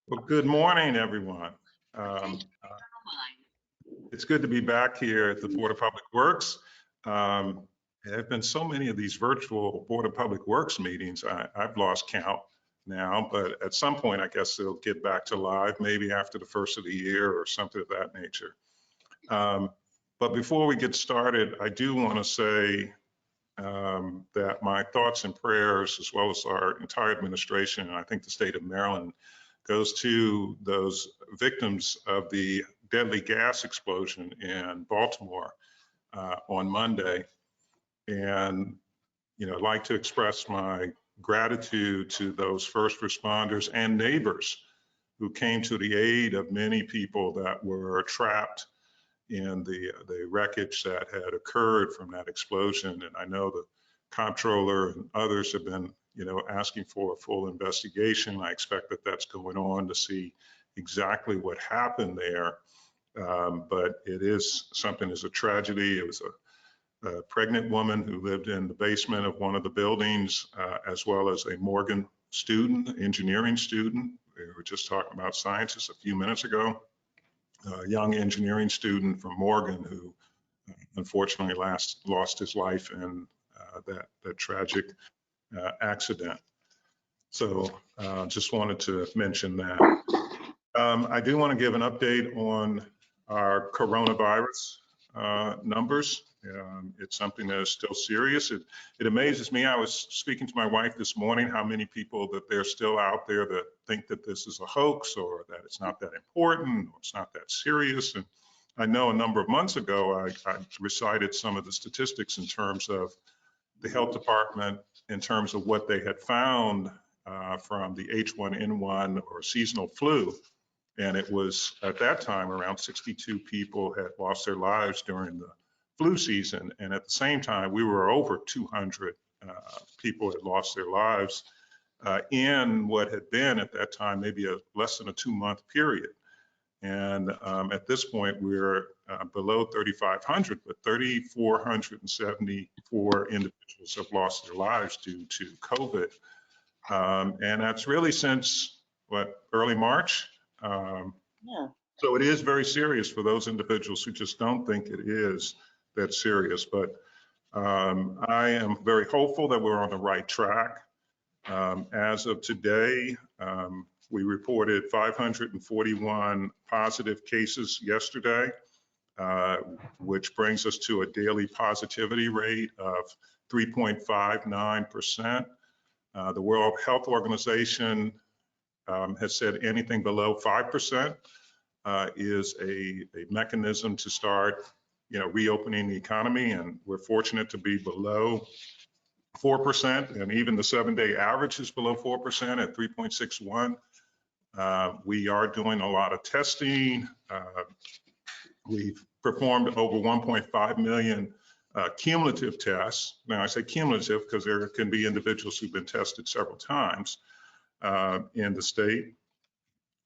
Well, good morning, everyone. Um, it's good to be back here at the Board of Public Works. There have been so many of these virtual Board of Public Works meetings, I've lost count now, but at some point, I guess they'll get back to live, maybe after the first of the year or something of that nature. But before we get started, I do want to say that my thoughts and prayers, as well as our entire administration, and I think the state of Maryland, goes to those victims of the deadly gas explosion in Baltimore on Monday. And, I'd like to express my gratitude to those first responders and neighbors who came to the aid of many people that were trapped in the wreckage that had occurred from that explosion. And I know the comptroller and others have been asking for a full investigation. I expect that that's going on to see exactly what happened there. But it is something as a tragedy. It was a pregnant woman who lived in the basement of one of the buildings, as well as a Morgan student, engineering student. We were just talking about scientists a few minutes ago. A young engineering student from Morgan who unfortunately lost his life in that tragic accident. So just wanted to mention that. I do want to give an update on our coronavirus numbers. It's something that is still serious. It amazes me. I was speaking to my wife this morning, how many people that they're still out there that think that this is a hoax or that it's not that important or it's not that serious. And I know a number of months ago, I recited some of the statistics in terms of the health department, in terms of what they had found from the H1N1 or seasonal flu. And it was at that time around 62 people had lost their lives during the flu season. And at the same time, we were over 200 people had lost their lives in what had been at that time, maybe less than a 2-month period. And at this point, we're below 3,500, but 3,474 individuals have lost their lives due to COVID. And that's really since, early March? Yeah. So it is very serious for those individuals who just don't think it is that serious. But I am very hopeful that we're on the right track. As of today, we reported 541 positive cases yesterday, which brings us to a daily positivity rate of 3.59%. The World Health Organization has said anything below 5% is a mechanism to start, reopening the economy, and we're fortunate to be below 4%, and even the 7-day average is below 4% at 3.61. We are doing a lot of testing. We've performed over 1.5 million cumulative tests. Now I say cumulative because there can be individuals who've been tested several times in the state.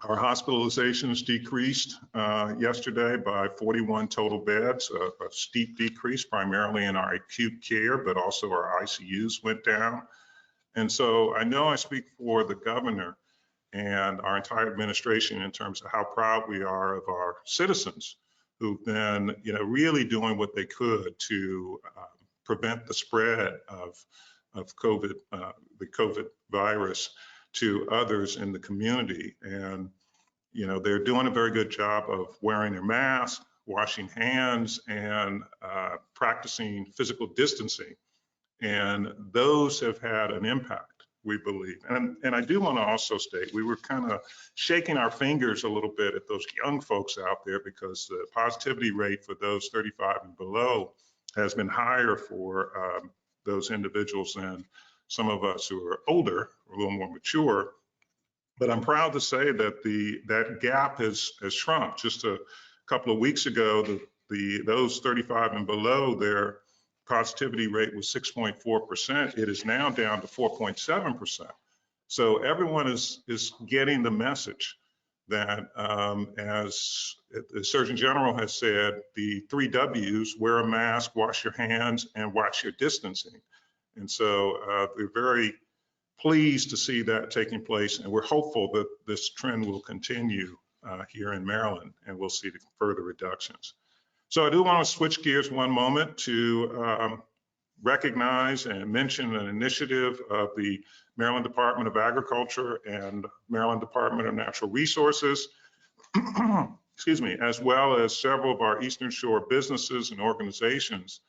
Our hospitalizations decreased yesterday by 41 total beds, a steep decrease primarily in our acute care, but also our ICUs went down. And so I know I speak for the governor and our entire administration in terms of how proud we are of our citizens who've been, really doing what they could to prevent the spread of COVID, the COVID virus to others in the community. And, they're doing a very good job of wearing their masks, washing hands, and practicing physical distancing. And those have had an impact, we believe. And I do want to also state, we were kind of shaking our fingers a little bit at those young folks out there because the positivity rate for those 35 and below has been higher for those individuals than some of us who are older, a little more mature. But I'm proud to say that that gap has shrunk. Just a couple of weeks ago, those 35 and below, their positivity rate was 6.4%. It is now down to 4.7%. So everyone is getting the message that, as the Surgeon General has said, the 3 W's: wear a mask, wash your hands, and watch your distancing. And so we're very pleased to see that taking place, and we're hopeful that this trend will continue here in Maryland, and we'll see further reductions. So I do want to switch gears one moment to recognize and mention an initiative of the Maryland Department of Agriculture and Maryland Department of Natural Resources, excuse me, as well as several of our Eastern Shore businesses and organizations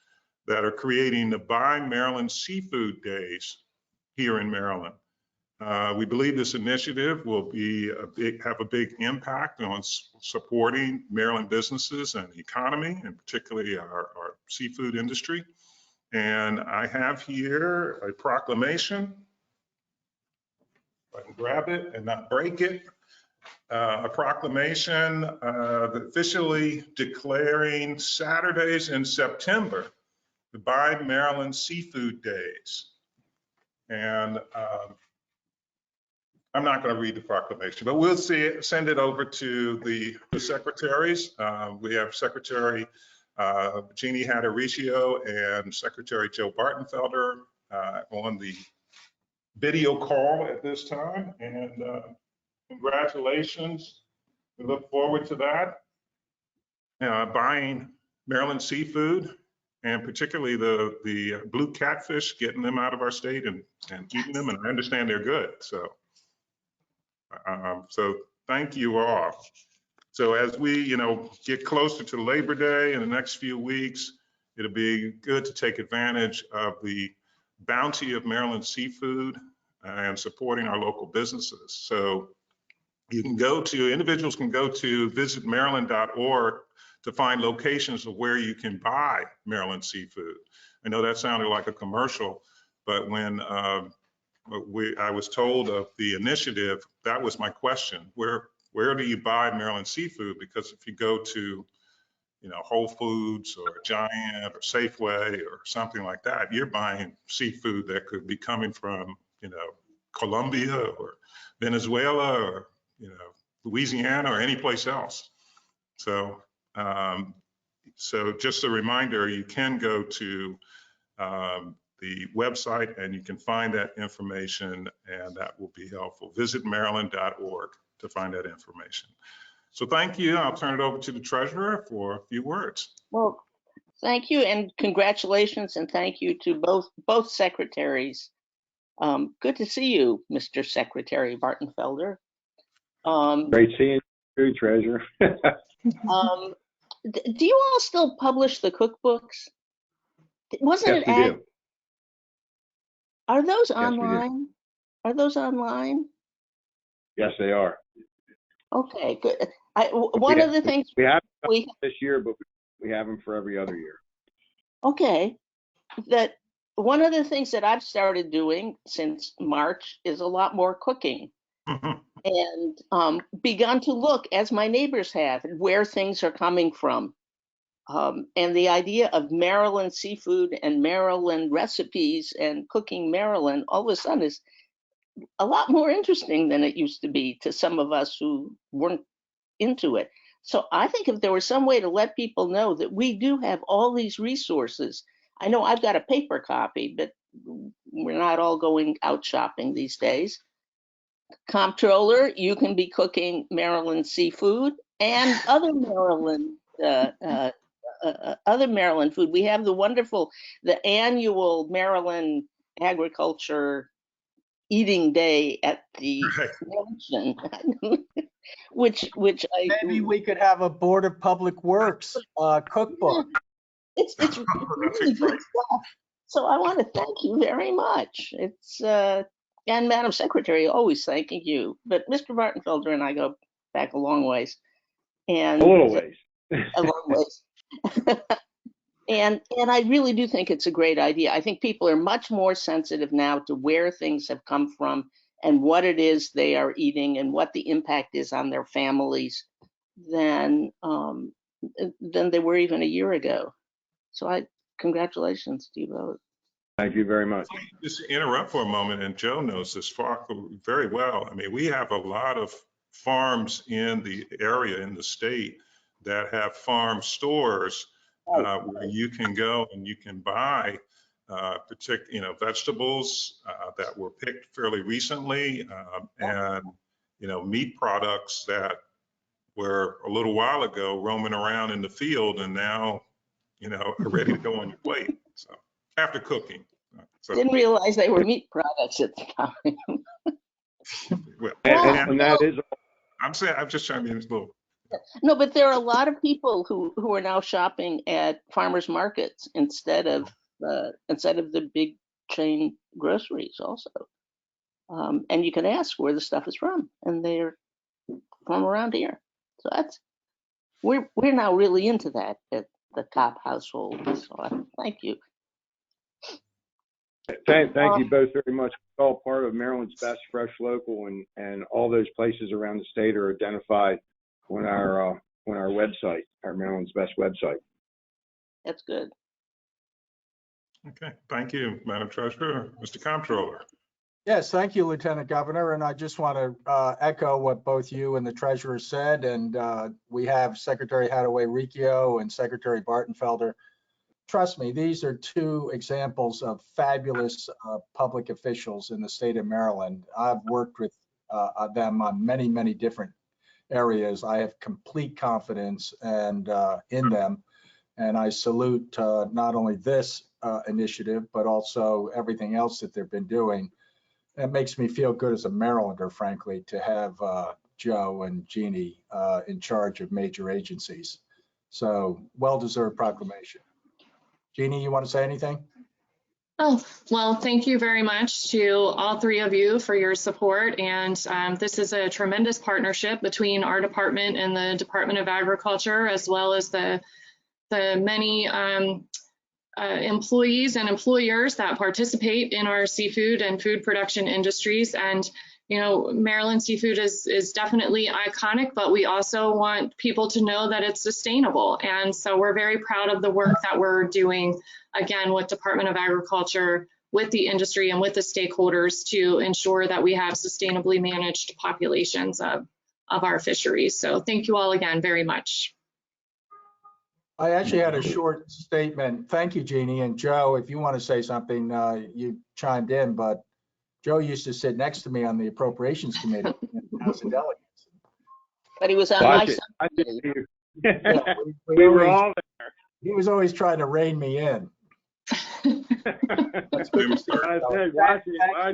that are creating the Buy Maryland Seafood Days here in Maryland. We believe this initiative will have a big impact on supporting Maryland businesses and the economy, and particularly our seafood industry. And I have here a proclamation. If I can grab it and not break it. A proclamation officially declaring Saturdays in September the Buy Maryland Seafood Days. And I'm not going to read the proclamation, but we'll send it over to the secretaries. We have Secretary Jeannie Hatterichio and Secretary Joe Bartenfelder on the video call at this time. And congratulations. We look forward to that. Buying Maryland seafood, and particularly the blue catfish, getting them out of our state and eating them. And I understand they're good. So thank you all. So as we, get closer to Labor Day in the next few weeks, it'll be good to take advantage of the bounty of Maryland seafood and supporting our local businesses. So individuals can go to visitmaryland.org to find locations of where you can buy Maryland seafood. I know that sounded like a commercial, but when I was told of the initiative, that was my question. Where do you buy Maryland seafood? Because if you go to, Whole Foods or Giant or Safeway or something like that, you're buying seafood that could be coming from, Colombia or Venezuela or, Louisiana or any place else. So just a reminder, you can go to the website and you can find that information, and that will be helpful. Visit maryland.org to find that information. So thank you. I'll turn it over to the treasurer for a few words. Well, thank you and congratulations, and thank you to both secretaries. Good to see you, Mr. Secretary Bartenfelder. Great seeing you, treasurer. Do you all still publish the cookbooks? Wasn't Yes, we do. Are those Yes, we do. online? Are those online? Yes, they are. Okay, good. One of the things we have this year, but we have them for every other year. Okay, that one of the things that I've started doing since March is a lot more cooking. And begun to look, as my neighbors have, where things are coming from. And the idea of Maryland seafood and Maryland recipes and cooking Maryland all of a sudden is a lot more interesting than it used to be to some of us who weren't into it. So I think if there was some way to let people know that we do have all these resources. I know I've got a paper copy, but we're not all going out shopping these days. Comptroller, you can be cooking Maryland seafood and other Maryland food. We have the annual Maryland Agriculture Eating Day at the convention, which maybe we could have a Board of Public Works cookbook. It's really good stuff. So I want to thank you very much. And Madam Secretary, always thanking you. But Mr. Bartenfelder and I go back a long ways. And A little ways. A long ways. And I really do think it's a great idea. I think people are much more sensitive now to where things have come from and what it is they are eating and what the impact is on their families than they were even a year ago. So congratulations to you both. Thank you very much. Just interrupt for a moment, and Joe knows this very well. I mean, we have a lot of farms in the area, in the state, that have farm stores where you can go and you can buy vegetables that were picked fairly recently, and, meat products that were a little while ago roaming around in the field and now, are ready to go on your plate. So after cooking. So, Didn't realize they were meat products at the time. well, And that is, I'm just trying to be a little. No, but there are a lot of people who are now shopping at farmers markets instead of the big chain groceries also. And you can ask where the stuff is from, and they're from around here. So we're now really into that at the Kopp household. So thank you. thank you both very much. It's all part of Maryland's Best Fresh Local, and all those places around the state are identified on our website, our Maryland's Best website. That's good. Okay, thank you, Madam Treasurer. Mr. Comptroller. Yes, thank you, Lieutenant Governor. And I just want to echo what both you and the treasurer said. And we have Secretary Hadaway Riccio and Secretary Bartenfelder. Trust me, these are two examples of fabulous public officials in the state of Maryland. I've worked with them on many, many different areas. I have complete confidence and in them. And I salute not only this initiative, but also everything else that they've been doing. It makes me feel good as a Marylander, frankly, to have Joe and Jeannie in charge of major agencies. So well-deserved proclamation. Jeannie, you want to say anything? Oh, well, thank you very much to all three of you for your support. And this is a tremendous partnership between our department and the Department of Agriculture, as well as the many employees and employers that participate in our seafood and food production industries. And Maryland seafood is definitely iconic, but we also want people to know that it's sustainable. And so we're very proud of the work that we're doing, again, with Department of Agriculture, with the industry and with the stakeholders to ensure that we have sustainably managed populations of our fisheries. So thank you all again very much. I actually had a short statement. Thank you, Jeannie. And Joe, if you want to say something, you chimed in, but Joe used to sit next to me on the Appropriations Committee in House of Delegates. But he was on my Watch it. side. Yeah, We were all he was always trying to rein me in. That's good to see. I said, watch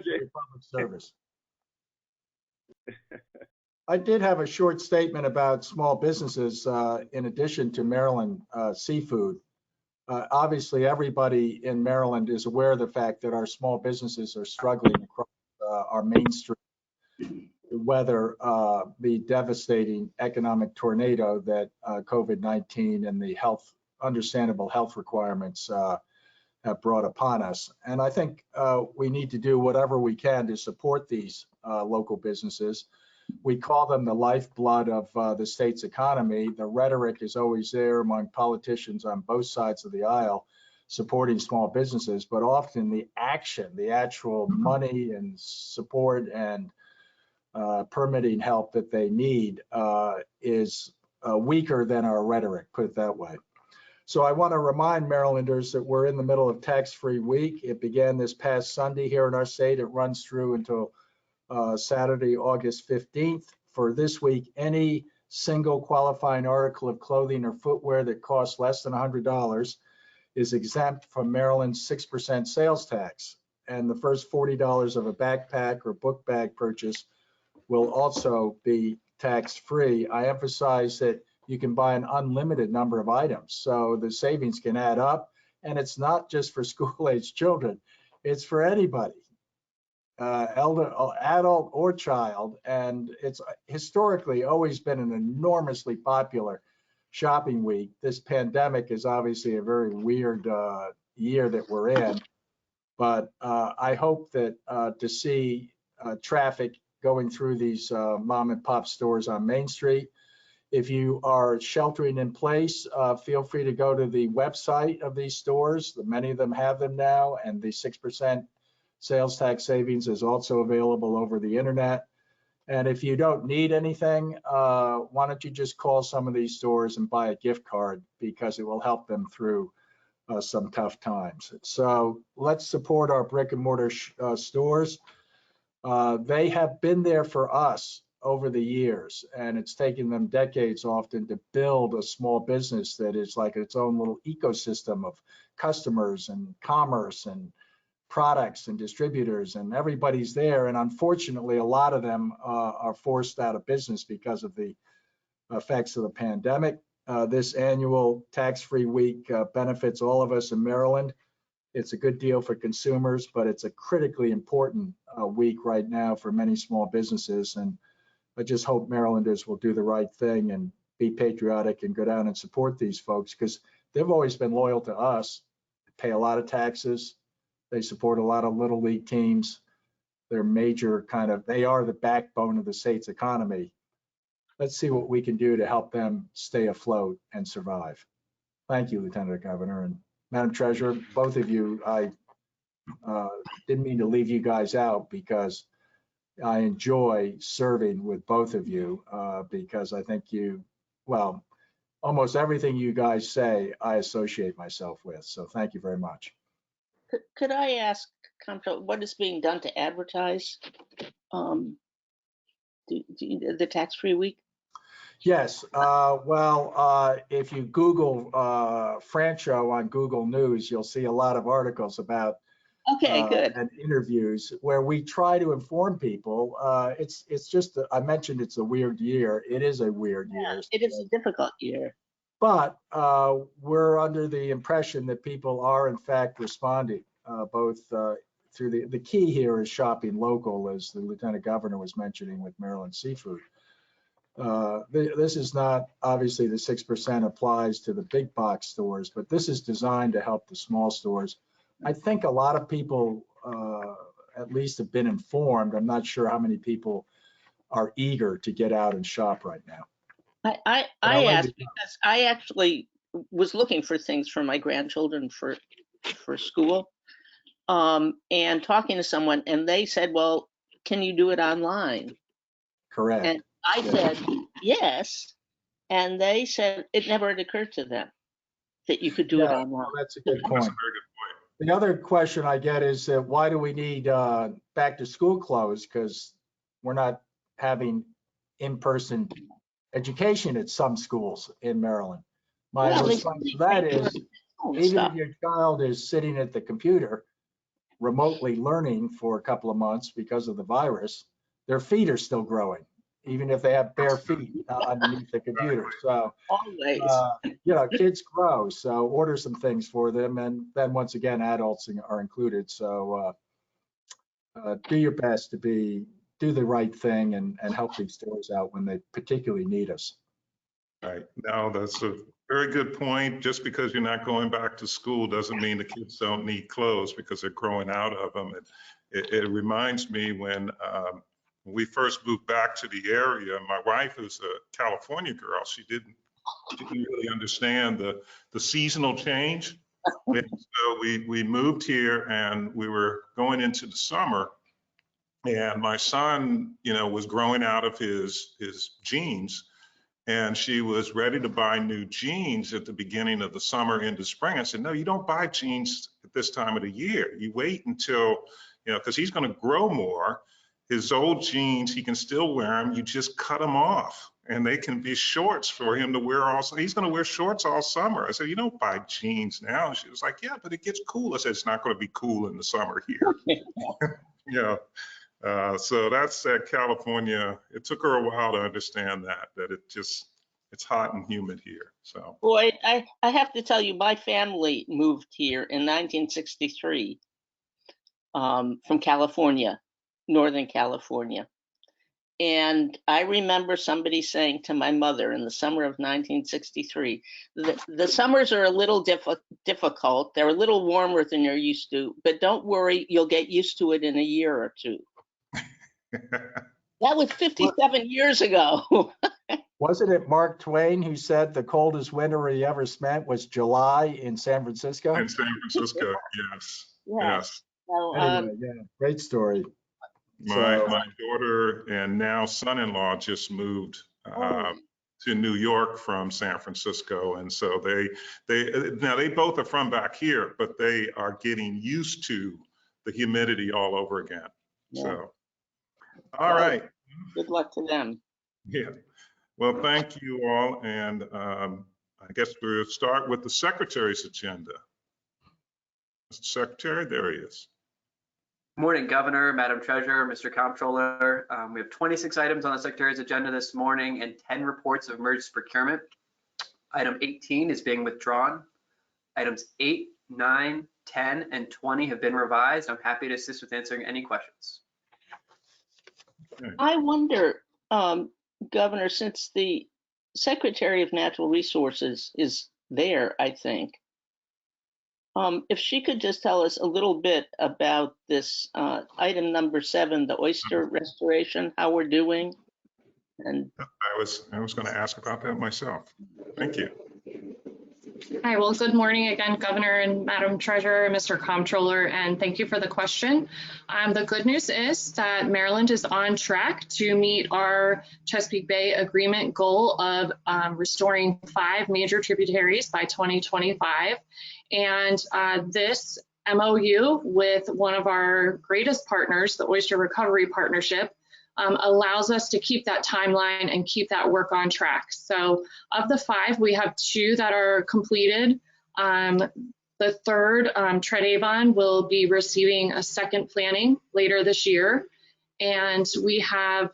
it. Public service. I did have a short statement about small businesses in addition to Maryland seafood. Obviously, everybody in Maryland is aware of the fact that our small businesses are struggling across our main street, weather the devastating economic tornado that COVID-19 and the understandable health requirements have brought upon us. And I think we need to do whatever we can to support these local businesses. We call them the lifeblood of the state's economy. The rhetoric is always there among politicians on both sides of the aisle supporting small businesses, but often the action, the actual money and support and permitting help that they need is weaker than our rhetoric, put it that way. So I want to remind Marylanders that we're in the middle of tax-free week. It began this past Sunday here in our state. It runs through until Saturday, August 15th. For this week, any single qualifying article of clothing or footwear that costs less than $100 is exempt from Maryland's 6% sales tax. And the first $40 of a backpack or book bag purchase will also be tax-free. I emphasize that you can buy an unlimited number of items, so the savings can add up. And it's not just for school-aged children, it's for anybody. Adult or child, and it's historically always been an enormously popular shopping week. This pandemic is obviously a very weird year that we're in, but I hope that to see traffic going through these mom and pop stores on Main Street. If you are sheltering in place, feel free to go to the website of these stores. Many of them have them now, and the 6% sales tax savings is also available over the internet. And if you don't need anything, why don't you just call some of these stores and buy a gift card, because it will help them through some tough times. So let's support our brick and mortar stores. They have been there for us over the years, and it's taken them decades often to build a small business that is like its own little ecosystem of customers and commerce and products and distributors, and everybody's there. And unfortunately, a lot of them are forced out of business because of the effects of the pandemic. This annual tax-free week benefits all of us in Maryland. It's a good deal for consumers, but it's a critically important week right now for many small businesses. And I just hope Marylanders will do the right thing and be patriotic and go down and support these folks, because they've always been loyal to us, pay a lot of taxes. They support a lot of little league teams. They're major they are the backbone of the state's economy. Let's see what we can do to help them stay afloat and survive. Thank you, Lieutenant Governor. And Madam Treasurer, both of you, I didn't mean to leave you guys out, because I enjoy serving with both of you because I think almost everything you guys say, I associate myself with. So thank you very much. Could I ask, Comptroller, what is being done to advertise the tax-free week? Yes. If you Google Francho on Google News, you'll see a lot of articles about Okay, good. and interviews where we try to inform people. It's just, I mentioned it's a weird year. It is a weird year. It is a difficult year. But we're under the impression that people are in fact responding, both through the key here is shopping local, as the Lieutenant Governor was mentioning with Maryland Seafood. This is not, obviously the 6% applies to the big box stores, but this is designed to help the small stores. I think a lot of people at least have been informed. I'm not sure how many people are eager to get out and shop right now. I asked because I actually was looking for things for my grandchildren for school, and talking to someone, and they said, well, can you do it online? Correct. And I said, yes. And they said it never had occurred to them that you could do it online. Well, that's a good That's a point. very good point. The other question I get is why do we need back to school clothes? Because we're not having in-person education at some schools in Maryland. My Well, response to that is, even stuff. if your child is sitting at the computer remotely learning for a couple of months because of the virus, their feet are still growing, even if they have bare feet underneath the computer. So, Always. kids grow. So order some things for them. And then once again, adults are included. So do your best to do the right thing and help these stores out when they particularly need us. Right. No, that's a very good point. Just because you're not going back to school doesn't mean the kids don't need clothes, because they're growing out of them. It reminds me when we first moved back to the area, my wife is a California girl. She didn't really understand the seasonal change. And so we moved here and we were going into the summer, and my son, was growing out of his jeans. And she was ready to buy new jeans at the beginning of the summer into spring. I said, no, you don't buy jeans at this time of the year. You wait until, because he's going to grow more. His old jeans, he can still wear them. You just cut them off and they can be shorts for him to wear also. He's going to wear shorts all summer. I said, you don't buy jeans now. And she was like, yeah, but it gets cool. I said, it's not going to be cool in the summer here. So that's California. It took her a while to understand that it's hot and humid here. So, Boy, I have to tell you, my family moved here in 1963 from California, Northern California. And I remember somebody saying to my mother in the summer of 1963, the summers are a little difficult. They're a little warmer than you're used to, but don't worry, you'll get used to it in a year or two. That was 57 years ago. Wasn't it Mark Twain who said the coldest winter he ever spent was July in San Francisco? in San Francisco, yes. So, Anyway, great story. My daughter and now son-in-law just moved to New York from San Francisco. And so they both are from back here, but they are getting used to the humidity all over again. Yeah. So, all Well, right. Good luck to them. Yeah. Well, thank you all. And I guess we'll start with the secretary's agenda. Mr. Secretary, there he is. Morning, Governor, Madam Treasurer, Mr. Comptroller. We have 26 items on the Secretary's agenda this morning and 10 reports of emergency procurement. Item 18 is being withdrawn. Items 8, 9, 10, and 20 have been revised. I'm happy to assist with answering any questions. I wonder, Governor, since the Secretary of Natural Resources is there, I think, if she could just tell us a little bit about this item number 7, the oyster restoration, how we're doing. And I was going to ask about that myself. Thank you. Hi, well, good morning again, Governor and Madam Treasurer, Mr. Comptroller, and thank you for the question. The good news is that Maryland is on track to meet our Chesapeake Bay Agreement goal of restoring 5 major tributaries by 2025. And this MOU with one of our greatest partners, the Oyster Recovery Partnership, allows us to keep that timeline and keep that work on track. So of the 5, we have 2 that are completed. The third, Tread Avon, will be receiving a second planning later this year. And we have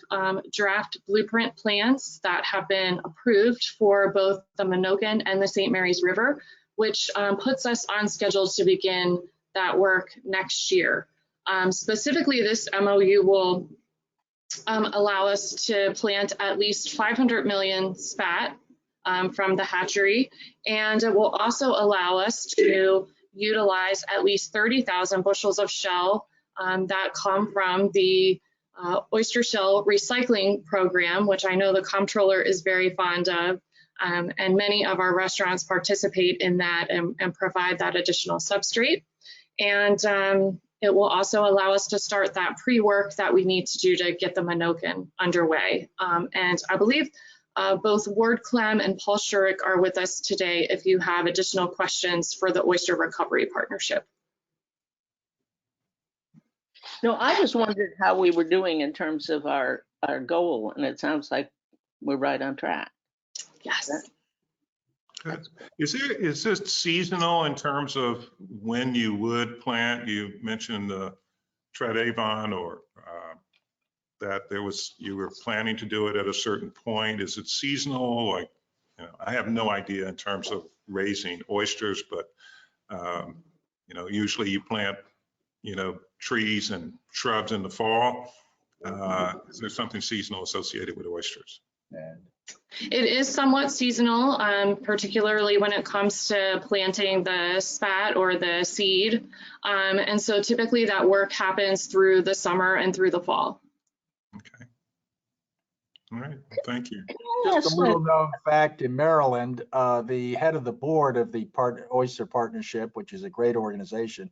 draft blueprint plans that have been approved for both the Menoken and the St. Mary's River, which puts us on schedule to begin that work next year. Specifically, this MOU will allow us to plant at least 500 million spat from the hatchery, and it will also allow us to utilize at least 30,000 bushels of shell that come from the oyster shell recycling program, which I know the Comptroller is very fond of, and many of our restaurants participate in that and provide that additional substrate. And it will also allow us to start that pre-work that we need to do to get the Menoken underway. And I believe both Ward Clem and Paul Shurik are with us today if you have additional questions for the Oyster Recovery Partnership. no, I just wondered how we were doing in terms of our goal, and it sounds like we're right on track. Yes. Good. Is this seasonal in terms of when you would plant? You mentioned the Tread Avon, or that you were planning to do it at a certain point. Is it seasonal? Like, I have no idea in terms of raising oysters, but usually you plant, trees and shrubs in the fall. Is there something seasonal associated with oysters? It is somewhat seasonal, particularly when it comes to planting the spat or the seed. And so typically that work happens through the summer and through the fall. Okay. All right. Thank you. Just a little known fact in Maryland, the head of the board of the Oyster Partnership, which is a great organization,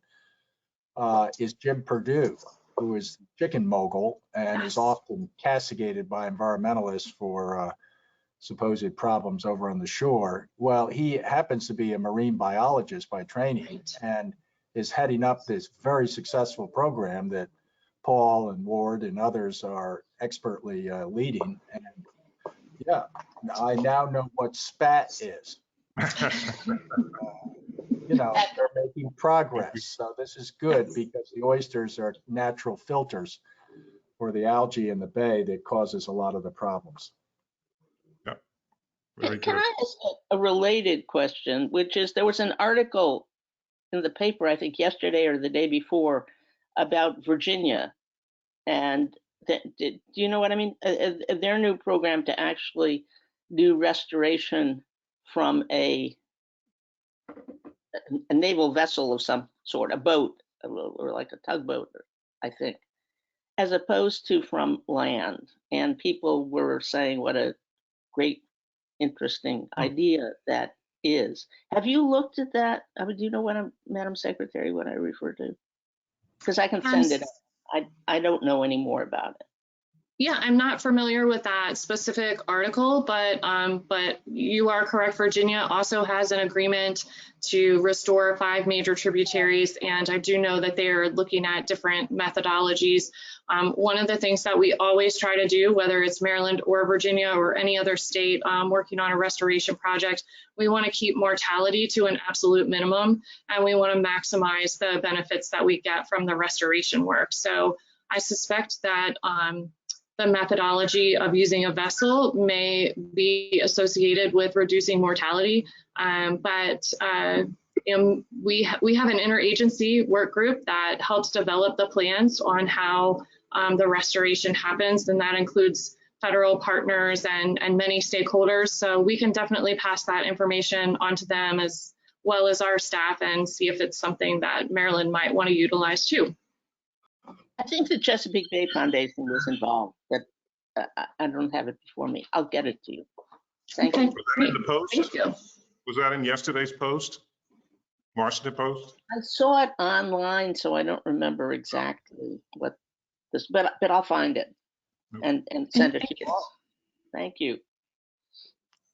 is Jim Perdue, who is chicken mogul and is often castigated by environmentalists for supposed problems over on the shore. Well, he happens to be a marine biologist by training and is heading up this very successful program that Paul and Ward and others are expertly leading. And yeah, I now know what spat is. They're making progress. So this is good because the oysters are natural filters for the algae in the bay that causes a lot of the problems. Yeah, very Can good. I ask a related question, which is there was an article in the paper, I think yesterday or the day before, about Virginia. And do you know what I mean? Their new program to actually do restoration from a naval vessel of some sort, a boat, or like a tugboat, I think, as opposed to from land. And people were saying what a great, interesting idea that is. Have you looked at that? Do you know what Madam Secretary, what I refer to? Because I can send it. I don't know any more about it. Yeah, I'm not familiar with that specific article, but you are correct. Virginia also has an agreement to restore 5 major tributaries, and I do know that they are looking at different methodologies. One of the things that we always try to do, whether it's Maryland or Virginia or any other state working on a restoration project, we want to keep mortality to an absolute minimum, and we want to maximize the benefits that we get from the restoration work. So I suspect that the methodology of using a vessel may be associated with reducing mortality, but we have an interagency work group that helps develop the plans on how the restoration happens, and that includes federal partners and many stakeholders. So we can definitely pass that information onto them as well as our staff and see if it's something that Maryland might want to utilize too. I think the Chesapeake Bay Foundation was involved, but I don't have it before me. I'll get it to you. Thank you. Was that in the post? Thank you. Was that in yesterday's post? Washington Post? I saw it online, so I don't remember exactly what this, but I'll find it and send it to you. Thank you.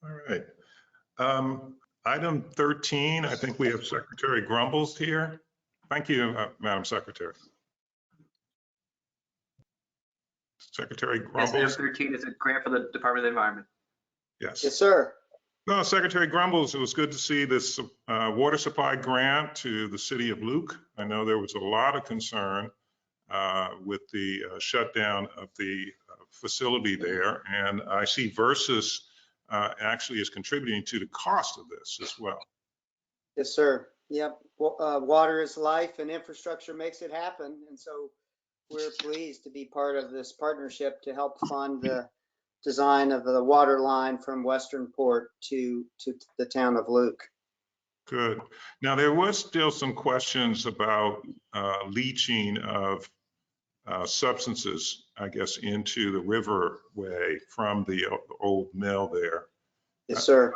All right. Item 13, I think we have Secretary Grumbles here. Thank you, Madam Secretary. Secretary Yes, item Grumbles? 13 is a grant for the Department of the Environment. Yes, Yes. sir. No, Secretary Grumbles, it was good to see this water supply grant to the city of Luke. I know there was a lot of concern with the shutdown of the facility there, and I see Versus actually is contributing to the cost of this as well. Yes, sir. Yep. Water is life and infrastructure makes it happen. And so we're pleased to be part of this partnership to help fund the design of the water line from Western Port to the town of Luke. Good. Now, there was still some questions about leaching of substances, I guess, into the riverway from the old mill there. Yes, sir.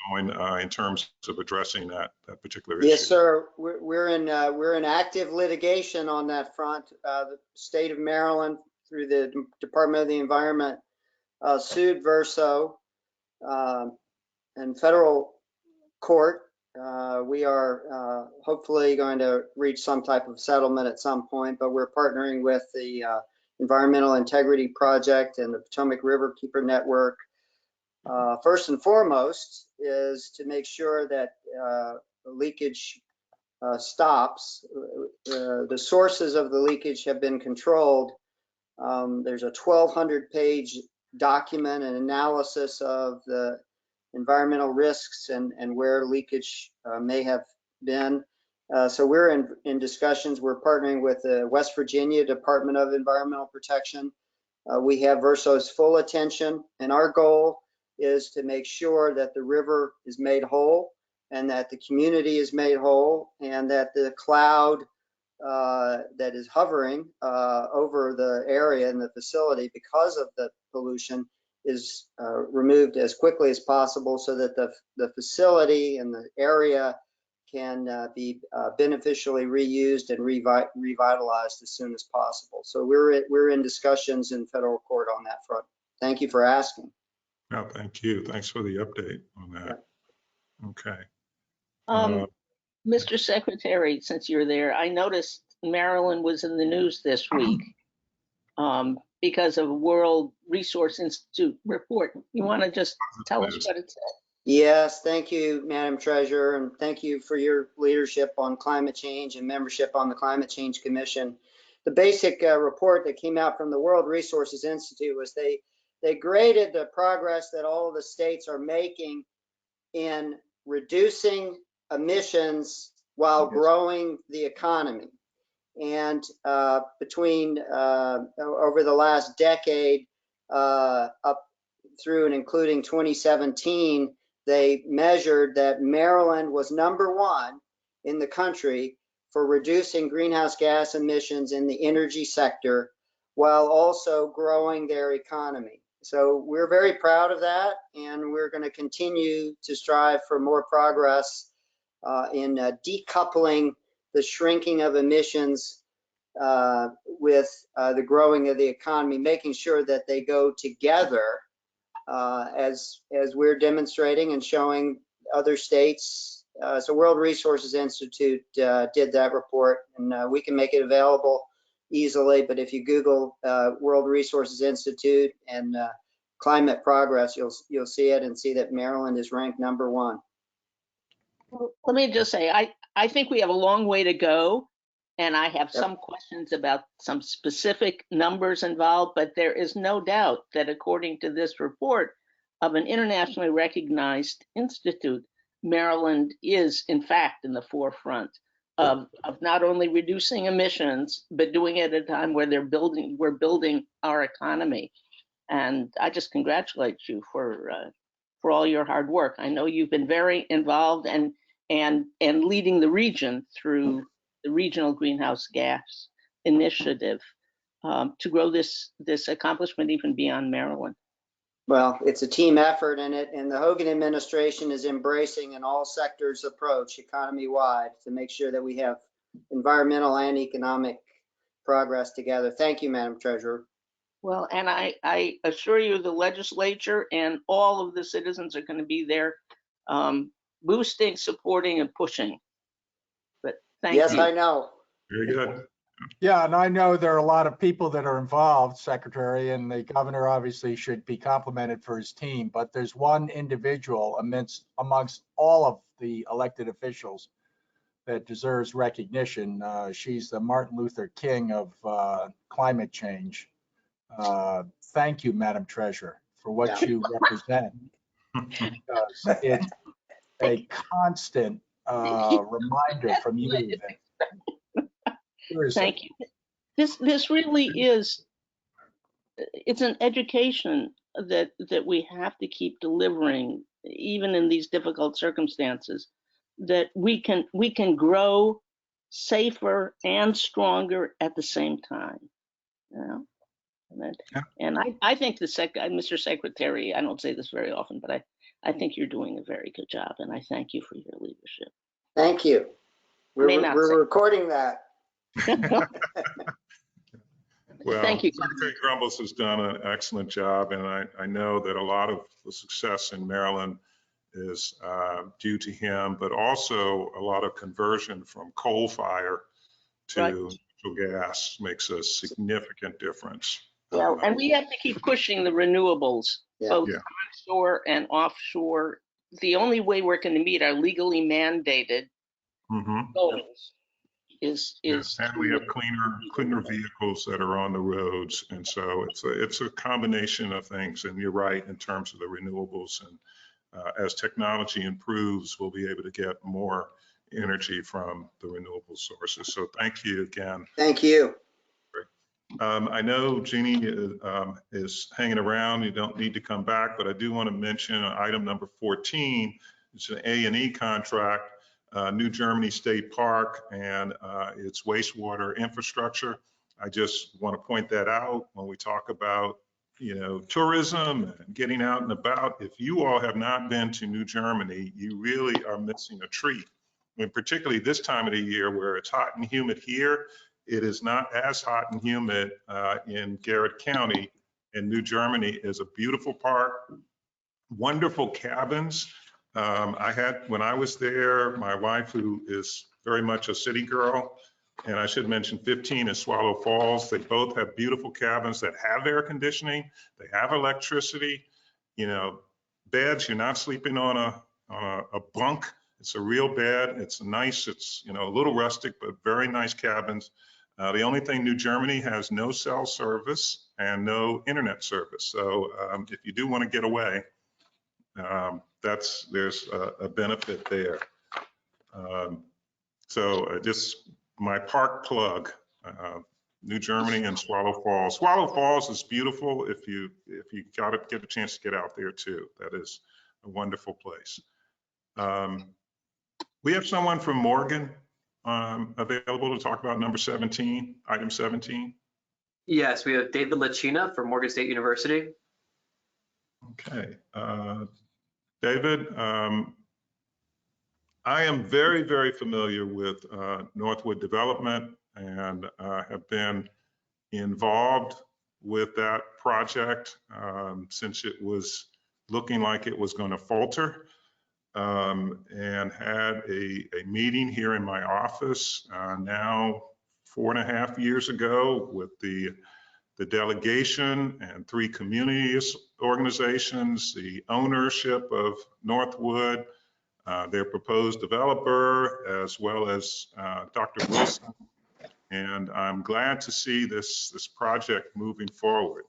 Going in terms of addressing that particular issue. Yes, sir. We're in active litigation on that front. The state of Maryland, through the Department of the Environment, sued Verso, and federal court. We are hopefully going to reach some type of settlement at some point, but we're partnering with the Environmental Integrity Project and the Potomac River Keeper Network. First and foremost is to make sure that the leakage stops. The sources of the leakage have been controlled. There's a 1,200-page document and analysis of the environmental risks and where leakage may have been. So we're in discussions. We're partnering with the West Virginia Department of Environmental Protection. We have Verso's full attention, and our goal is to make sure that the river is made whole and that the community is made whole and that the cloud that is hovering over the area and the facility because of the pollution is removed as quickly as possible so that the facility and the area can be beneficially reused and revitalized as soon as possible. So we're in discussions in federal court on that front. Thank you for asking. No, thank you. Thanks for the update on that. Okay. Mr. Secretary, since you're there, I noticed Maryland was in the news this week because of a World Resource Institute report. You want to just tell us what it said? Yes, thank you, Madam Treasurer, and thank you for your leadership on climate change and membership on the Climate Change Commission. The basic report that came out from the World Resources Institute was they graded the progress that all of the states are making in reducing emissions while growing the economy. And between over the last decade up through and including 2017, they measured that Maryland was #1 in the country for reducing greenhouse gas emissions in the energy sector while also growing their economy. So we're very proud of that, and we're going to continue to strive for more progress in decoupling the shrinking of emissions with the growing of the economy, making sure that they go together as we're demonstrating and showing other states. So World Resources Institute did that report, and we can make it available easily, but if you Google World Resources Institute and climate progress, you'll see it and see that Maryland is ranked #1. Well, let me just say, I think we have a long way to go, and I have some questions about some specific numbers involved, but there is no doubt that according to this report of an internationally recognized institute, Maryland is in fact in the forefront of not only reducing emissions, but doing it at a time where we're building our economy. And I just congratulate you for all your hard work. I know you've been very involved and leading the region through the Regional Greenhouse Gas Initiative to grow this accomplishment even beyond Maryland. Well, it's a team effort, and the Hogan administration is embracing an all sectors approach economy-wide to make sure that we have environmental and economic progress together. Thank you, Madam Treasurer. Well, and I assure you the legislature and all of the citizens are going to be there boosting, supporting, and pushing. But thank you. Yes, I know. Very good. Yeah, and I know there are a lot of people that are involved, Secretary, and the governor obviously should be complimented for his team, but there's one individual amongst all of the elected officials that deserves recognition. She's the Martin Luther King of climate change. Thank you, Madam Treasurer, for what you represent. It's a constant reminder from you that seriously. Thank you. This really is, it's an education that we have to keep delivering, even in these difficult circumstances, that we can grow safer and stronger at the same time. You know? And I think Mr. Secretary, I don't say this very often, but I think you're doing a very good job, and I thank you for your leadership. Thank you. We're recording that. Well, Thank you. Secretary Grumbles has done an excellent job, and I know that a lot of the success in Maryland is due to him, but also a lot of conversion from coal fire to natural gas makes a significant difference. Yeah, and we have to keep pushing the renewables, both Yeah. onshore and offshore. The only way we're going to meet our legally mandated goals is and we have cleaner vehicles that are on the roads, and so it's a combination of things. And you're right in terms of the renewables, and as technology improves, we'll be able to get more energy from the renewable sources. So thank you again. Thank you. I know Jeannie is hanging around. You don't need to come back, but I do want to mention item number 14. It's an A&E contract, New Germany State Park, and its wastewater infrastructure. I just want to point that out when we talk about, tourism and getting out and about. If you all have not been to New Germany, you really are missing a treat. I mean, particularly this time of the year where it's hot and humid here. It is not as hot and humid in Garrett County, and New Germany is a beautiful park, wonderful cabins. When I was there, my wife, who is very much a city girl, and I should mention 15 is Swallow Falls. They both have beautiful cabins that have air conditioning. They have electricity, beds. You're not sleeping on a bunk. It's a real bed. It's nice. It's, a little rustic, but very nice cabins. The only thing, New Germany has no cell service and no internet service. So if you do want to get away, there's a benefit there. So just my park plug, New Germany and Swallow Falls. Swallow Falls is beautiful if you got to get a chance to get out there too. That is a wonderful place. We have someone from Morgan available to talk about number 17, item 17. Yes, we have David Lachina from Morgan State University. Okay, David, I am very, very familiar with Northwood Development and have been involved with that project since it was looking like it was going to falter, and had a meeting here in my office now 4.5 years ago with the delegation and 3 community organizations, the ownership of Northwood, their proposed developer, as well as Dr. Wilson. And I'm glad to see this project moving forward.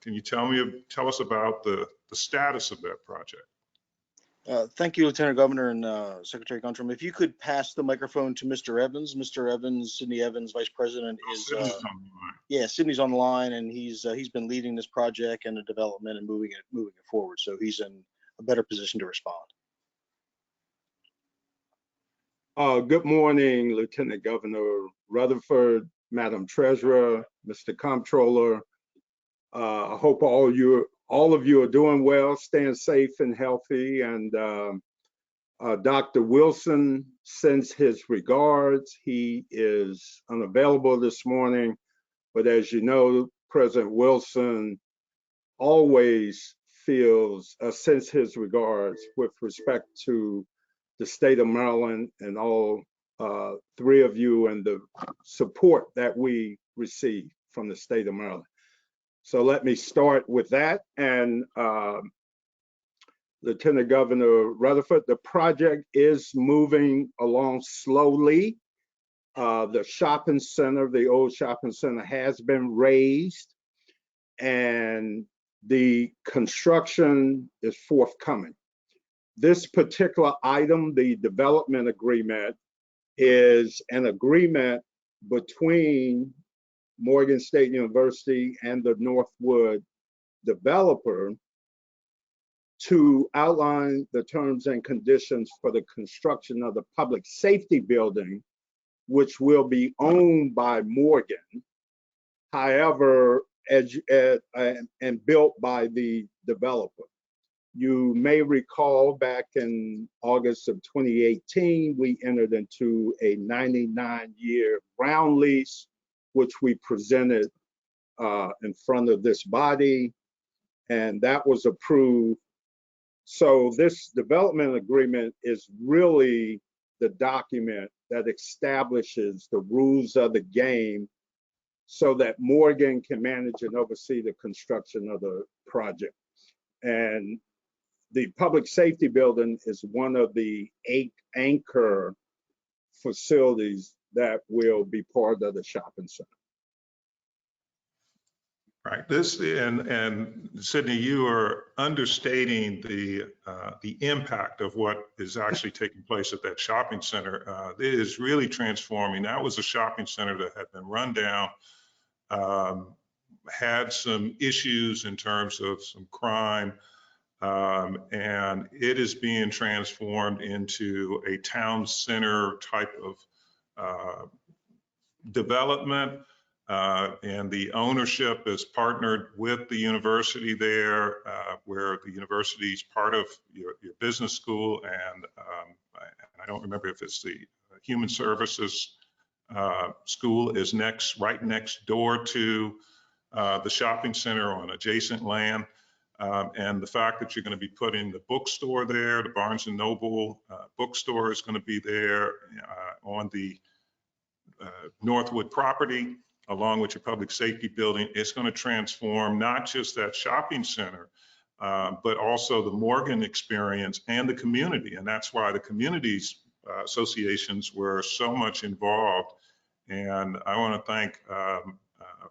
Can you tell us about the status of that project? Thank you, Lieutenant Governor and Secretary Guntram. If you could pass the microphone to Mr. Evans. Mr. Evans, Sidney Evans, Vice President, is Sidney's on the line, and he's been leading this project and the development and moving it forward. So he's in a better position to respond. Good morning, Lieutenant Governor Rutherford, Madam Treasurer, Mr. Comptroller. I hope all of you are doing well, staying safe and healthy. And Dr. Wilson sends his regards. He is unavailable this morning, but as you know, President Wilson always sends his regards with respect to the state of Maryland and all 3 of you and the support that we receive from the state of Maryland. So let me start with that. And Lieutenant Governor Rutherford, the project is moving along slowly. The shopping center, the old shopping center, has been raised, and the construction is forthcoming. This particular item, the development agreement, is an agreement between Morgan State University and the Northwood developer to outline the terms and conditions for the construction of the public safety building, which will be owned by Morgan, however, and built by the developer. You may recall back in August of 2018, we entered into a 99-year ground lease, which we presented in front of this body, and that was approved. So this development agreement is really the document that establishes the rules of the game so that Morgan can manage and oversee the construction of the project. And the public safety building is one of the 8 anchor facilities that will be part of the shopping center. Right. And Sidney, you are understating the impact of what is actually taking place at that shopping center. It is really transforming. That was a shopping center that had been run down, had some issues in terms of some crime, and it is being transformed into a town center type of development. And the ownership is partnered with the university there, where the university is part of your business school. And I don't remember if it's the human services school is right next door to the shopping center on adjacent land. And the fact that you're going to be putting the bookstore there, the Barnes & Noble bookstore is going to be there on the Northwood property, along with your public safety building. It's going to transform not just that shopping center, but also the Morgan experience and the community. And that's why the communities associations were so much involved. And I want to thank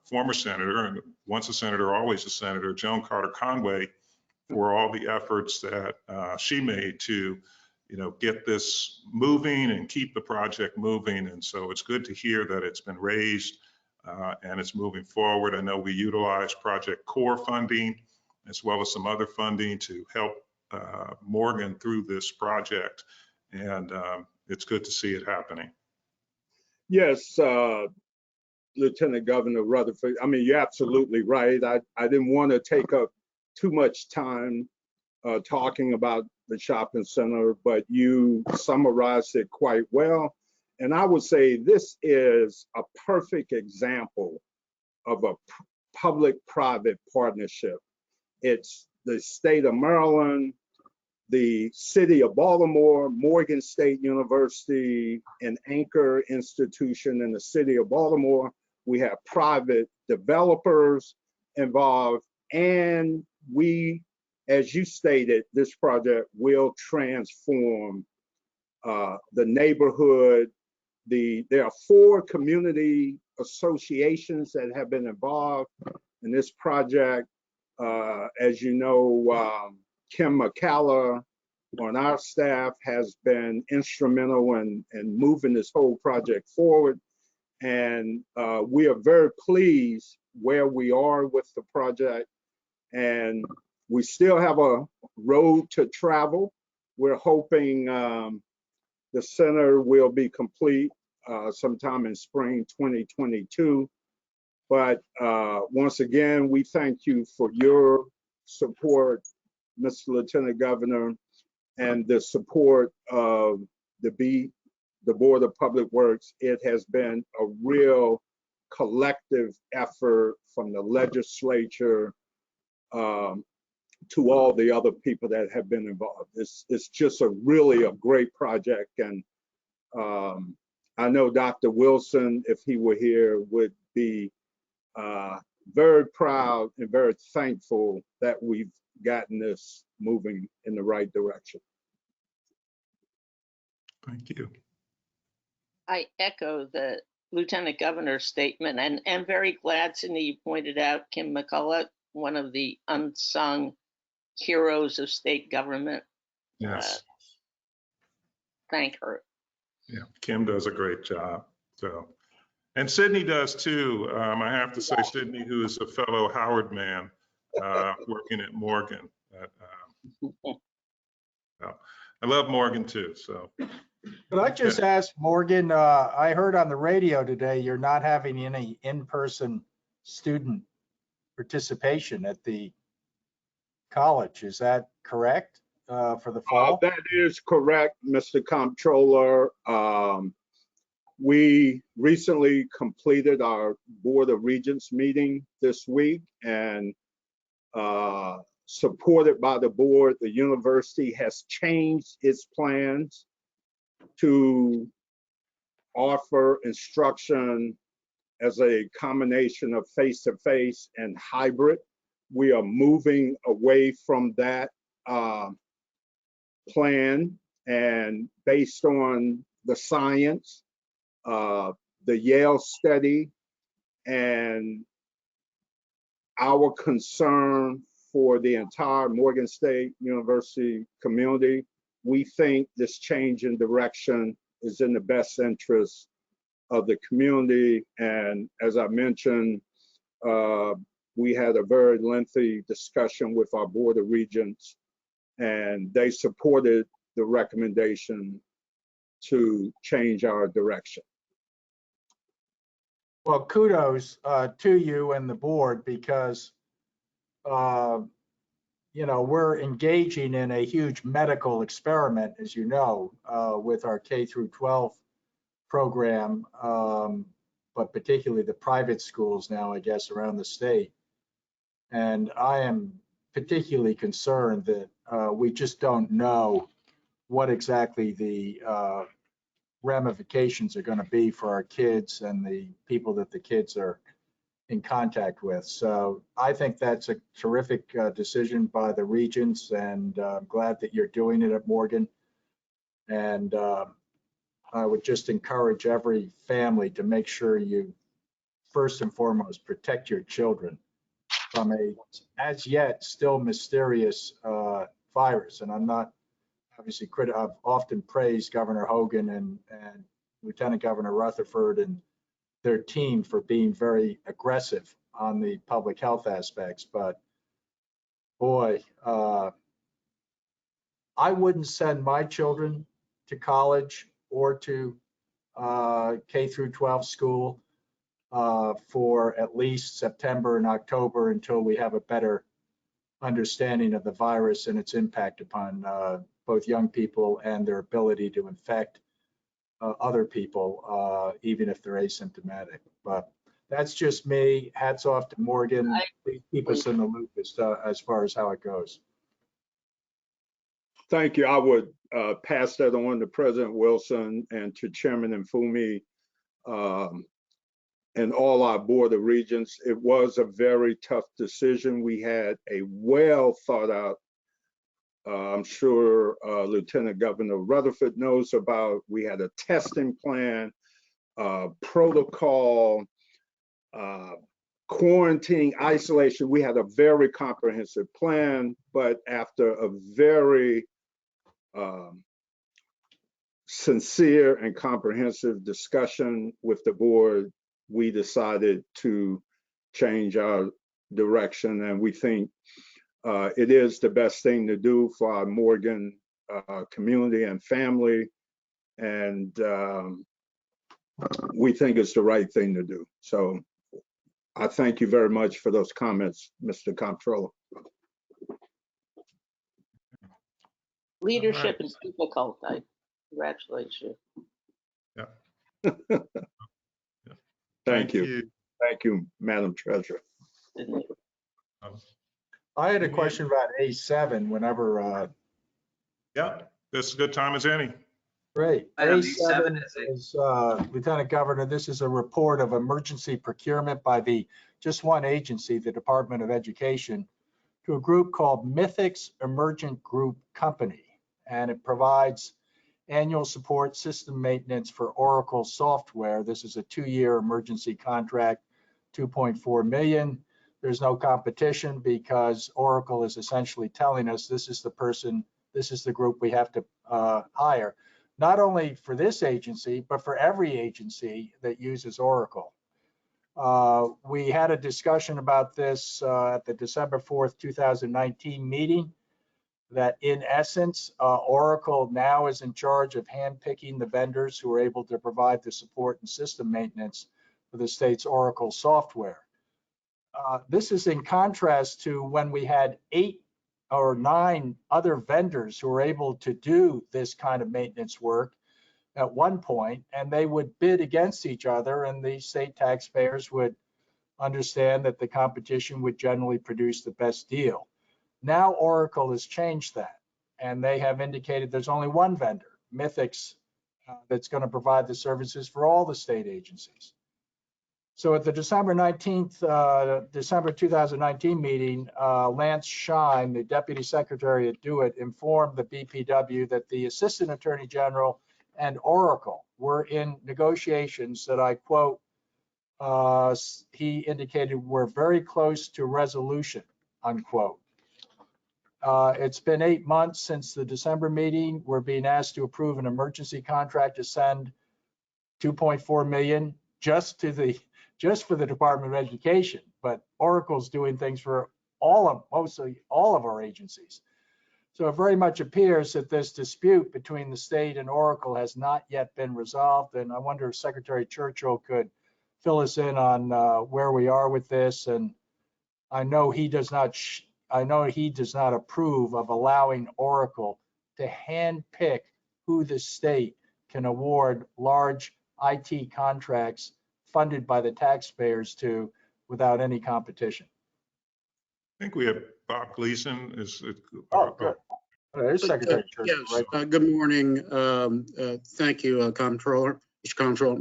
former senator, and once a senator, always a senator, Joan Carter Conway, for all the efforts that she made to get this moving and keep the project moving. And so it's good to hear that it's been raised and it's moving forward. I know we utilize Project Core funding as well as some other funding to help Morgan through this project. And it's good to see it happening. Yes, Lieutenant Governor Rutherford, I mean, you're absolutely right. I didn't want to take up too much time talking about the shopping center, but you summarized it quite well. And I would say this is a perfect example of a public-private partnership. It's the state of Maryland, the city of Baltimore, Morgan State University, an anchor institution in the city of Baltimore. We have private developers involved, and we, as you stated, this project will transform the neighborhood. There are 4 community associations that have been involved in this project. As you know, Kim McCalla on our staff has been instrumental in moving this whole project forward. And we are very pleased where we are with the project. And we still have a road to travel. We're hoping the center will be complete sometime in spring 2022. But once again, we thank you for your support, Mr. Lieutenant Governor, and the support of the Board of Public Works. It has been a real collective effort from the legislature to all the other people that have been involved. It's just really a great project. And I know Dr. Wilson, if he were here, would be very proud and very thankful that we've gotten this moving in the right direction. Thank you. I echo the Lieutenant Governor's statement, and am very glad, Cindy, you pointed out Kim McCullough, one of the unsung heroes of state government. Yes. Thank her. Yeah, Kim does a great job. So, and Sydney does too. I have to say, Sydney, who is a fellow Howard man, working at Morgan. I love Morgan too. So, Could I just ask Morgan, I heard on the radio today you're not having any in-person student participation at the college. Is that correct for the fall? That is correct, Mr. Comptroller. We recently completed our Board of Regents meeting this week, and supported by the board, the university has changed its plans to offer instruction as a combination of face-to-face and hybrid. We are moving away from that plan, and based on the science, the Yale study, and our concern for the entire Morgan State University community, we think this change in direction is in the best interest of the community. And as I mentioned, we had a very lengthy discussion with our Board of Regents, and they supported the recommendation to change our direction. Well, kudos to you and the board, because you know, we're engaging in a huge medical experiment, as you know, with our K through 12 program, but particularly the private schools now, I guess, around the state. And I am particularly concerned that we just don't know what exactly the ramifications are going to be for our kids and the people that the kids are in contact with. So I think that's a terrific decision by the regents, and I'm glad that you're doing it at Morgan. And I would just encourage every family to make sure you first and foremost protect your children from a as yet still mysterious virus. And I'm not obviously I've often praised Governor Hogan and Lieutenant Governor Rutherford and their team for being very aggressive on the public health aspects. But boy, I wouldn't send my children to college or to K through 12 school for at least September and October until we have a better understanding of the virus and its impact upon both young people and their ability to infect other people, even if they're asymptomatic. But that's just me. Hats off to Morgan. Please keep us in the loop as far as how it goes. Thank you. I would pass that on to President Wilson and to Chairman Mfumi and all our Board of Regents. It was a very tough decision. We had a well thought out, I'm sure Lieutenant Governor Rutherford knows about. We had a testing plan, protocol, quarantine, isolation. We had a very comprehensive plan, but after a very sincere and comprehensive discussion with the board, we decided to change our direction, and we think it is the best thing to do for our Morgan community and family, and we think it's the right thing to do. So I thank you very much for those comments, Mr. Comptroller. Leadership is difficult. I congratulate you. Yeah. Thank you. Thank you, Madam Treasurer. I had a question about A7 whenever. Yeah, this is a good time as any. Great. Item A7 A7 is, Lieutenant Governor, this is a report of emergency procurement by just one agency, the Department of Education, to a group called Mythics Emergent Group Company. And it provides annual support system maintenance for Oracle software. This is a 2-year emergency contract, $2.4 million. There's no competition because Oracle is essentially telling us this is the person, this is the group we have to hire, not only for this agency, but for every agency that uses Oracle. We had a discussion about this at the December 4th, 2019 meeting, that in essence, Oracle now is in charge of handpicking the vendors who are able to provide the support and system maintenance for the state's Oracle software. This is in contrast to when we had 8 or 9 other vendors who were able to do this kind of maintenance work at one point, and they would bid against each other, and the state taxpayers would understand that the competition would generally produce the best deal. Now Oracle has changed that, and they have indicated there's only one vendor, Mythics, that's going to provide the services for all the state agencies. So at the December 2019 meeting, Lance Shine, the Deputy Secretary at DeWitt, informed the BPW that the Assistant Attorney General and Oracle were in negotiations that, I quote, he indicated were very close to resolution, unquote. It's been 8 months since the December meeting. We're being asked to approve an emergency contract to send $2.4 million just for the Department of Education, but Oracle's doing things for mostly all of our agencies. So it very much appears that this dispute between the state and Oracle has not yet been resolved, and I wonder if Secretary Churchill could fill us in on where we are with this. And I know he does not approve of allowing Oracle to handpick who the state can award large IT contracts funded by the taxpayers to without any competition. I think we have Bob Gleason. Oh, good. There's Secretary Churchill. Yes. Right. Good morning. Thank you, Comptroller, Mr. Comptroller,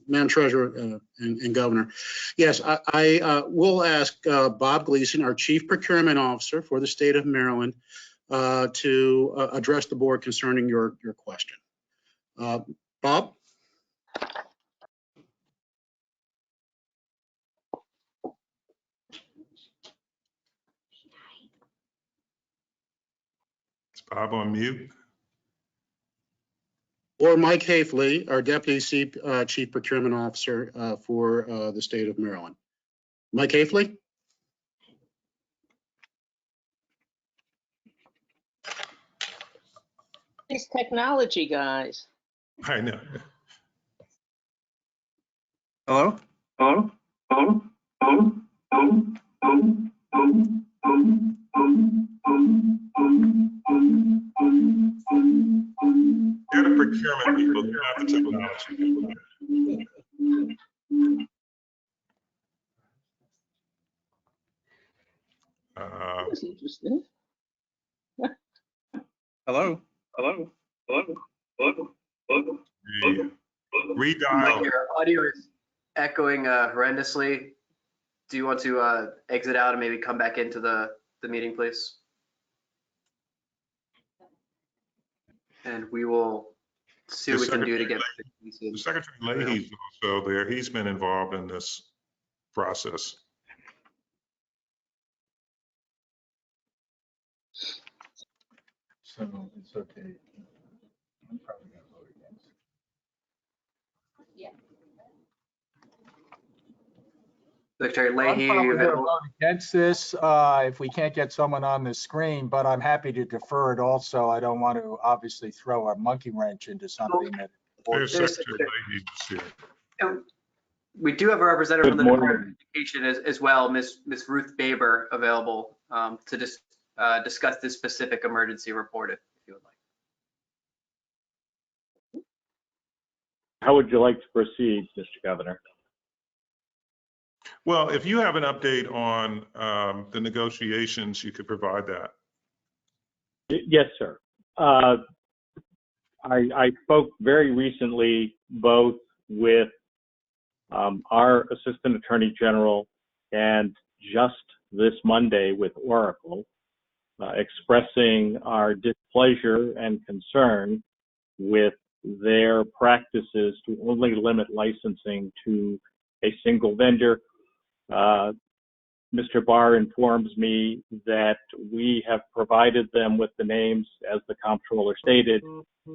Madam Treasurer, and Governor. Yes, I will ask Bob Gleason, our Chief Procurement Officer for the state of Maryland, to address the board concerning your question. Bob? Is Bob on mute? Or Mike Hafley, our Deputy Chief Procurement Officer for the state of Maryland. Mike Hafley? These technology guys. I know. Hello? Hello? Get a procurement people do not of technology. That was interesting. Hello? Redial. Your audio is echoing horrendously. Do you want to exit out and maybe come back into the meeting, please? And we will see what we can do to get. Secretary Leahy's also there. He's been involved in this process. So it's okay. I'm probably gonna vote against. Secretary I'm Leahy, probably gonna available? vote against this if we can't get someone on the screen, but I'm happy to defer it also. I don't want to obviously throw a monkey wrench into something that. There's There's- Secretary Leahy here. We do have a representative from the Good Department of Education as well, Miss Ruth Baber, available to discuss this specific emergency report if you would like. How would you like to proceed, Mr. Governor? Well, if you have an update on the negotiations, you could provide that. Yes, sir. I spoke very recently both with our Assistant Attorney General and just this Monday with Oracle, expressing our displeasure and concern with their practices to only limit licensing to a single vendor. Mr. Barr informs me that we have provided them with the names, as the comptroller stated,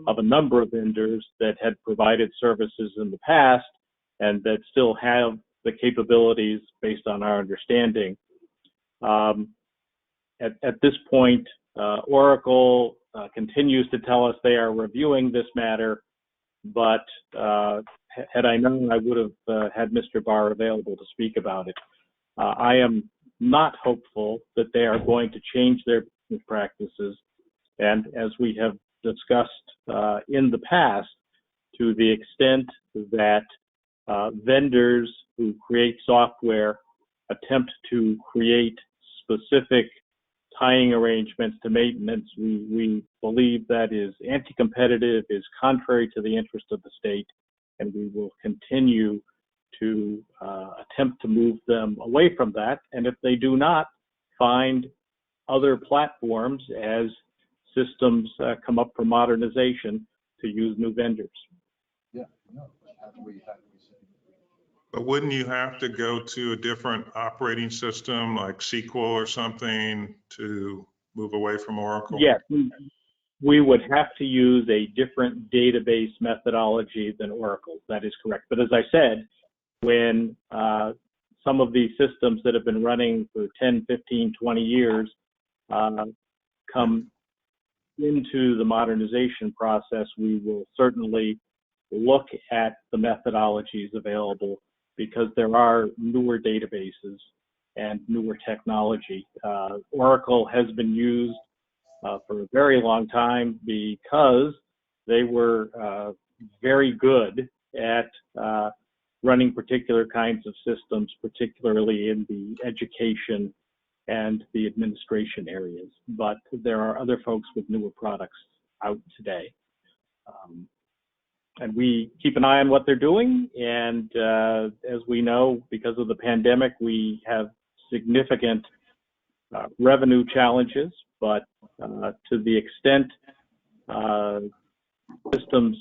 of a number of vendors that had provided services in the past and that still have the capabilities based on our understanding. At this point, Oracle continues to tell us they are reviewing this matter, but had I known, I would have had Mr. Barr available to speak about it. I am not hopeful that they are going to change their business practices. And as we have discussed in the past, to the extent that vendors who create software attempt to create specific tying arrangements to maintenance, we believe that is anti-competitive, is contrary to the interest of the state, and we will continue to attempt to move them away from that. And if they do not, find other platforms as systems come up for modernization to use new vendors. Yeah, no, how do we say? But wouldn't you have to go to a different operating system like SQL or something to move away from Oracle? Yes, we would have to use a different database methodology than Oracle. That is correct. But as I said, when some of these systems that have been running for 10, 15, 20 years come into the modernization process, we will certainly look at the methodologies available because there are newer databases and newer technology. Oracle has been used for a very long time because they were very good at running particular kinds of systems, particularly in the education and the administration areas. But there are other folks with newer products out today. And we keep an eye on what they're doing. And as we know, because of the pandemic, we have significant revenue challenges. But to the extent systems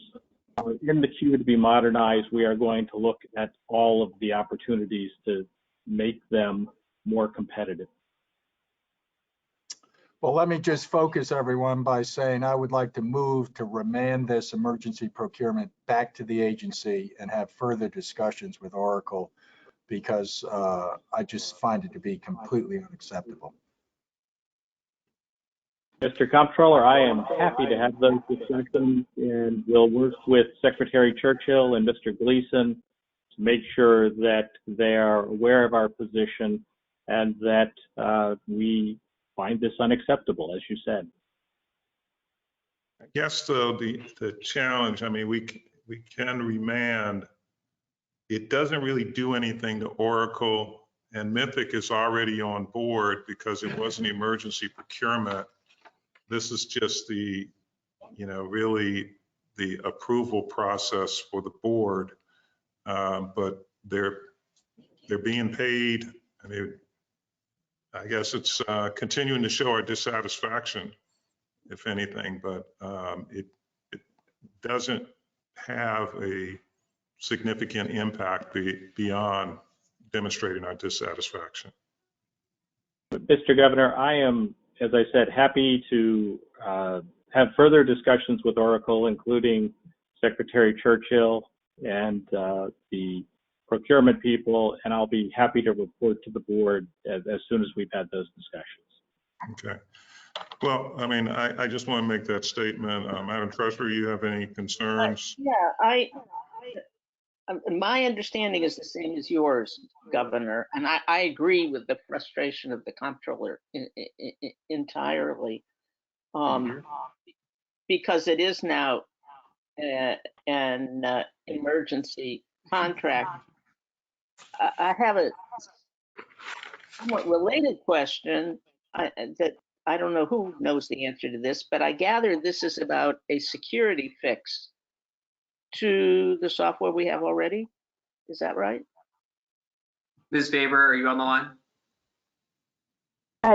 are in the queue to be modernized, we are going to look at all of the opportunities to make them more competitive. Well, let me just focus everyone by saying I would like to move to remand this emergency procurement back to the agency and have further discussions with Oracle because I just find it to be completely unacceptable. Mr. Comptroller, I am happy to have those discussions, and we'll work with Secretary Churchill and Mr. Gleason to make sure that they are aware of our position and that we find this unacceptable, as you said. I guess the challenge, I mean, we can remand. It doesn't really do anything to Oracle, and Mythic is already on board because it was an emergency procurement. This is just the, really the approval process for the board. But they're being paid. I mean, I guess it's continuing to show our dissatisfaction, if anything, but it doesn't have a significant impact beyond demonstrating our dissatisfaction. Mr. Governor, I am, as I said, happy to have further discussions with Oracle, including Secretary Churchill and the procurement people, and I'll be happy to report to the board as soon as we've had those discussions. Okay. Well, I mean, I just want to make that statement. Madam Treasurer, you have any concerns? Yeah, my understanding is the same as yours, Governor, and I agree with the frustration of the comptroller entirely, because it is now an emergency contract. I have a somewhat related question that I don't know who knows the answer to this, but I gather this is about a security fix to the software we have already. Is that right? Ms. Faber, are you on the line?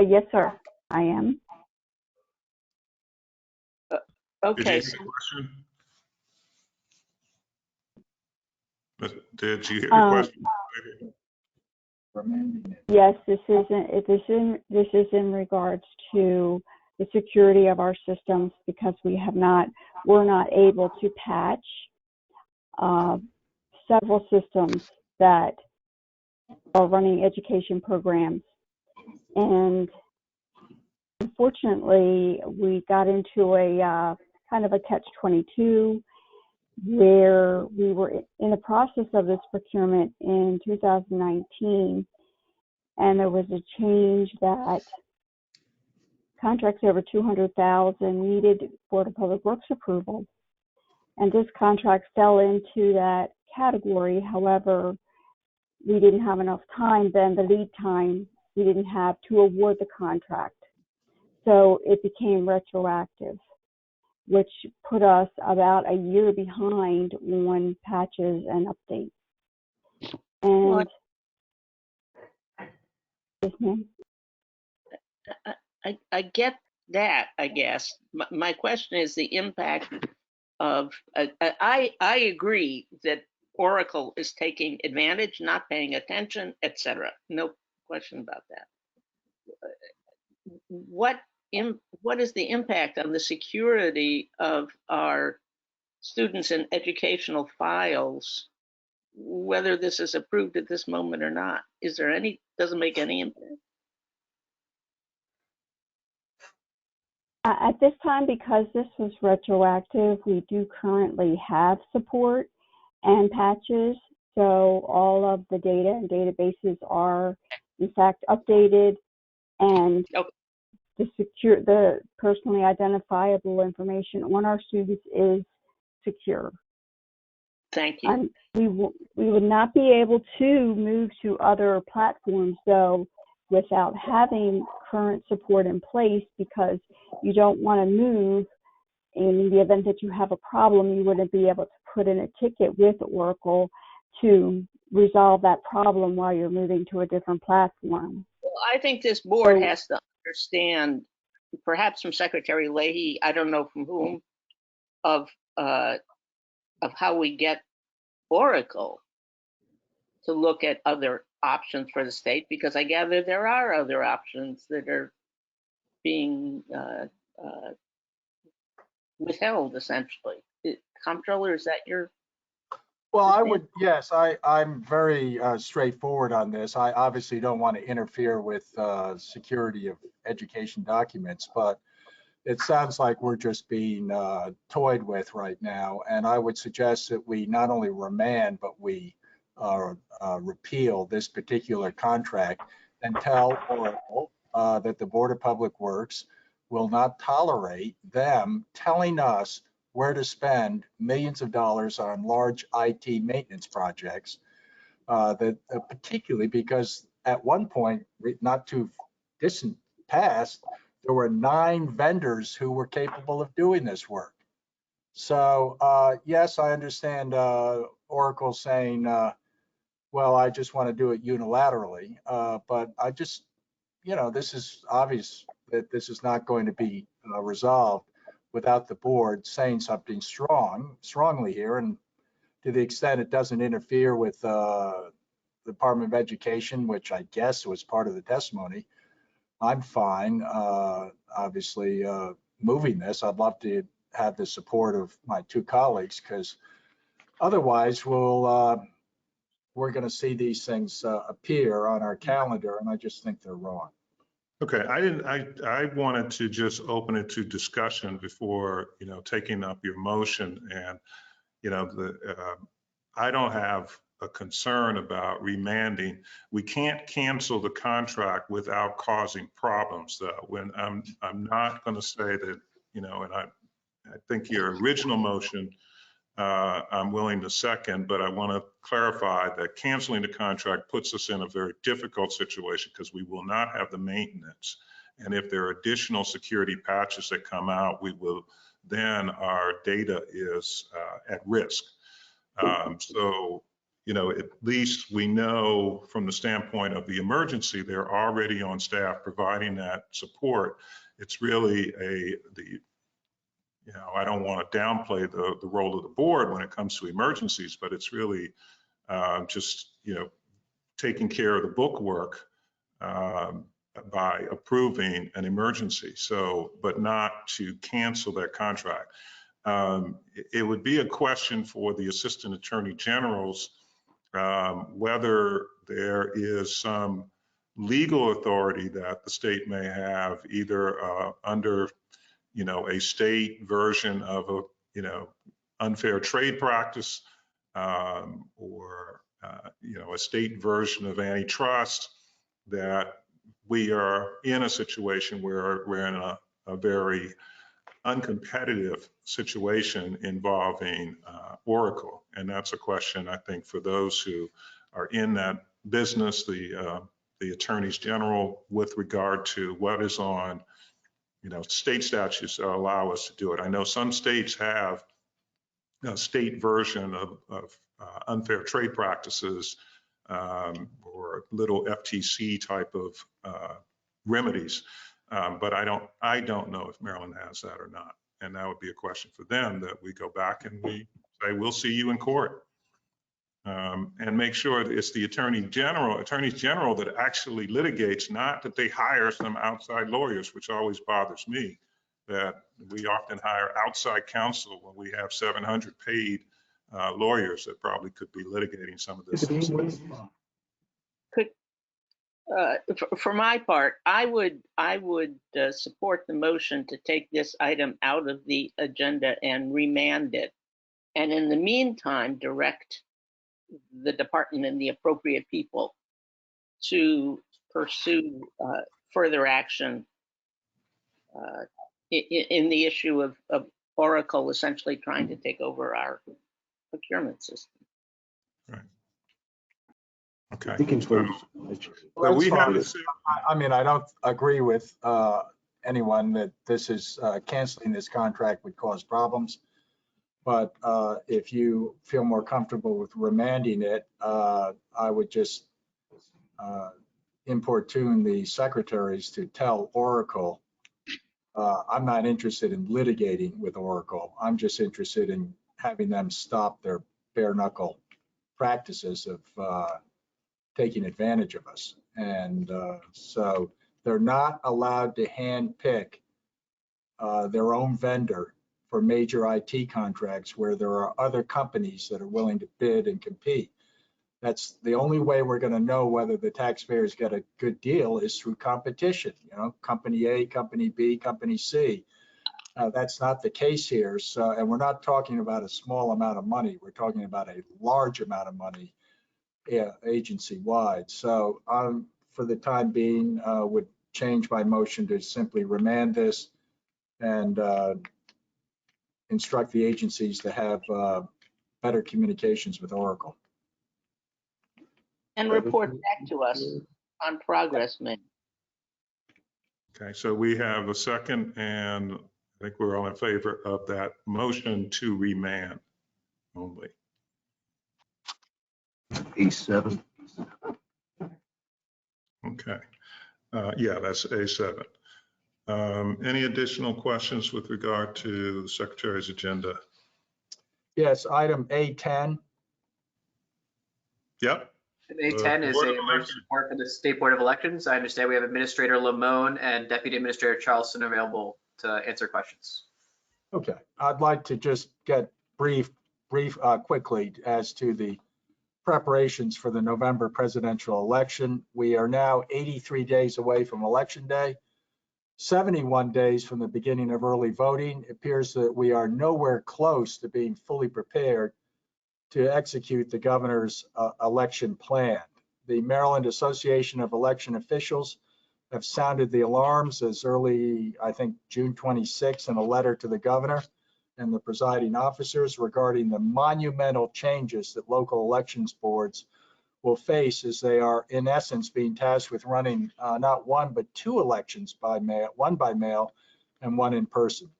Yes, sir, I am. Okay. Did you hear the question? Yes, this is in regards to the security of our systems, because we're not able to patch several systems that are running education programs. And unfortunately, we got into a kind of a catch-22 where we were in the process of this procurement in 2019, and there was a change that contracts over $200,000 needed Board of Public Works approval, and this contract fell into that category. However, we didn't have enough time then, the lead time we didn't have to award the contract, so it became retroactive, which put us about a year behind on patches and updates. And yes, ma'am. I get that, I guess. My question is the impact of, I agree that Oracle is taking advantage, not paying attention, etc. No question about that. What is the impact on the security of our students and educational files, whether this is approved at this moment or not? Is there any, doesn't make any impact? At this time, because this was retroactive, we do currently have support and patches. So all of the data and databases are in fact updated, and the personally identifiable information on our students is secure. Thank you. We would not be able to move to other platforms, though, without having current support in place, because you don't want to move in the event that you have a problem. You wouldn't be able to put in a ticket with Oracle to resolve that problem while you're moving to a different platform. Well, I think this board has to understand, perhaps from Secretary Leahy, I don't know from whom, of how we get Oracle to look at other options for the state, because I gather there are other options that are being withheld, essentially. Comptroller, is that your? Well, yes, I'm very straightforward on this. I obviously don't want to interfere with security of education documents, but it sounds like we're just being toyed with right now. And I would suggest that we not only remand, but we repeal this particular contract and tell Oracle that the Board of Public Works will not tolerate them telling us where to spend millions of dollars on large IT maintenance projects. Particularly because at one point, not too distant past, there were 9 vendors who were capable of doing this work. So yes, I understand Oracle saying, well, I just want to do it unilaterally, but I just, this is obvious that this is not going to be resolved without the board saying something strongly here. And to the extent it doesn't interfere with the Department of Education, which I guess was part of the testimony, I'm fine, obviously, moving this. I'd love to have the support of my 2 colleagues, because otherwise we're going to see these things appear on our calendar, and I just think they're wrong. Okay, I wanted to just open it to discussion before, taking up your motion. And, I don't have a concern about remanding. We can't cancel the contract without causing problems, though. When I'm not going to say that, and I think your original motion, I'm willing to second, but I want to clarify that canceling the contract puts us in a very difficult situation because we will not have the maintenance. And if there are additional security patches that come out, then our data is at risk. So, at least we know from the standpoint of the emergency, they're already on staff providing that support. It's really I don't want to downplay the role of the board when it comes to emergencies, but it's really just, taking care of the bookwork by approving an emergency. So, but not to cancel that contract. It would be a question for the Assistant Attorney Generals whether there is some legal authority that the state may have, either under a state version of a, unfair trade practice, or, a state version of antitrust, that we are in a situation where we're in a very uncompetitive situation involving Oracle. And that's a question, I think, for those who are in that business, the attorneys general, with regard to what is on state statutes that allow us to do it. I know some states have a state version of unfair trade practices, or little FTC type of remedies, but I don't know if Maryland has that or not. And that would be a question for them, that we go back and we say, we'll see you in court. And make sure that it's the attorneys general that actually litigates, not that they hire some outside lawyers, which always bothers me, that we often hire outside counsel when we have 700 paid lawyers that probably could be litigating some of this. For my part, I would support the motion to take this item out of the agenda and remand it. And in the meantime, direct the department and the appropriate people to pursue further action in the issue of Oracle essentially trying to take over our procurement system. Right. Okay. We can close. Well, we have to I mean, I don't agree with anyone that this is canceling this contract would cause problems. But if you feel more comfortable with remanding it, I would just importune the secretaries to tell Oracle, I'm not interested in litigating with Oracle. I'm just interested in having them stop their bare knuckle practices of taking advantage of us. And so they're not allowed to hand pick their own vendor for major IT contracts where there are other companies that are willing to bid and compete. That's the only way we're going to know whether the taxpayers get a good deal is through competition, company A, company B, company C. That's not the case here. So, and we're not talking about a small amount of money. We're talking about a large amount of money, agency-wide. So for the time being, would change my motion to simply remand this and instruct the agencies to have better communications with Oracle. And report back to us on progress made. Okay, so we have a second, and I think we're all in favor of that motion to remand only. A7. Okay, yeah, that's A7. Any additional questions with regard to the Secretary's agenda? Yes, item A10. Yep. And A10 is Board a of emergency Elections. report for the State Board of Elections. I understand we have Administrator Lamone and Deputy Administrator Charleston available to answer questions. Okay, I'd like to just get quickly as to the preparations for the November presidential election. We are now 83 days away from Election Day, 71 days from the beginning of early voting. It appears that we are nowhere close to being fully prepared to execute the governor's election plan. The Maryland Association of Election Officials have sounded the alarms as early, I think, June 26 in a letter to the governor and the presiding officers regarding the monumental changes that local elections boards will face as they are, in essence, being tasked with running not one, but two elections by mail, one by mail and one in person.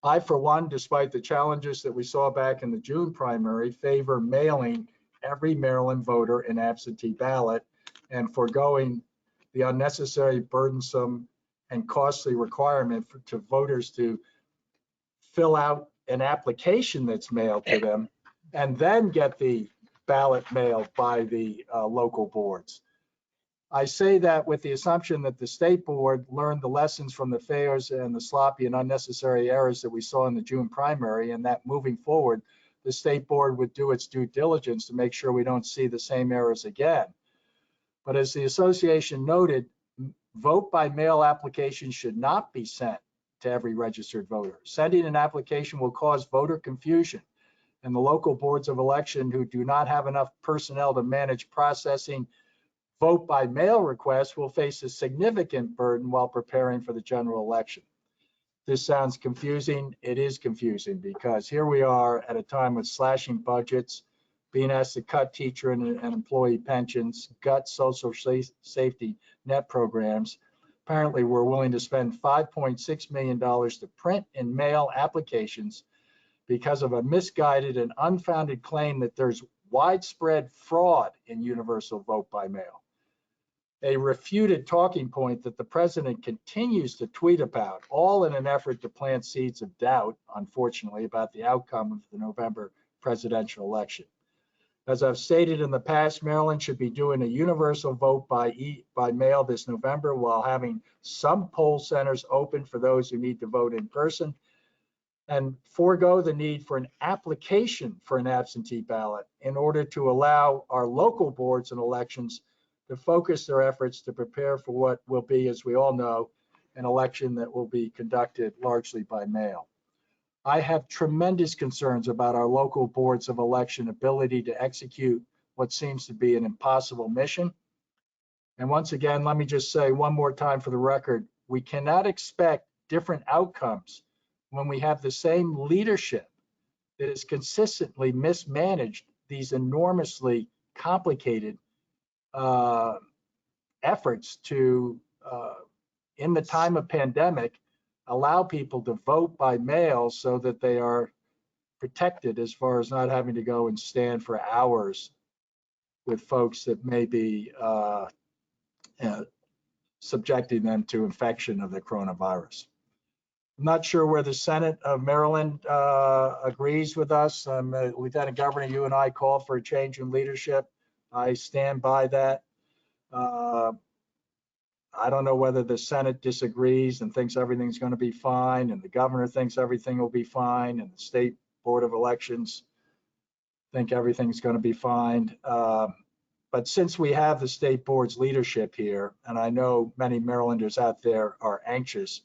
I, for one, despite the challenges that we saw back in the June primary, favor mailing every Maryland voter an absentee ballot and foregoing the unnecessary, burdensome, and costly requirement to voters to fill out an application that's mailed to them and then get the ballot mailed by the local boards. I say that with the assumption that the state board learned the lessons from the failures and the sloppy and unnecessary errors that we saw in the June primary, and that moving forward, the state board would do its due diligence to make sure we don't see the same errors again. But as the association noted, vote by mail applications should not be sent to every registered voter. Sending an application will cause voter confusion, and the local boards of election who do not have enough personnel to manage processing vote by mail requests will face a significant burden while preparing for the general election. This sounds confusing. It is confusing because here we are at a time with slashing budgets, being asked to cut teacher and employee pensions, gut social safety net programs. Apparently, we're willing to spend $5.6 million to print and mail applications because of a misguided and unfounded claim that there's widespread fraud in universal vote by mail. A refuted talking point that the president continues to tweet about, all in an effort to plant seeds of doubt, unfortunately, about the outcome of the November presidential election. As I've stated in the past, Maryland should be doing a universal vote by mail this November while having some poll centers open for those who need to vote in person, and forego the need for an application for an absentee ballot in order to allow our local boards and elections to focus their efforts to prepare for what will be, as we all know, an election that will be conducted largely by mail. I have tremendous concerns about our local boards of election ability to execute what seems to be an impossible mission. And once again, let me just say one more time for the record, we cannot expect different outcomes when we have the same leadership that has consistently mismanaged these enormously complicated efforts to, in the time of pandemic, allow people to vote by mail so that they are protected as far as not having to go and stand for hours with folks that may be subjecting them to infection of the coronavirus. I'm not sure where the Senate of Maryland agrees with us. Lieutenant Governor, you and I called for a change in leadership. I stand by that. I don't know whether the Senate disagrees and thinks everything's going to be fine, and the governor thinks everything will be fine, and the State Board of Elections think everything's going to be fine. But since we have the state board's leadership here, and I know many Marylanders out there are anxious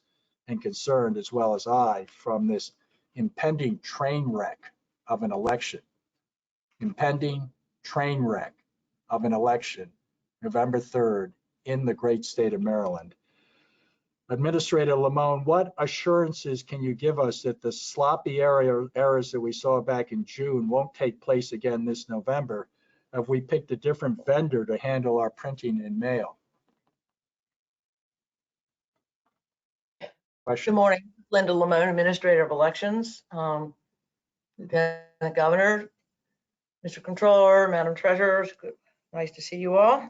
and concerned, as well as I, from this impending train wreck of an election, impending train wreck of an election, November 3rd, in the great state of Maryland. Administrator Lamone, what assurances can you give us that the sloppy errors that we saw back in June won't take place again this November if we picked a different vendor to handle our printing and mail? Good morning, Linda Lamone, Administrator of Elections. Lieutenant Governor, Mr. Controller, Madam Treasurer, nice to see you all.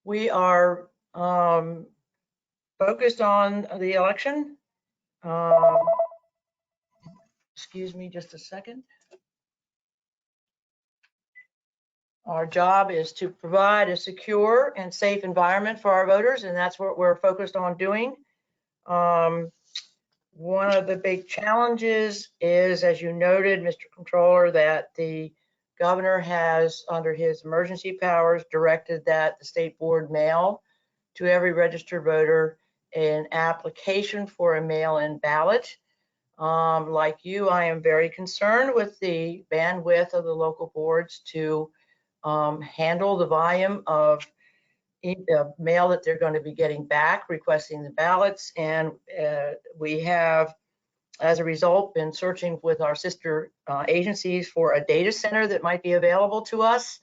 We are focused on the election. Excuse me just a second. Our job is to provide a secure and safe environment for our voters, and that's what we're focused on doing. One of the big challenges is, as you noted, Mr. Controller, that the governor has, under his emergency powers, directed that the state board mail to every registered voter an application for a mail-in ballot. Like you, I am very concerned with the bandwidth of the local boards to handle the volume of mail that they're going to be getting back requesting the ballots. And we have, as a result, been searching with our sister agencies for a data center that might be available to us.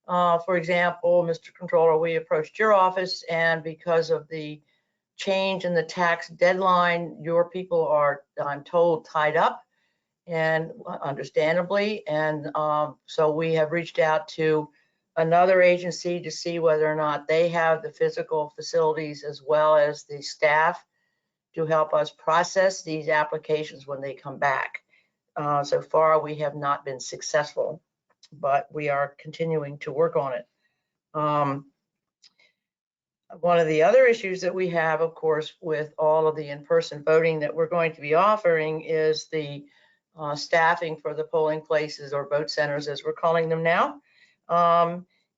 For example, Mr. Controller, we approached your office, and because of the change in the tax deadline, your people are, I'm told, tied up, and understandably. And so we have reached out to another agency to see whether or not they have the physical facilities as well as the staff to help us process these applications when they come back. So far, we have not been successful, but we are continuing to work on it. One of the other issues that we have, of course, with all of the in-person voting that we're going to be offering is the staffing for the polling places, or vote centers as we're calling them now,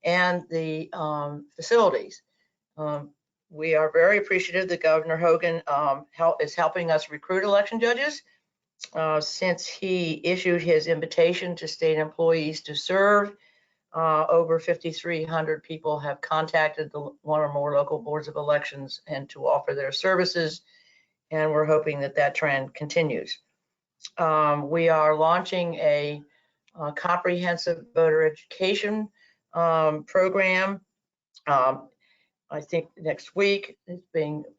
and the facilities. We are very appreciative that Governor Hogan is helping us recruit election judges. Since he issued his invitation to state employees to serve, over 5,300 people have contacted the one or more local boards of elections and to offer their services, and we're hoping that that trend continues. We are launching a comprehensive voter education program. I think next week.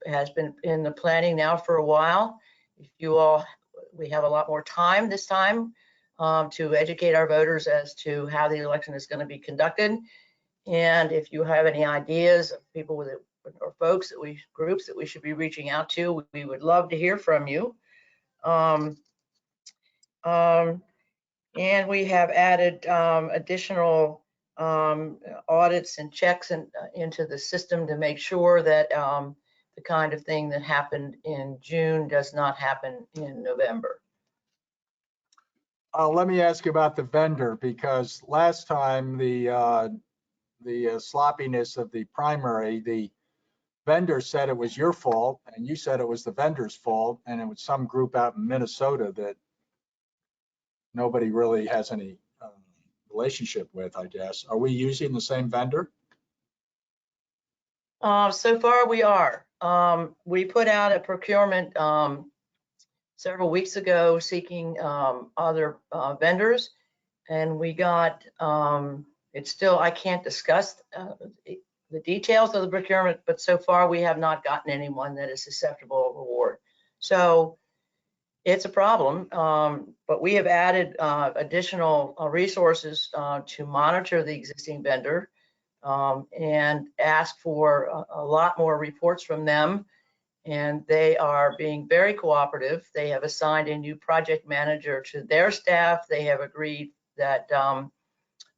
Has been in the planning now for a while. If you all, we have a lot more time this time to educate our voters as to how the election is going to be conducted. And if you have any ideas of people with it, or folks that groups that we should be reaching out to, we would love to hear from you. And we have added additional audits and checks into the system to make sure that the kind of thing that happened in June does not happen in November. Let me ask you about the vendor, because last time the sloppiness of the primary, the vendor said it was your fault, and you said it was the vendor's fault, and it was some group out in Minnesota that nobody really has any relationship with, I guess. Are we using the same vendor? So far we are. We put out a procurement several weeks ago seeking other vendors, and we got, it's still, I can't discuss the details of the procurement, but so far we have not gotten anyone that is susceptible of award. So it's a problem, but we have added additional resources to monitor the existing vendor and ask for a lot more reports from them. And they are being very cooperative. They have assigned a new project manager to their staff. They have agreed that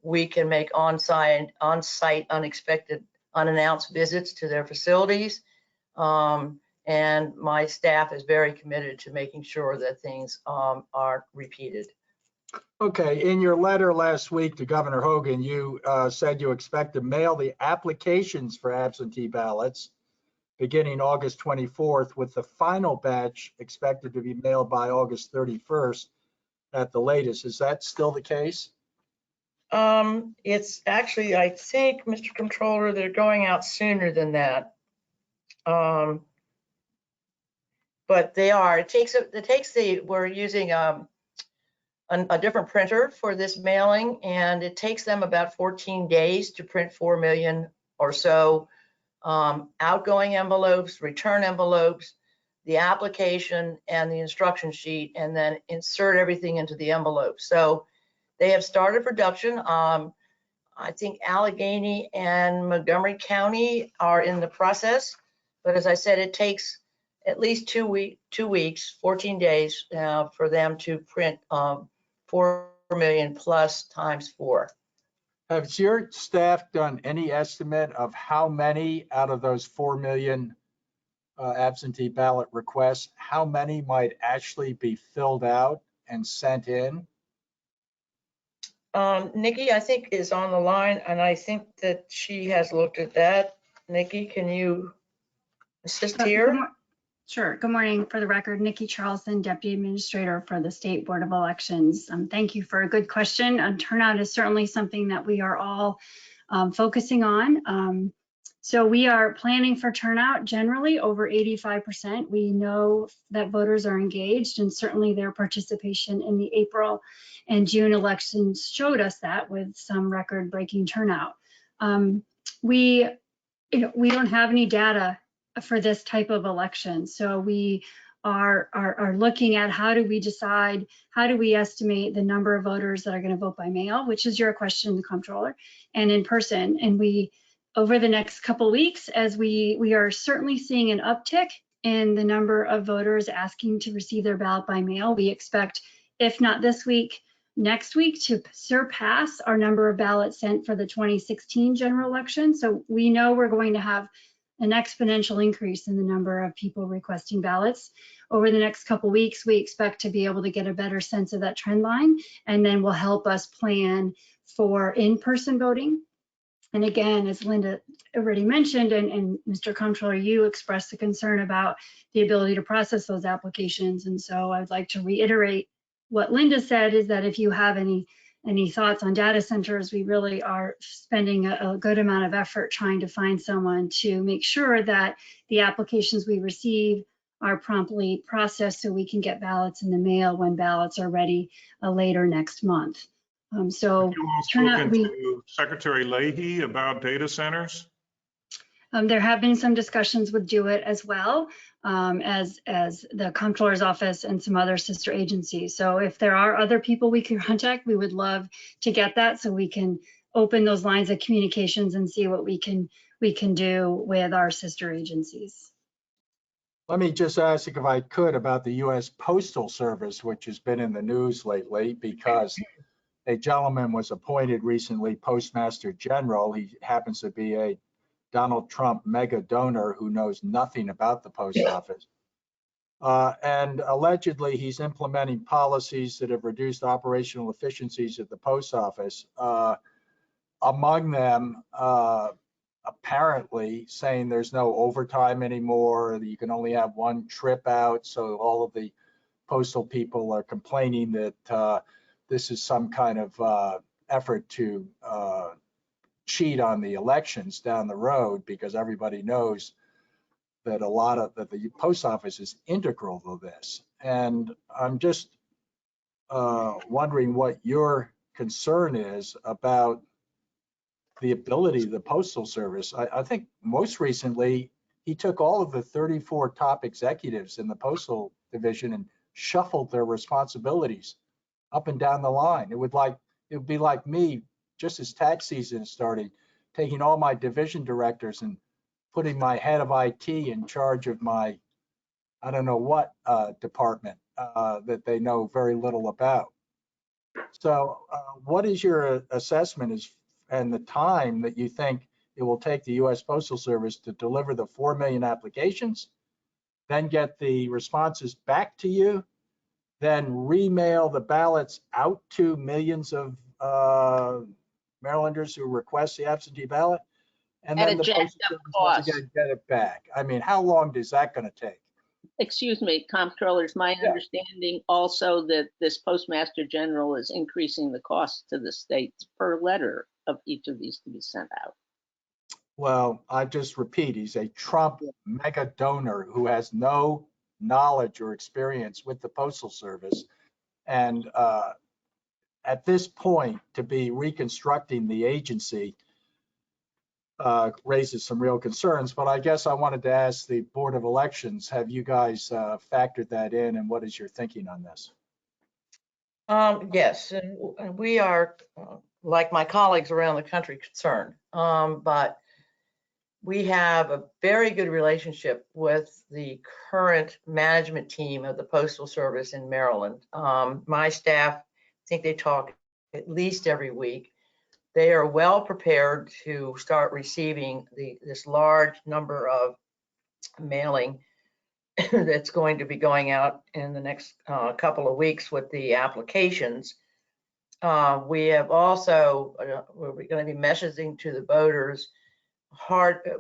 we can make on-site, unexpected, unannounced visits to their facilities. And my staff is very committed to making sure that things are repeated. Okay, in your letter last week to Governor Hogan, you said you expect to mail the applications for absentee ballots beginning August 24th, with the final batch expected to be mailed by August 31st at the latest. Is that still the case? It's actually, I think, Mr. Controller, they're going out sooner than that. But we're using a different printer for this mailing, and it takes them about 14 days to print 4 million or so outgoing envelopes, return envelopes, the application and the instruction sheet, and then insert everything into the envelope. So they have started production. I think Allegheny and Montgomery County are in the process, but as I said, it takes at least 2 weeks, 14 days for them to print 4 million plus times 4. Has your staff done any estimate of how many out of those 4 million absentee ballot requests, how many might actually be filled out and sent in? Nikki, I think, is on the line, and I think that she has looked at that. Nikki, can you assist here? Sure. Good morning. For the record, Nikki Charlson, Deputy Administrator for the State Board of Elections. Thank you for a good question. Turnout is certainly something that we are all focusing on. So we are planning for turnout generally over 85%. We know that voters are engaged, and certainly their participation in the April and June elections showed us that with some record-breaking turnout. We don't have any data for this type of election, so we are looking at how do we estimate the number of voters that are going to vote by mail, which is your question, the comptroller, and in person. And we, over the next couple weeks, as we are certainly seeing an uptick in the number of voters asking to receive their ballot by mail. We expect, if not this week, next week to surpass our number of ballots sent for the 2016 general election. So we know we're going to have an exponential increase in the number of people requesting ballots. Over the next couple weeks, we expect to be able to get a better sense of that trend line, and then will help us plan for in-person voting. And again, as Linda already mentioned, and Mr. Comptroller, you expressed the concern about the ability to process those applications. And so I'd like to reiterate what Linda said, is that if you have any thoughts on data centers, we really are spending a good amount of effort trying to find someone to make sure that the applications we receive are promptly processed so we can get ballots in the mail when ballots are ready later next month. So spoken to Secretary Leahy about data centers? There have been some discussions with DeWitt as well, as the Comptroller's office and some other sister agencies. So if there are other people we can contact, we would love to get that so we can open those lines of communications and see what we can do with our sister agencies. Let me just ask if I could about the U.S. Postal Service, which has been in the news lately because a gentleman was appointed recently Postmaster General. He happens to be a Donald Trump mega donor who knows nothing about the post office. And allegedly, he's implementing policies that have reduced operational efficiencies at the post office. Among them, apparently saying there's no overtime anymore, that you can only have one trip out. So all of the postal people are complaining that this is some kind of effort to cheat on the elections down the road, because everybody knows that that the post office is integral to this. And I'm just wondering what your concern is about the ability of the Postal Service. I think most recently he took all of the 34 top executives in the Postal Division and shuffled their responsibilities up and down the line. It would be like me, just as tax season started, taking all my division directors and putting my head of IT in charge of my, I don't know what department that they know very little about. So what is your assessment and the time that you think it will take the U.S. Postal Service to deliver the 4 million applications, then get the responses back to you, then remail the ballots out to millions of Marylanders who request the absentee ballot, and then the Postal Service once again get it back? I mean, how long is that going to take? Excuse me, Comptroller, it's my understanding also that this Postmaster General is increasing the cost to the states per letter of each of these to be sent out. Well, I just repeat, he's a Trump mega donor who has no knowledge or experience with the Postal Service. And at this point, to be reconstructing the agency raises some real concerns. But I guess I wanted to ask the Board of Elections, have you guys factored that in, and what is your thinking on this? Yes, and we are, like my colleagues around the country, concerned. But we have a very good relationship with the current management team of the Postal Service in Maryland. My staff, I think they talk at least every week. They are well prepared to start receiving this large number of mailing that's going to be going out in the next couple of weeks with the applications. We have also, we're going to be messaging to the voters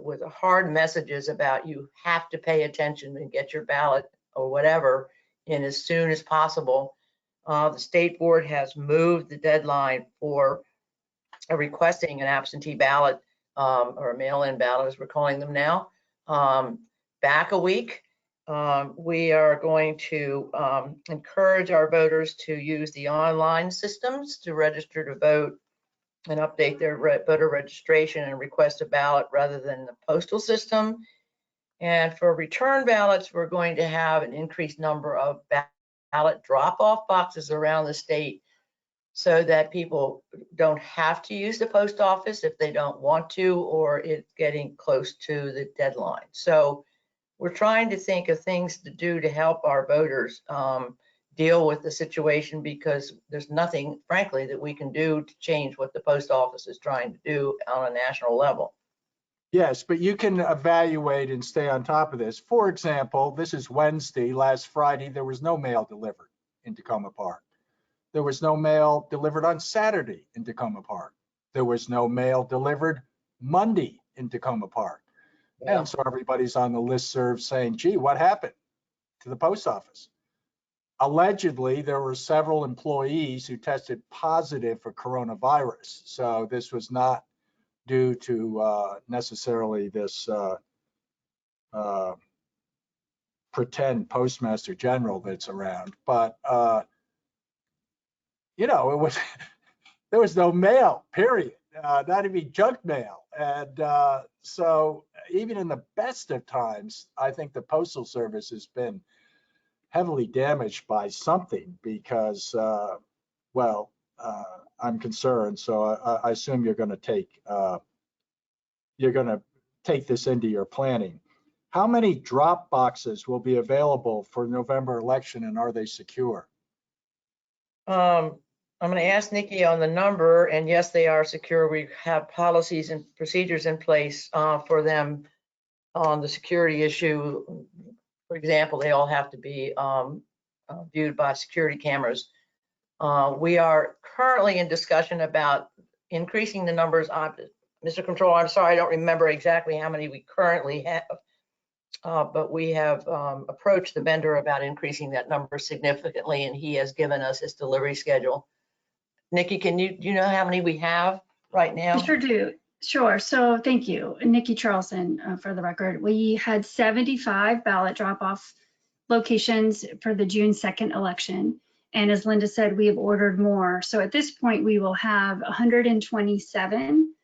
with hard messages about you have to pay attention and get your ballot or whatever in as soon as possible. The state board has moved the deadline for requesting an absentee ballot or a mail-in ballot, as we're calling them now, back a week. We are going to encourage our voters to use the online systems to register to vote and update their voter registration and request a ballot rather than the postal system. And for return ballots, we're going to have an increased number of ballot drop-off boxes around the state so that people don't have to use the post office if they don't want to, or it's getting close to the deadline. So we're trying to think of things to do to help our voters deal with the situation, because there's nothing, frankly, that we can do to change what the post office is trying to do on a national level. Yes, but you can evaluate and stay on top of this. For example, this is Wednesday. Last Friday, there was no mail delivered in Tacoma Park. There was no mail delivered on Saturday in Tacoma Park. There was no mail delivered Monday in Tacoma Park. Yeah. And so everybody's on the listserv saying, gee, what happened to the post office? Allegedly, there were several employees who tested positive for coronavirus. So this was not due to necessarily this pretend postmaster general that's around. But, you know, it was there was no mail, period, not even junk mail. And so even in the best of times, I think the Postal Service has been heavily damaged by something because, well, I'm concerned. So I assume you're going to take this into your planning. How many drop boxes will be available for November election, and are they secure? I'm going to ask Nikki on the number, and yes, they are secure. We have policies and procedures in place for them on the security issue. For example, they all have to be viewed by security cameras. We are currently in discussion about increasing the numbers. Mr. Controller, I'm sorry, I don't remember exactly how many we currently have, but we have approached the vendor about increasing that number significantly, and he has given us his delivery schedule. Nikki, do you know how many we have right now? I sure do. Sure. So thank you, Nikki Charlson, for the record. We had 75 ballot drop-off locations for the June 2nd election. And as Linda said, we have ordered more. So at this point, we will have 127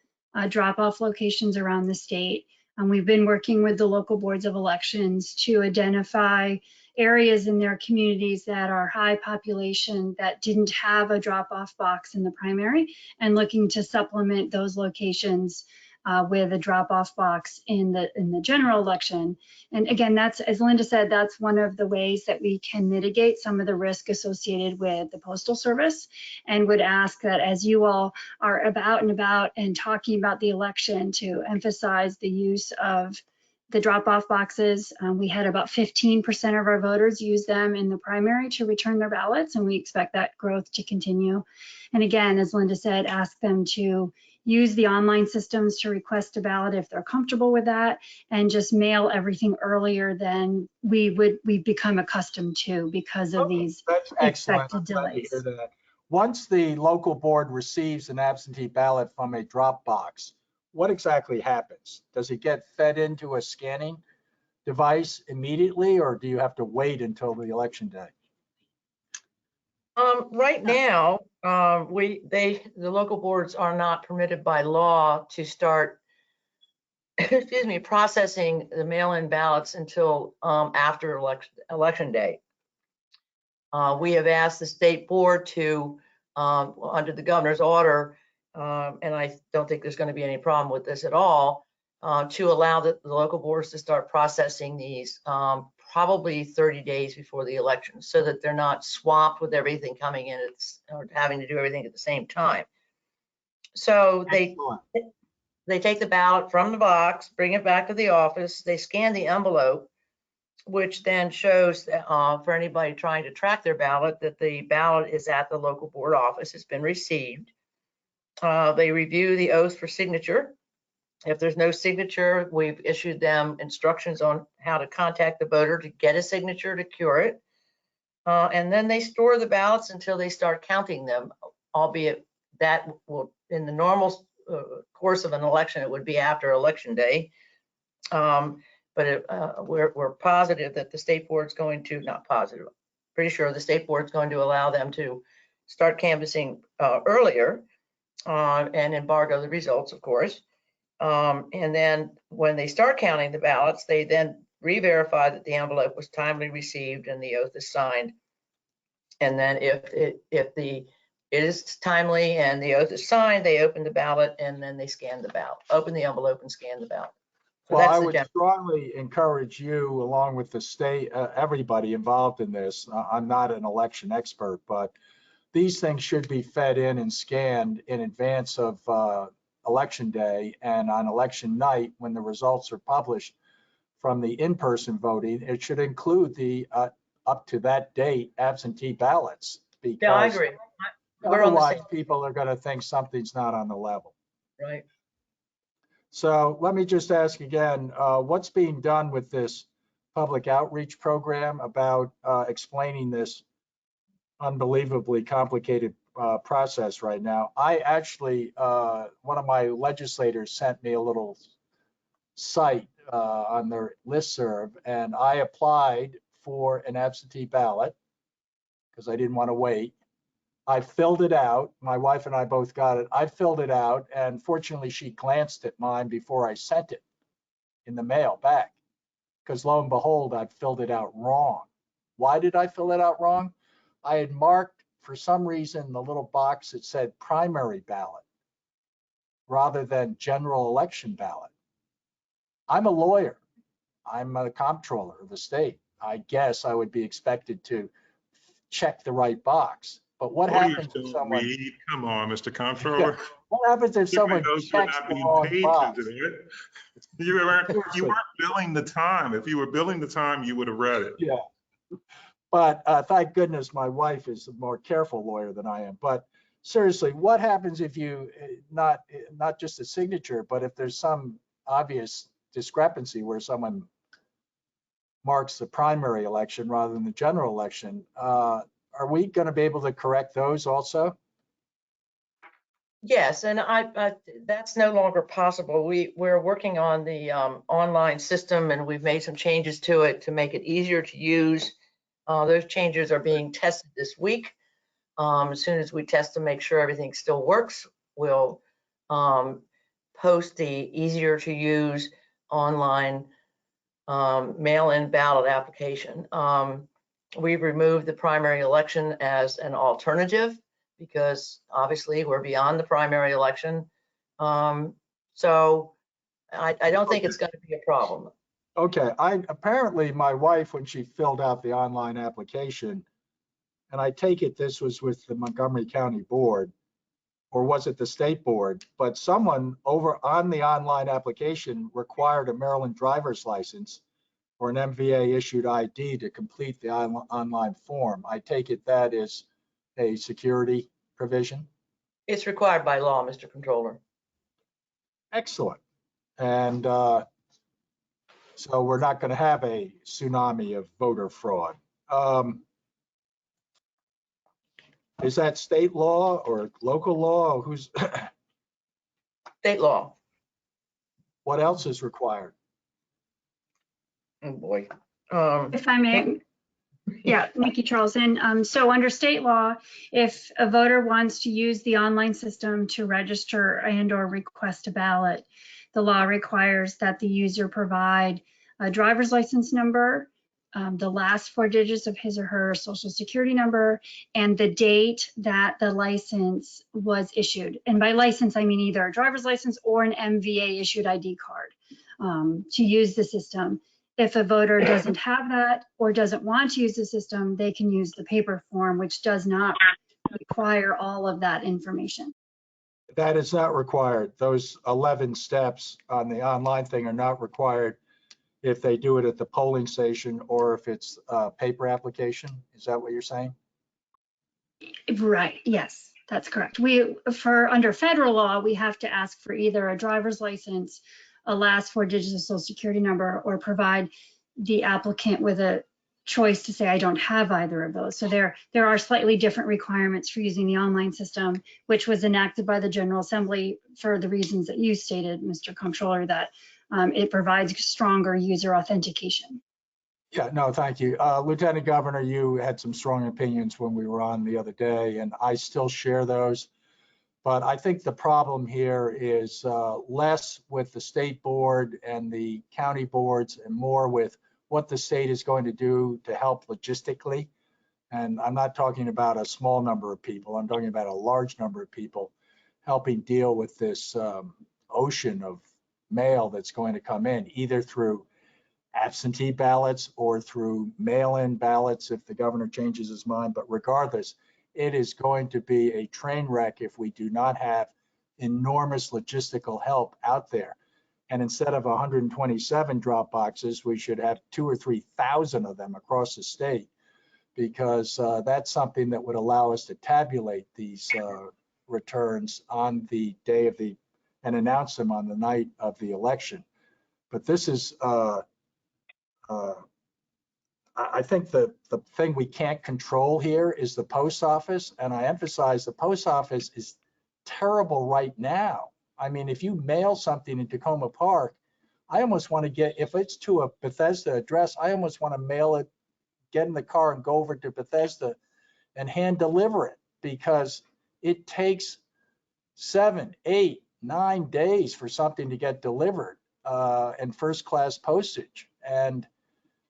drop-off locations around the state. We've been working with the local boards of elections to identify areas in their communities that are high population that didn't have a drop-off box in the primary, and looking to supplement those locations with a drop-off box in the general election. And again, that's, as Linda said, that's one of the ways that we can mitigate some of the risk associated with the Postal Service, and would ask that as you all are about and talking about the election, to emphasize the use of the drop-off boxes. We had about 15% of our voters use them in the primary to return their ballots, and we expect that growth to continue. And again, as Linda said, ask them to use the online systems to request a ballot if they're comfortable with that, and just mail everything earlier than we've become accustomed to because of these expected delays. Once the local board receives an absentee ballot from a drop box, what exactly happens? Does it get fed into a scanning device immediately, or do you have to wait until the election day? Right now, the local boards are not permitted by law to start, excuse me, processing the mail-in ballots until after election day. We have asked the state board to, under the governor's order, and I don't think there's going to be any problem with this at all, to allow the local boards to start processing these probably 30 days before the election, so that they're not swamped with everything coming in or having to do everything at the same time. So they take the ballot from the box, bring it back to the office, they scan the envelope, which then shows for anybody trying to track their ballot that the ballot is at the local board office, it's been received. They review the oath for signature. If there's no signature, we've issued them instructions on how to contact the voter to get a signature to cure it. And then they store the ballots until they start counting them, albeit that will, in the normal course of an election, it would be after election day. But we're positive that the state board's going to, not positive, pretty sure the state board's going to allow them to start canvassing earlier and embargo the results, of course. And then when they start counting the ballots, they then re-verify that the envelope was timely received and the oath is signed. And then if it is timely and the oath is signed, they open the ballot and then they scan the ballot, open the envelope and scan the ballot. So well, I would strongly encourage you, along with the state, everybody involved in this. I'm not an election expert, but these things should be fed in and scanned in advance of election day, and on election night when the results are published from the in-person voting, it should include the up to that date absentee ballots, because yeah, I agree. Otherwise people are going to think something's not on the level. Right. So let me just ask again, what's being done with this public outreach program about explaining this unbelievably complicated process right now? I actually, one of my legislators sent me a little site on their listserv, and I applied for an absentee ballot because I didn't want to wait. I filled it out. My wife and I both got it. I filled it out, and fortunately she glanced at mine before I sent it in the mail back, because lo and behold, I'd filled it out wrong. Why did I fill it out wrong? I had marked, for some reason, the little box that said primary ballot rather than general election ballot. I'm a lawyer. I'm a comptroller of the state. I guess I would be expected to check the right box. But what happens if someone... Come on, Mr. Comptroller. What happens if someone checks the wrong box? You weren't billing the time. If you were billing the time, you would have read it. Yeah. But thank goodness my wife is a more careful lawyer than I am. But seriously, what happens if you, not just a signature, but if there's some obvious discrepancy where someone marks the primary election rather than the general election? Are we going to be able to correct those also? Yes, and that's no longer possible. We're working on the online system, and we've made some changes to it to make it easier to use. Those changes are being tested this week. As soon as we test to make sure everything still works, we'll post the easier to use online mail-in ballot application. We've removed the primary election as an alternative because obviously we're beyond the primary election. So I don't think it's going to be a problem. Okay, apparently my wife, when she filled out the online application, and I take it this was with the Montgomery County Board, or was it the state board? But someone over on the online application required a Maryland driver's license or an MVA issued ID to complete the online form. I take it that is a security provision? It's required by law, Mr. Controller. Excellent. And so we're not going to have a tsunami of voter fraud. Is that state law or local law? Or who's? State law. What else is required? Oh, boy. If I may, yeah, Nikki Charlson. So under state law, if a voter wants to use the online system to register and/or request a ballot, the law requires that the user provide a driver's license number, the last 4 digits of his or her social security number, and the date that the license was issued. And by license, I mean either a driver's license or an MVA issued ID card to use the system. If a voter doesn't have that or doesn't want to use the system, they can use the paper form, which does not require all of that information. That is not required. Those 11 steps on the online thing are not required if they do it at the polling station or if it's a paper application. Is that what you're saying? Right, yes, that's correct. Under federal law, we have to ask for either a driver's license, a last 4 digits of social security number, or provide the applicant with a choice to say, I don't have either of those. So there are slightly different requirements for using the online system, which was enacted by the General Assembly for the reasons that you stated, Mr. Comptroller, that it provides stronger user authentication. Yeah, no, thank you. Lieutenant Governor, you had some strong opinions when we were on the other day, and I still share those. But I think the problem here is less with the state board and the county boards and more with what the state is going to do to help logistically. And I'm not talking about a small number of people. I'm talking about a large number of people helping deal with this ocean of mail that's going to come in, either through absentee ballots or through mail-in ballots if the governor changes his mind. But regardless, it is going to be a train wreck if we do not have enormous logistical help out there. And instead of 127 drop boxes, we should have 2,000 or 3,000 of them across the state, because that's something that would allow us to tabulate these returns on the day of and announce them on the night of the election. But this is, I think the thing we can't control here is the post office. And I emphasize the post office is terrible right now. I mean, if you mail something in Tacoma Park, I almost want to get, if it's to a Bethesda address, I almost want to mail it, get in the car and go over to Bethesda and hand deliver it, because it takes 7, 8, 9 days for something to get delivered and first class postage. And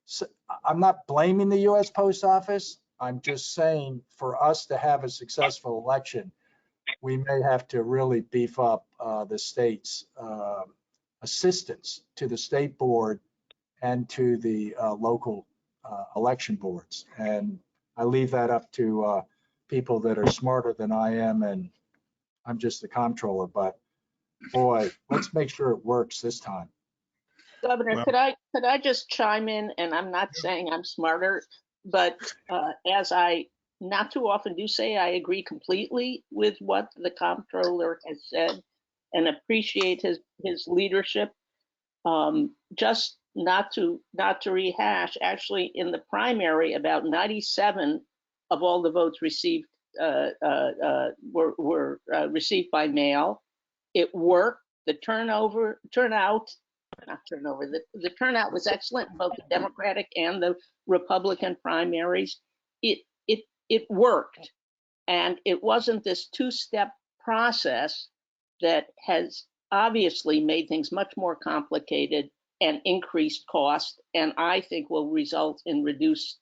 so I'm not blaming the US Post Office. I'm just saying, for us to have a successful election, we may have to really beef up the state's assistance to the state board and to the local election boards. And I leave that up to people that are smarter than I am, and I'm just the comptroller. But boy, let's make sure it works this time. Governor, Well- could I just chime in? And I'm not saying I'm smarter, but as I not too often do say, I agree completely with what the comptroller has said and appreciate his leadership. Just not to rehash, actually in the primary, about 97 of all the votes received were received by mail. It worked. The turnout was excellent in both the Democratic and the Republican primaries. It worked, and it wasn't this two-step process that has obviously made things much more complicated and increased cost, and I think will result in reduced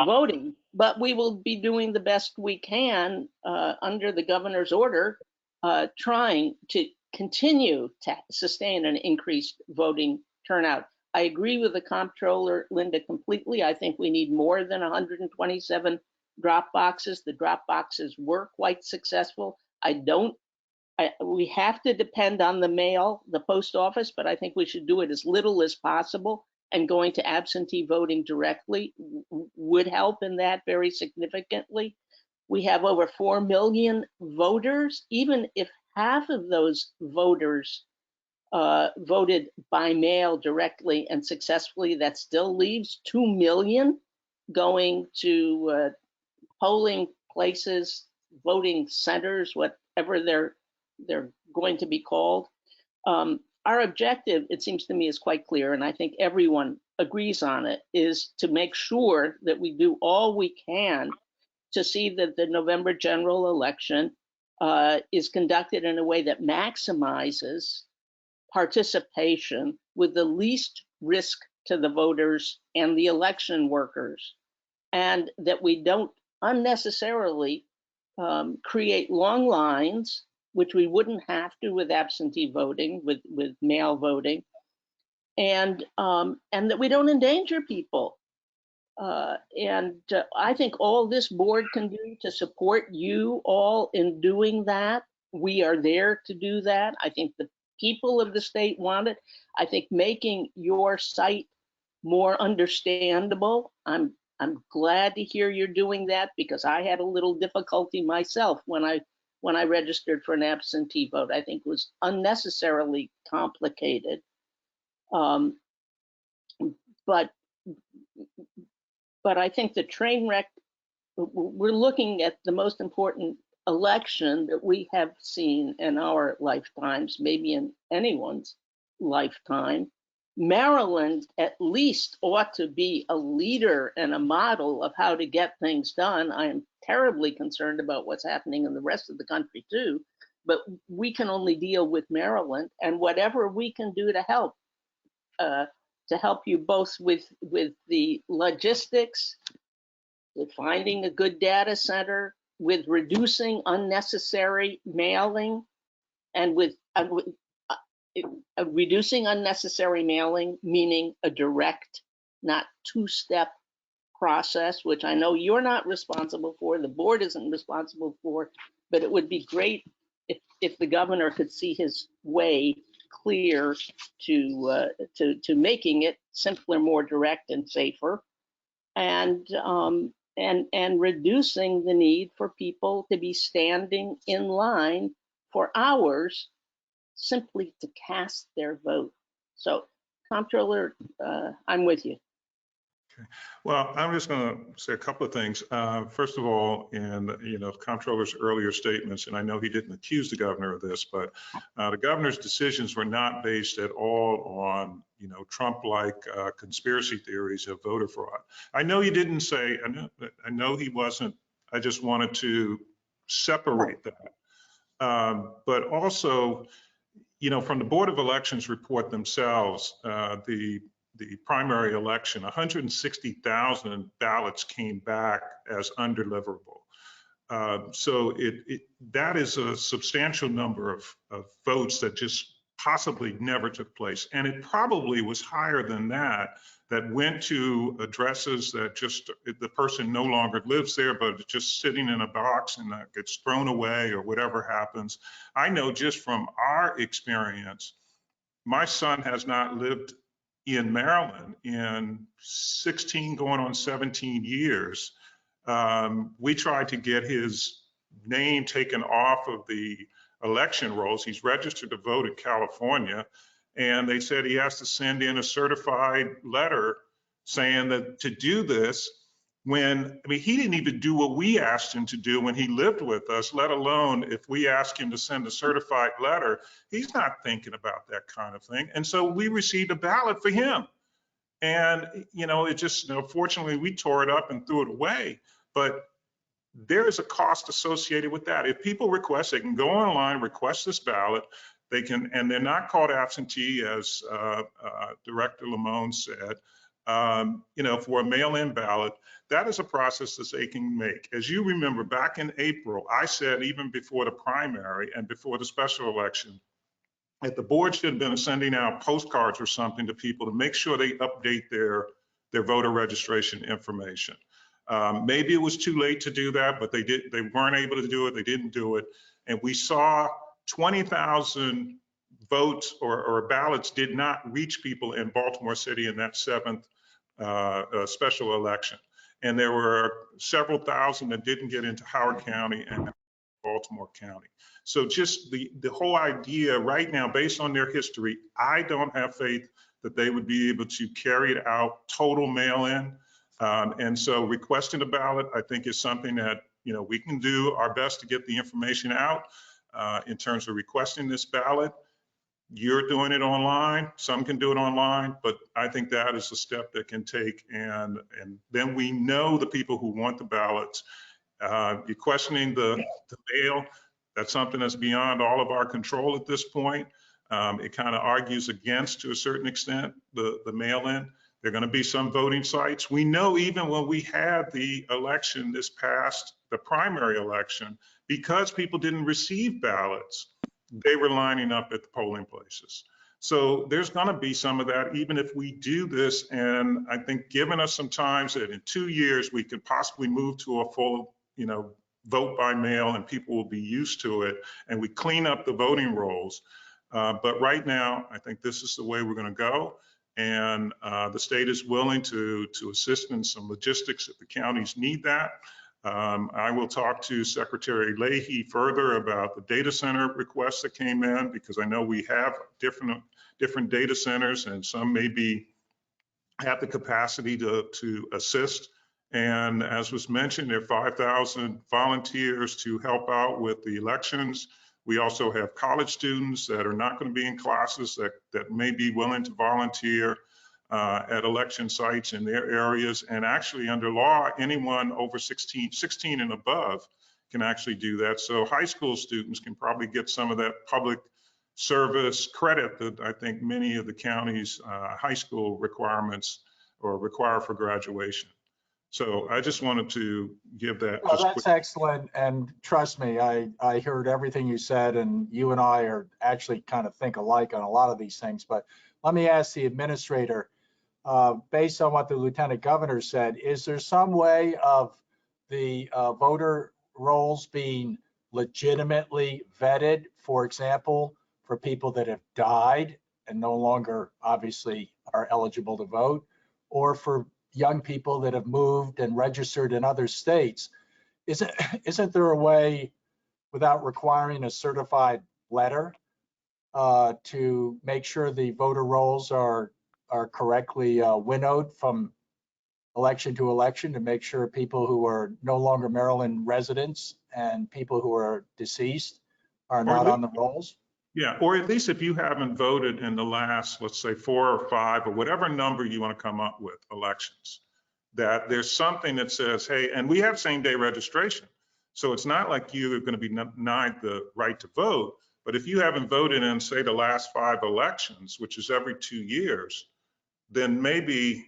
voting. But we will be doing the best we can under the governor's order, trying to continue to sustain an increased voting turnout. I agree with the comptroller, Linda, completely. I think we need more than 127 drop boxes. The drop boxes were quite successful. We have to depend on the mail, the post office, but I think we should do it as little as possible. And going to absentee voting directly would help in that very significantly. We have over 4 million voters. Even if half of those voters voted by mail directly and successfully, that still leaves 2 million going to polling places, voting centers, whatever they're going to be called. Our objective, it seems to me, is quite clear, and I think everyone agrees on it, is to make sure that we do all we can to see that the November general election is conducted in a way that maximizes participation with the least risk to the voters and the election workers, and that we don't unnecessarily create long lines, which we wouldn't have to with absentee voting, with mail voting, and that we don't endanger people. I think all this board can do to support you all in doing that. We are there to do that. I think the people of the state want it. I think making your site more understandable, I'm glad to hear you're doing that, because I had a little difficulty myself when I registered for an absentee vote. I think it was unnecessarily complicated. But I think the train wreck, we're looking at the most important election that we have seen in our lifetimes, maybe in anyone's lifetime. Maryland at least ought to be a leader and a model of how to get things done. I am terribly concerned about what's happening in the rest of the country too, but we can only deal with Maryland, and whatever we can do to help you both with the logistics, with finding a good data center, with reducing unnecessary mailing, and with reducing unnecessary mailing, meaning a direct, not two-step process, which I know you're not responsible for, the board isn't responsible for, but it would be great if the governor could see his way clear to making it simpler, more direct, and safer, and reducing the need for people to be standing in line for hours simply to cast their vote. So, Comptroller, I'm with you. Okay. Well, I'm just going to say a couple of things. First of all, in the Comptroller's earlier statements, and I know he didn't accuse the governor of this, but the governor's decisions were not based at all on Trump-like conspiracy theories of voter fraud. I know he didn't say. I know he wasn't. I just wanted to separate that. But also, from the Board of Elections report themselves, the primary election, 160,000 ballots came back as undeliverable. So that is a substantial number of votes that just possibly never took place. And it probably was higher than that went to addresses that just the person no longer lives there, but it's just sitting in a box and that gets thrown away or whatever happens. I know just from our experience, my son has not lived in Maryland in 16 going on 17 years. We tried to get his name taken off of the election rolls. He's registered to vote in California, and they said he has to send in a certified letter saying that to do this, he didn't even do what we asked him to do when he lived with us, let alone if we asked him to send a certified letter. He's not thinking about that kind of thing. And so we received a ballot for him. And, it just, fortunately, we tore it up and threw it away. But there is a cost associated with that. If people request, they can go online, request this ballot. They can, and they're not called absentee, as Director Lamone said. For a mail-in ballot, that is a process that they can make. As you remember, back in April, I said even before the primary and before the special election, that the board should have been sending out postcards or something to people to make sure they update their voter registration information. Maybe it was too late to do that, but they weren't able to do it. They didn't do it. And we saw 20,000 votes or ballots did not reach people in Baltimore City in that 7th special election. And there were several thousand that didn't get into Howard County and Baltimore County. So just the whole idea right now, based on their history, I don't have faith that they would be able to carry it out total mail-in. And so requesting a ballot, I think, is something that we can do our best to get the information out in terms of requesting this ballot. you're doing it online. Some can do it online, but I think that is a step that can take. And then we know the people who want the ballots. You're questioning the mail. That's something that's beyond all of our control at this point. It kind of argues against, to a certain extent, the mail-in. There are going to be some voting sites. We know even when we had the election this past, the primary election, because people didn't receive ballots, they were lining up at the polling places. So there's going to be some of that, even if we do this. And I think giving us some time that in 2 years, we could possibly move to a full, vote by mail, and people will be used to it, and we clean up the voting rolls. But right now, I think this is the way we're going to go. And the state is willing to assist in some logistics if the counties need that. I will talk to Secretary Leahy further about the data center requests that came in, because I know we have different data centers, and some maybe have the capacity to assist. And as was mentioned, there are 5,000 volunteers to help out with the elections. We also have college students that are not going to be in classes that may be willing to volunteer at election sites in their areas. And actually, under law, anyone over 16 and above can actually do that. So high school students can probably get some of that public service credit that I think many of the counties' high school requirements or require for graduation. So I just wanted to give that. Well, that's excellent. And trust me, I heard everything you said, and you and I are actually kind of think alike on a lot of these things. But let me ask the administrator, based on what the Lieutenant Governor said, is there some way of the voter rolls being legitimately vetted, for example, for people that have died and no longer obviously are eligible to vote, or for young people that have moved and registered in other states? Isn't there a way, without requiring a certified letter, to make sure the voter rolls are correctly winnowed from election to election, to make sure people who are no longer Maryland residents and people who are deceased are not on the rolls? Yeah, or at least if you haven't voted in the last, let's say 4 or 5 or whatever number you want to come up with elections, that there's something that says, hey, and we have same day registration. So it's not like you're going to be denied the right to vote, but if you haven't voted in, say, the last 5 elections, which is every 2 years, then maybe,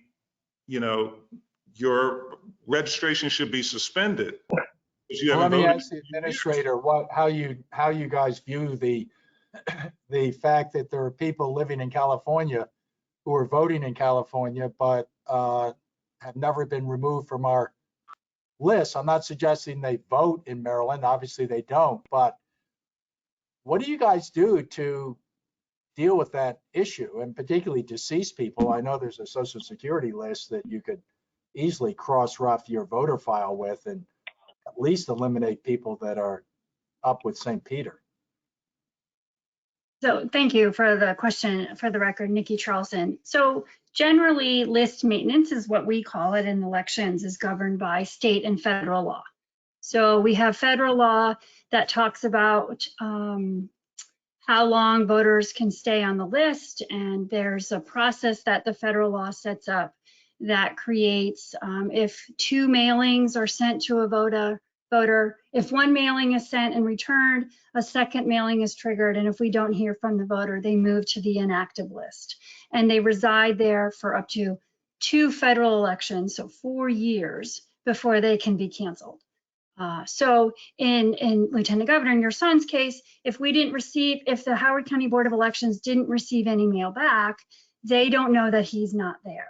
your registration should be suspended. Well, let me ask the administrator how you guys view the fact that there are people living in California who are voting in California, but have never been removed from our list. I'm not suggesting they vote in Maryland. Obviously they don't, but what do you guys do to deal with that issue, and particularly deceased people? I know there's a Social Security list that you could easily cross-reference your voter file with and at least eliminate people that are up with St. Peter. So thank you for the question. For the record, Nikki Charlson. So generally, list maintenance is what we call it in elections, is governed by state and federal law. So we have federal law that talks about how long voters can stay on the list, and there's a process that the federal law sets up that creates, if 2 mailings are sent to a voter, if 1 mailing is sent and returned, a second mailing is triggered, and if we don't hear from the voter, they move to the inactive list, and they reside there for up to 2 federal elections, so 4 years before they can be canceled. So in Lieutenant Governor, in your son's case, if the Howard County Board of Elections didn't receive any mail back, they don't know that he's not there.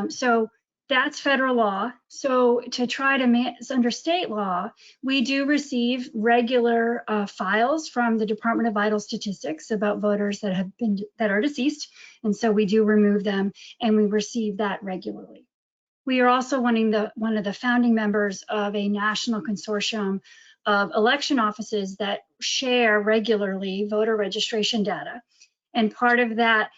So that's federal law. So to try to under state law, we do receive regular files from the Department of Vital Statistics about voters that are deceased, and so we do remove them, and we receive that regularly. We are also one of the founding members of a national consortium of election offices that share regularly voter registration data, and part of that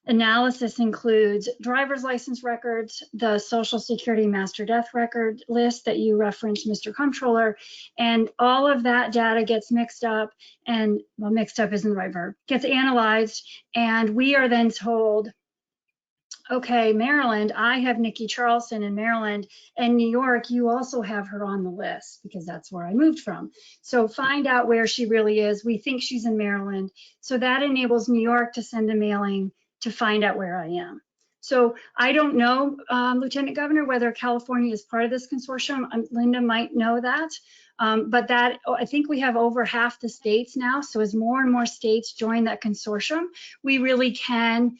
analysis includes driver's license records, the Social Security master death record list that you referenced, Mr. Comptroller, and all of that data gets mixed up and, well, mixed up isn't the right verb, gets analyzed, and we are then told, okay, Maryland, I have Nikki Charleston in Maryland, and New York, you also have her on the list because that's where I moved from. So find out where she really is. We think she's in Maryland. So that enables New York to send a mailing to find out where I am. So I don't know, Lieutenant Governor, whether California is part of this consortium. Linda might know that. But that, I think we have over half the states now. So as more and more states join that consortium, we really can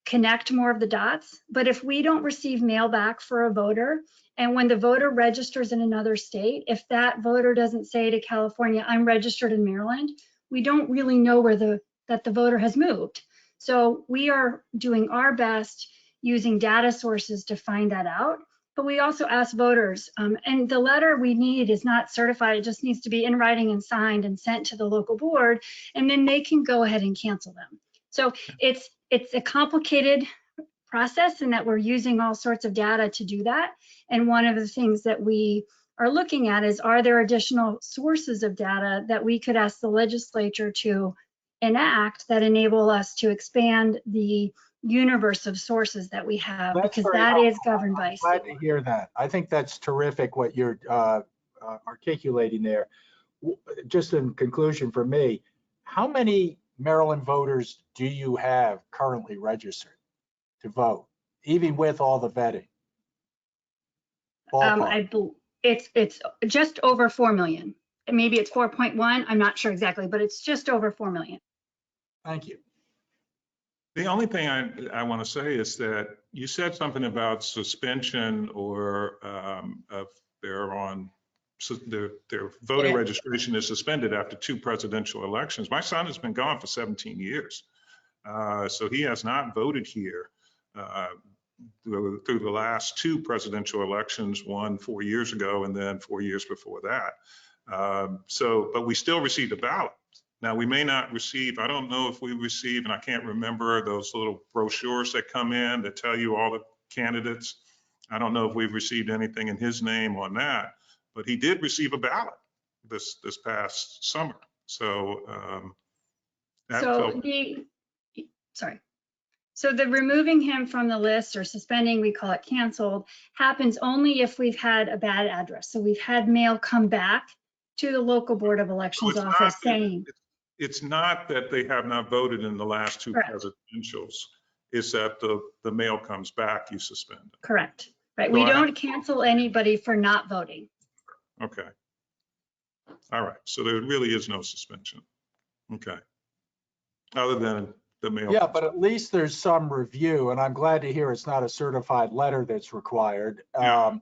connect more of the dots. But if we don't receive mail back for a voter, and when the voter registers in another state, if that voter doesn't say to California, I'm registered in Maryland, we don't really know where that the voter has moved. So we are doing our best using data sources to find that out. But we also ask voters, and the letter we need is not certified, it just needs to be in writing and signed and sent to the local board, and then they can go ahead and cancel them. So it's a complicated process in that we're using all sorts of data to do that. And one of the things that we are looking at is, are there additional sources of data that we could ask the legislature to enact that enable us to expand the universe of sources that we have, because that is governed by state law. Glad to hear that. I think that's terrific what you're articulating there. Just in conclusion for me, how many Maryland voters do you have currently registered to vote, even with all the vetting? It's just over 4 million. Maybe it's 4.1. I'm not sure exactly, but it's just over 4 million. Thank you. The only thing I want to say is that you said something about suspension or of their voter registration is suspended after 2 presidential elections. My son has been gone for 17 years. So he has not voted here through the last 2 presidential elections, one 4 years ago and then 4 years before that. But we still received a ballot. Now, we may not receive, I don't know if we receive, and I can't remember, those little brochures that come in that tell you all the candidates. I don't know if we've received anything in his name on that, but he did receive a ballot this past summer. So So the removing him from the list or suspending, we call it canceled, happens only if we've had a bad address. So we've had mail come back to the local Board of Elections office saying. It's not that they have not voted in the last 2 presidentials. It's that the mail comes back, you suspend it. Correct. Right. We don't cancel anybody for not voting. Okay. All right. So there really is no suspension. Okay. Other than the mail. Yeah, but at least there's some review, and I'm glad to hear it's not a certified letter that's required. Yeah.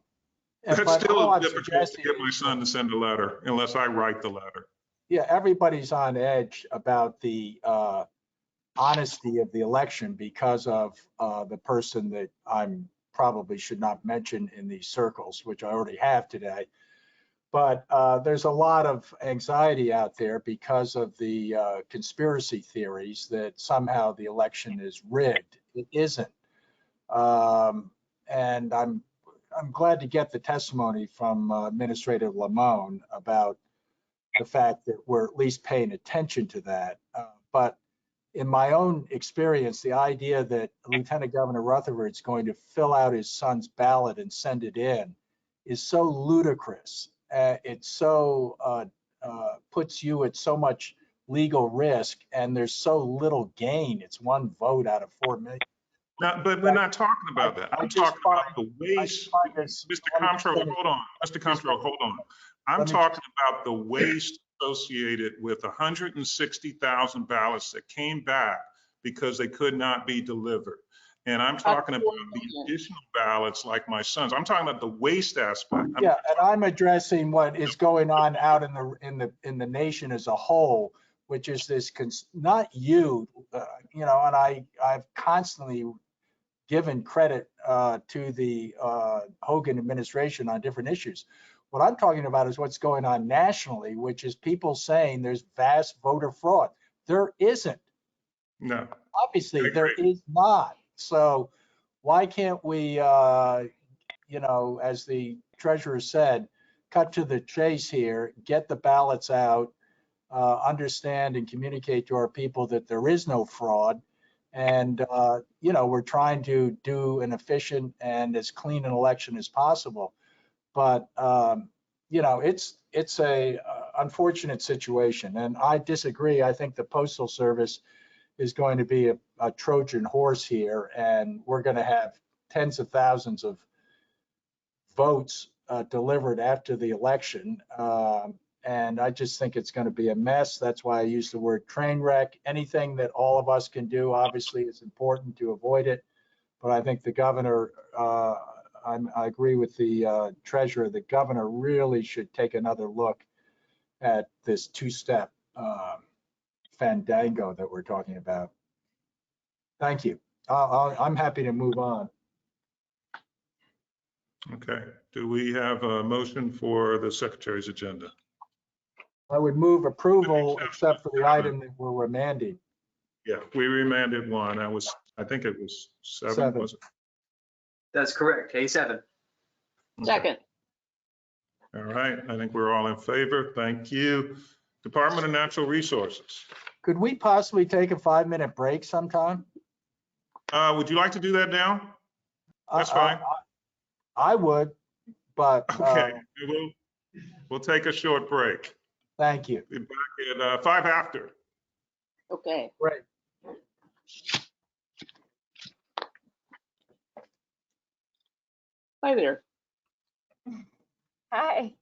It's still difficult to get my son to send a letter unless I write the letter. Yeah, everybody's on edge about the honesty of the election because of the person that I'm probably should not mention in these circles, which I already have today. But there's a lot of anxiety out there because of the conspiracy theories that somehow the election is rigged. It isn't. And I'm glad to get the testimony from Administrator Lamone about the fact that we're at least paying attention to that. But in my own experience, the idea that Lieutenant Governor Rutherford's going to fill out his son's ballot and send it in is so ludicrous. It so puts you at so much legal risk, and there's so little gain. It's 1 vote out of 4 million. No, but we're not talking about that. I'm talking about the waste. Mr. Comptroller, hold on. Mr. Comptroller, hold on. I'm talking about the waste associated with 160,000 ballots that came back because they could not be delivered. And I'm talking about the additional ballots like my son's. I'm talking about the waste aspect. Yeah, and I'm addressing what is going on out in the nation as a whole, which is this, not you, and I've constantly given credit to the Hogan administration on different issues. What I'm talking about is what's going on nationally, which is people saying there's vast voter fraud. There isn't. No. Obviously, there is not. So why can't we, as the treasurer said, cut to the chase here, get the ballots out, understand and communicate to our people that there is no fraud. And, we're trying to do an efficient and as clean an election as possible. But, it's a unfortunate situation. And I disagree. I think the Postal Service is going to be a Trojan horse here, and we're going to have tens of thousands of votes delivered after the election. And I just think it's going to be a mess. That's why I use the word train wreck. Anything that all of us can do, obviously, is important to avoid it. But I think the governor, I agree with the treasurer, the governor really should take another look at this two-step fandango that we're talking about. Thank you. I'm happy to move on. Okay. Do we have a motion for the secretary's agenda? I would move approval except for the item that we're remanding. Yeah, we remanded one. I think it was seven, was it? That's correct. A7. Okay. Second. All right, I think we're all in favor. Thank you. Department of Natural Resources. Could we possibly take a 5-minute break sometime? Would you like to do that now? That's fine. I would, but. Okay, we'll take a short break. Thank you. Be back at 5 after. Okay. Great. Hi there. Hi.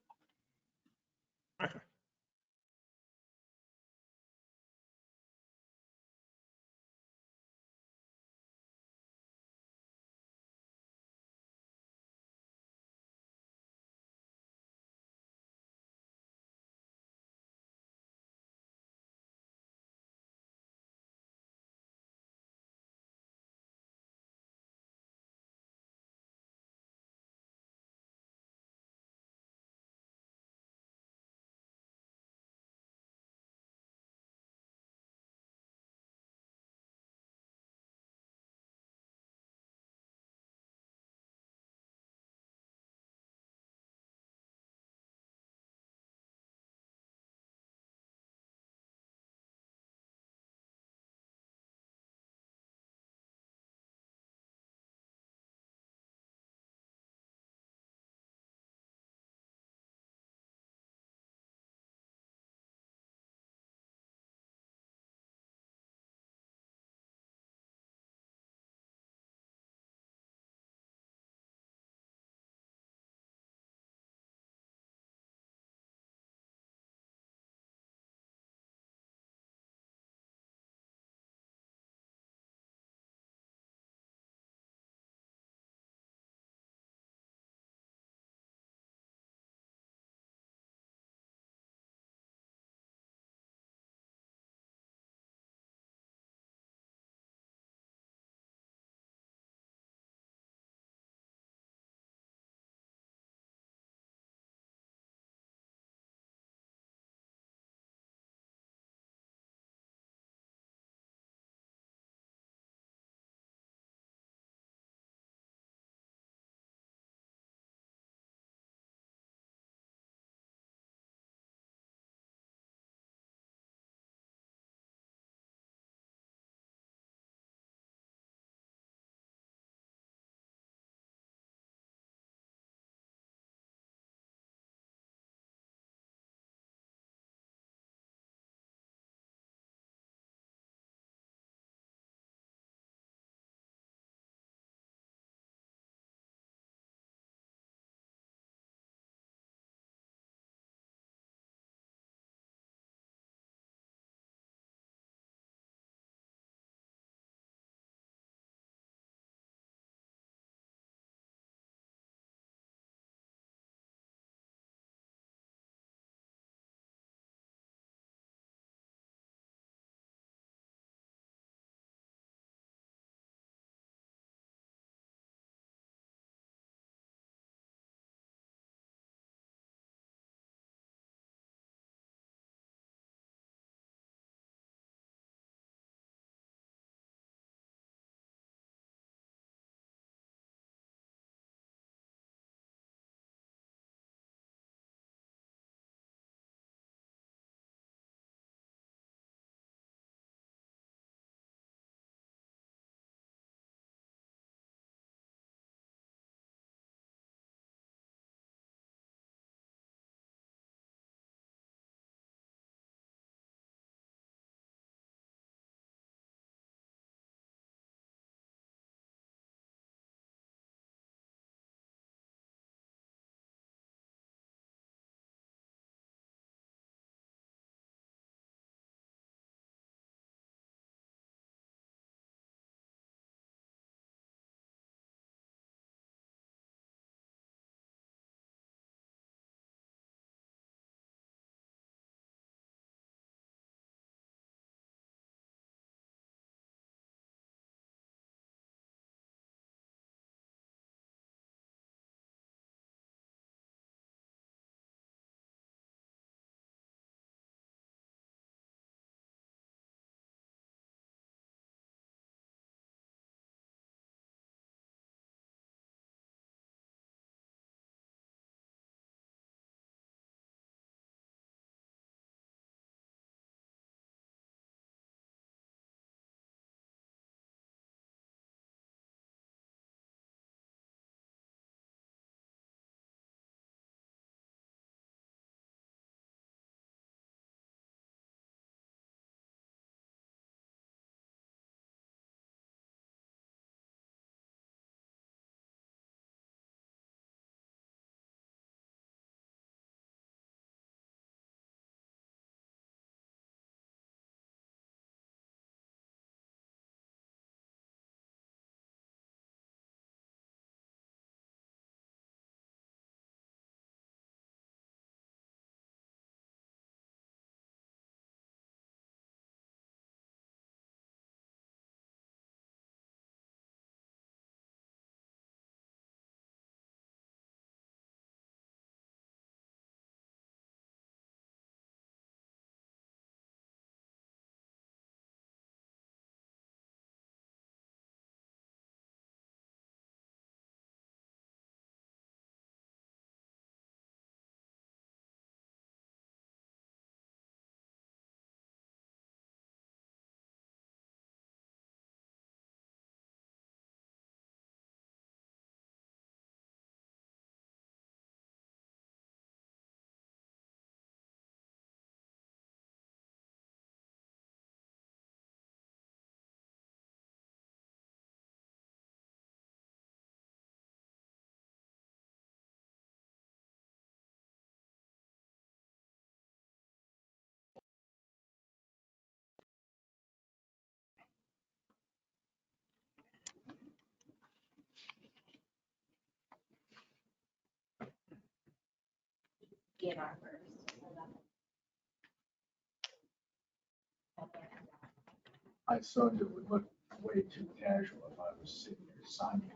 I thought it would look way too casual if I was sitting there signing.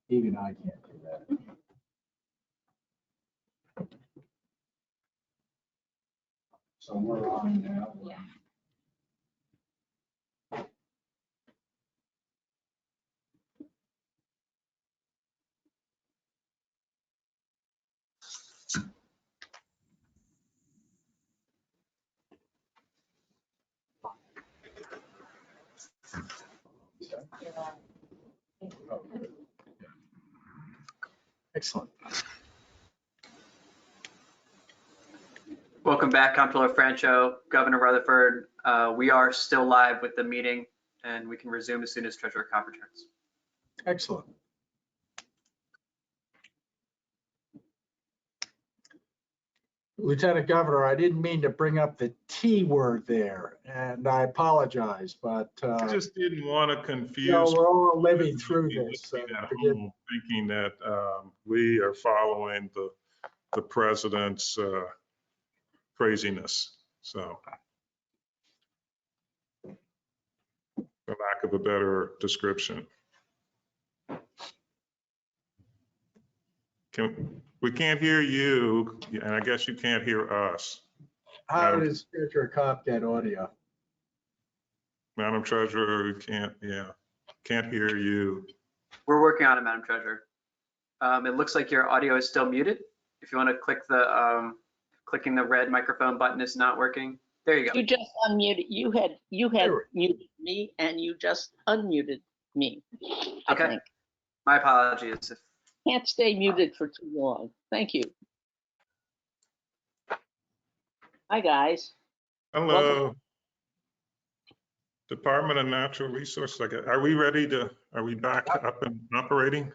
Even I can't do that. So we're on now. Yeah. Excellent. Welcome back, Comptroller Francho, Governor Rutherford. We are still live with the meeting, and we can resume as soon as Treasurer Cobb returns. Excellent. Lieutenant Governor, I didn't mean to bring up the T word there, and I apologize, but I just didn't want to confuse. you know, we're all living through this. At home, thinking that we are following the president's craziness. So, for lack of a better description. We can't hear you, and I guess you can't hear us. How does Treasurer Cobb get audio? Madam Treasurer, we can't hear you. We're working on it, Madam Treasurer. It looks like your audio is still muted. If you want to click the clicking the red microphone button is not working. There you go. You just unmuted. You had muted me, and you just unmuted me. Okay. My apologies. Can't stay muted for too long. Thank you. Hi, guys. Hello. Welcome. Department of Natural Resources. Are we ready to, are we back up and operating?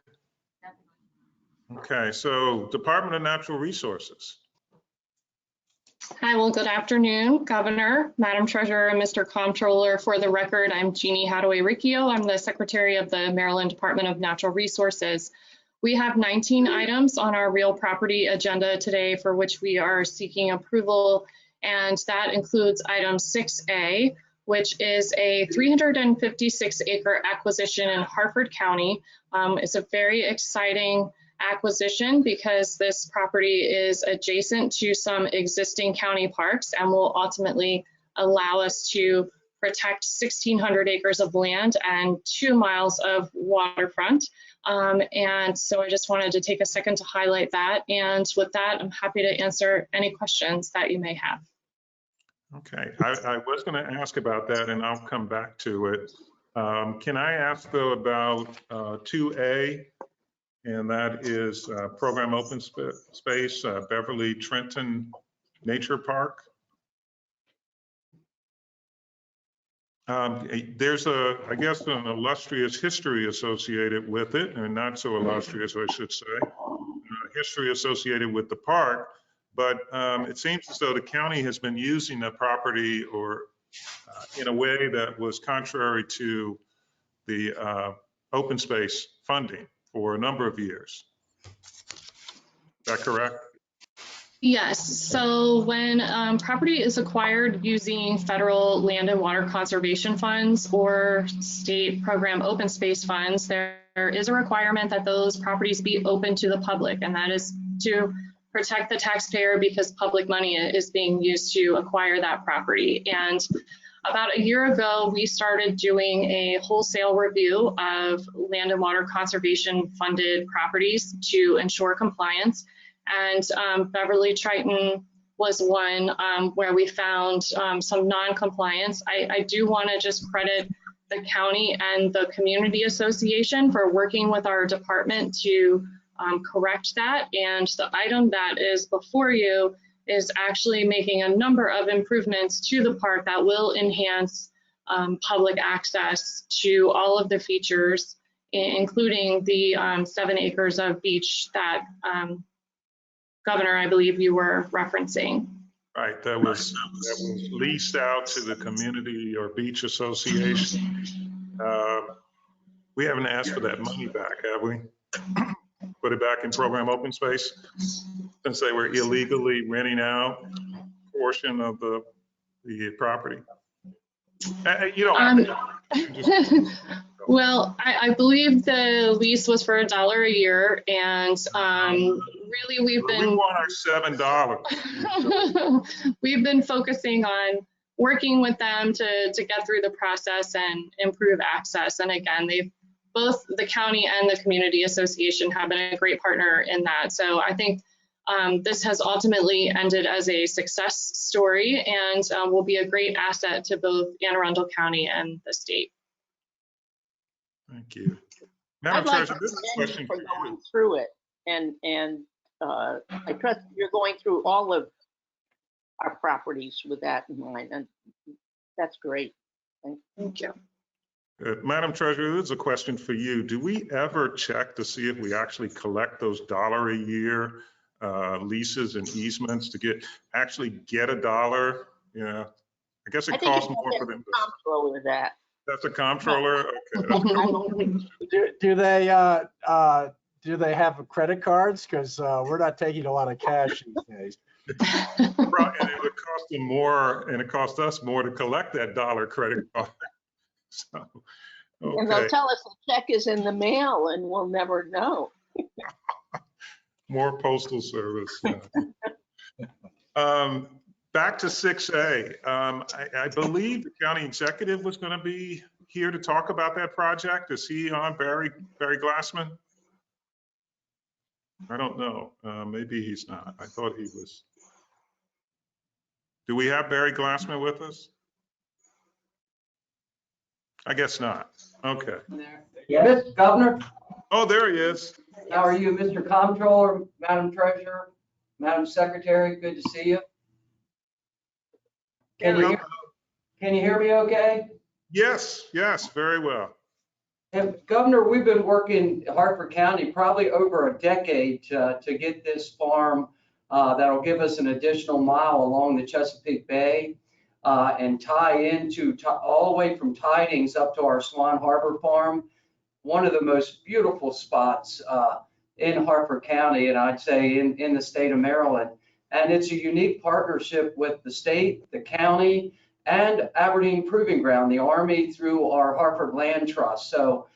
Okay, so Department of Natural Resources. Hi, well, good afternoon, Governor, Madam Treasurer, and Mr. Comptroller. For the record, I'm Jeannie Hadaway-Riccio. I'm the Secretary of the Maryland Department of Natural Resources. We have 19 items on our real property agenda today for which we are seeking approval, and that includes item 6A, which is a 356-acre acquisition in Harford County. It's a very exciting acquisition because this property is adjacent to some existing county parks and will ultimately allow us to protect 1,600 acres of land and 2 miles of waterfront. And so I just wanted to take a second to highlight that. And with that, I'm happy to answer any questions that you may have. Okay, I was going to ask about that and I'll come back to it. Can I ask though about 2A, and that is Program Open Space, Beverly Trenton Nature Park? There's I guess, an illustrious history associated with it, and not so illustrious, I should say, history associated with the park. But it seems as though the county has been using the property or in a way that was contrary to the open space funding for a number of years. Is that correct? Yes, so when property is acquired using federal land and water conservation funds or state program open space funds, there is a requirement that those properties be open to the public, and that is to protect the taxpayer because public money is being used to acquire that property. And about a year ago, we started doing a wholesale review of land and water conservation funded properties to ensure compliance. And Beverly Triton was one where we found some non-compliance. I do want to just credit the county and the community association for working with our department to correct that. And the item that is before you is actually making a number of improvements to the park that will enhance public access to all of the features, including the 7 acres of beach that Governor, I believe you were referencing. Right, that was leased out to the community or beach association. We haven't asked for that money back, have we? Put it back in program open space since they were illegally renting out a portion of the property. You don't have to. Well, I believe the lease was for $1 a year, and really We want our $7. we've been focusing on working with them to get through the process and improve access. And again, both the county and the community association have been a great partner in that. So I think this has ultimately ended as a success story and will be a great asset to both Anne Arundel County and the state. Thank you. I'd Madam like Treasurer, to this is a commend question you for for you. going through it, and I trust you're going through all of our properties with that in mind, and that's great. Thank you. Madam Treasurer, this is a question for you. Do we ever check to see if we actually collect those $1 a year leases and easements to actually get $1? Yeah, I guess it costs more for them. Comptroller that. That's a comptroller? Okay. Do they have credit cards? Because we're not taking a lot of cash these days. And it would cost them more, and it cost us more to collect that $1 credit card. So, And they'll okay. tell us the check is in the mail and we'll never know. More postal service. Yeah. Back to 6A. I believe the county executive was going to be here to talk about that project. Is he on, Barry Glassman? I don't know. Maybe he's not. I thought he was. Do we have Barry Glassman with us? I guess not. Okay. Yes, Governor. Oh, there he is. How are you, Mr. Comptroller, Madam Treasurer, Madam Secretary? Good to see you. Can you hear me okay? Yes, very well. And Governor, we've been working in Hartford County probably over a decade to get this farm that'll give us an additional mile along the Chesapeake Bay and tie into all the way from Tidings up to our Swan Harbor farm. One of the most beautiful spots in Hartford County, and I'd say in the state of Maryland. And it's a unique partnership with the state, the county, and Aberdeen Proving Ground, the Army, through our Hartford Land Trust. So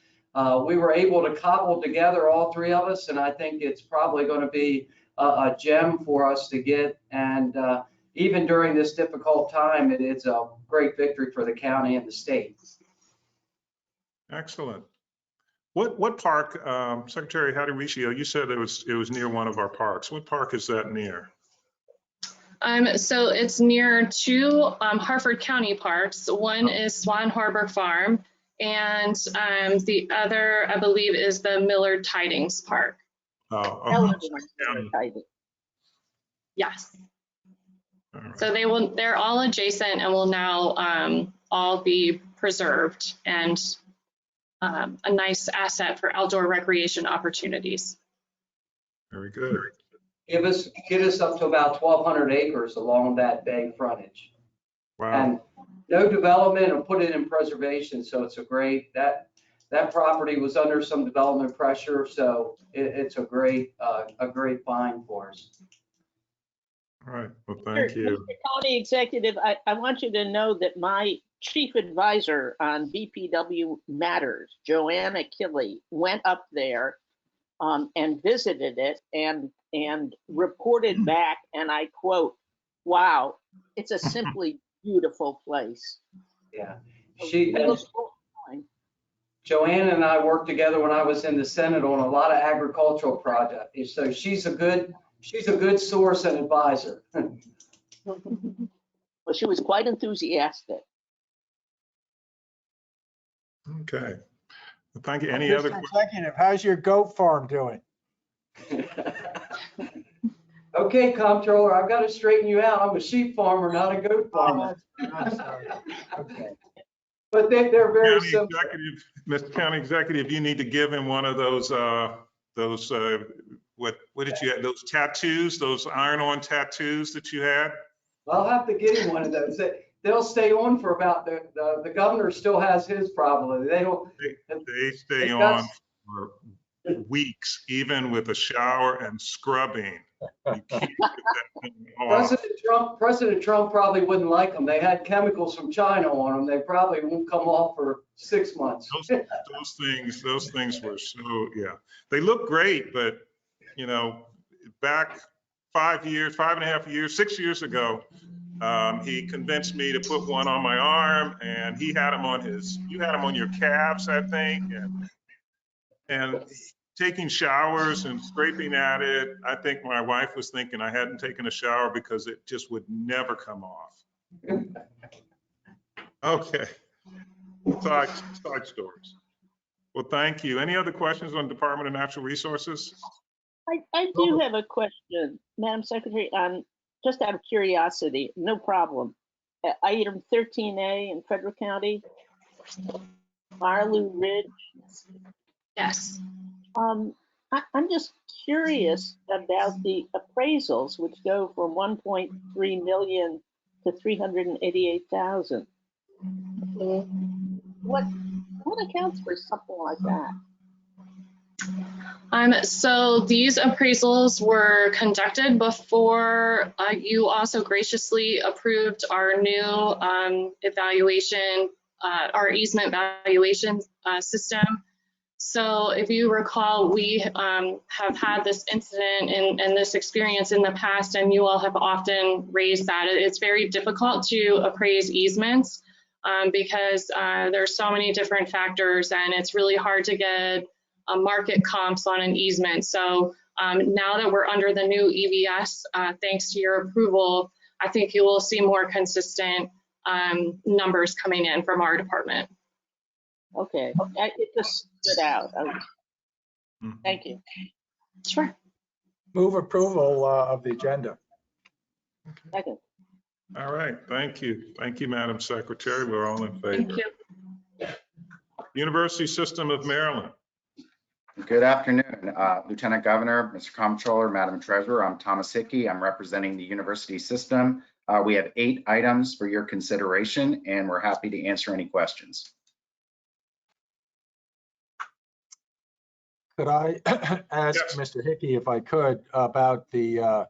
we were able to cobble together, all three of us, and I think it's probably going to be a gem for us to get. And even during this difficult time, it's a great victory for the county and the state. Excellent. What park, Secretary Hattaricio, you said it was near one of our parks. What park is that near? So it's near two Hartford County parks. One is Swan Harbor Farm, and the other, I believe, is the Millard Tidings Park. Oh, yes. Right. So they're all adjacent and will now all be preserved and a nice asset for outdoor recreation opportunities. Very good. Get us up to about 1,200 acres along that bay frontage. Wow. And no development and put it in preservation. So it's a great, that property was under some development pressure. So it's a great find for us. All right. Well, thank you. Mr. County Executive, I want you to know that my chief advisor on BPW matters, Joanna Killey, went up there and visited it and reported back, and I quote, "Wow, it's a simply beautiful place." Yeah. Joanna and I worked together when I was in the Senate on a lot of agricultural projects. So she's a good source and advisor. Well, she was quite enthusiastic. Okay. Well, thank you. Any other questions? Executive, how's your goat farm doing? Okay, Comptroller, I've got to straighten you out. I'm a sheep farmer, not a goat farmer. I'm sorry. Okay. But they're very simple. Mr. County Executive, you need to give him one of those what did you have? Those tattoos, those iron-on tattoos that you had? I'll have to get him one of those. they'll stay on for about, the governor still has his probably. They don't. They stay it on does- for weeks, even with a shower and scrubbing. You can't get that thing off. President Trump probably wouldn't like them. They had chemicals from China on them. They probably won't come off for 6 months. Those things were so, yeah. They look great, but, you know, back 5 years, 5.5 years, 6 years ago, he convinced me to put one on my arm, and he had them on you had them on your calves, I think, and taking showers and scraping at it. I think my wife was thinking I hadn't taken a shower because it just would never come off. Okay. Side stories. Well, thank you. Any other questions on Department of Natural Resources? I do have a question, Madam Secretary, just out of curiosity, no problem. Item 13A in Frederick County, Marlou Ridge. Yes. I'm just curious about the appraisals, which go from 1.3 million to 388,000. What accounts for something like that? So these appraisals were conducted before you also graciously approved our new evaluation, our easement valuation system. So if you recall, we have had this incident and this experience in the past, and you all have often raised that. It's very difficult to appraise easements because there's so many different factors, and it's really hard to get market comps on an easement. So now that we're under the new EVS, thanks to your approval, I think you will see more consistent numbers coming in from our department. Okay, it just stood out. Thank you. Sure. Move approval of the agenda. Second. All right, thank you. Thank you, Madam Secretary. We're all in favor. Thank you. University System of Maryland. Good afternoon, Lieutenant Governor, Mr. Comptroller, Madam Treasurer. I'm Thomas Hickey. I'm representing the university system. We have 8 items for your consideration, and we're happy to answer any questions. Could I ask Mr. Hickey, if I could, about the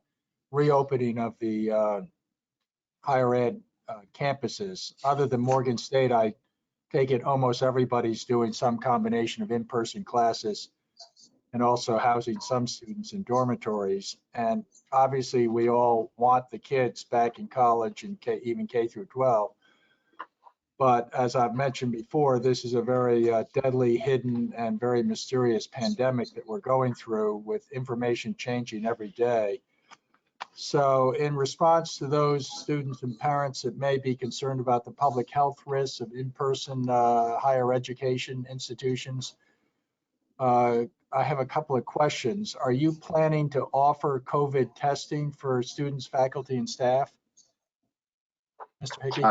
reopening of the higher ed campuses? Other than Morgan State, I take it almost everybody's doing some combination of in-person classes and also housing some students in dormitories. And obviously, we all want the kids back in college and even K through 12. But as I've mentioned before, this is a very deadly, hidden, and very mysterious pandemic that we're going through, with information changing every day. So in response to those students and parents that may be concerned about the public health risks of in-person higher education institutions, I have a couple of questions. Are you planning to offer COVID testing for students, faculty, and staff? Mr. Hickey?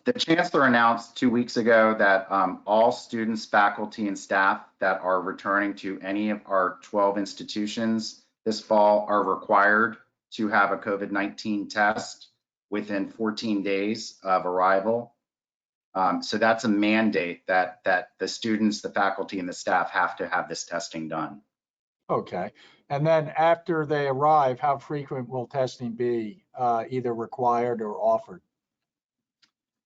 The Chancellor announced 2 weeks ago that all students, faculty, and staff that are returning to any of our 12 institutions this fall are required to have a COVID-19 test within 14 days of arrival. So that's a mandate that the students, the faculty, and the staff have to have this testing done. Okay. And then after they arrive, how frequent will testing be, either required or offered?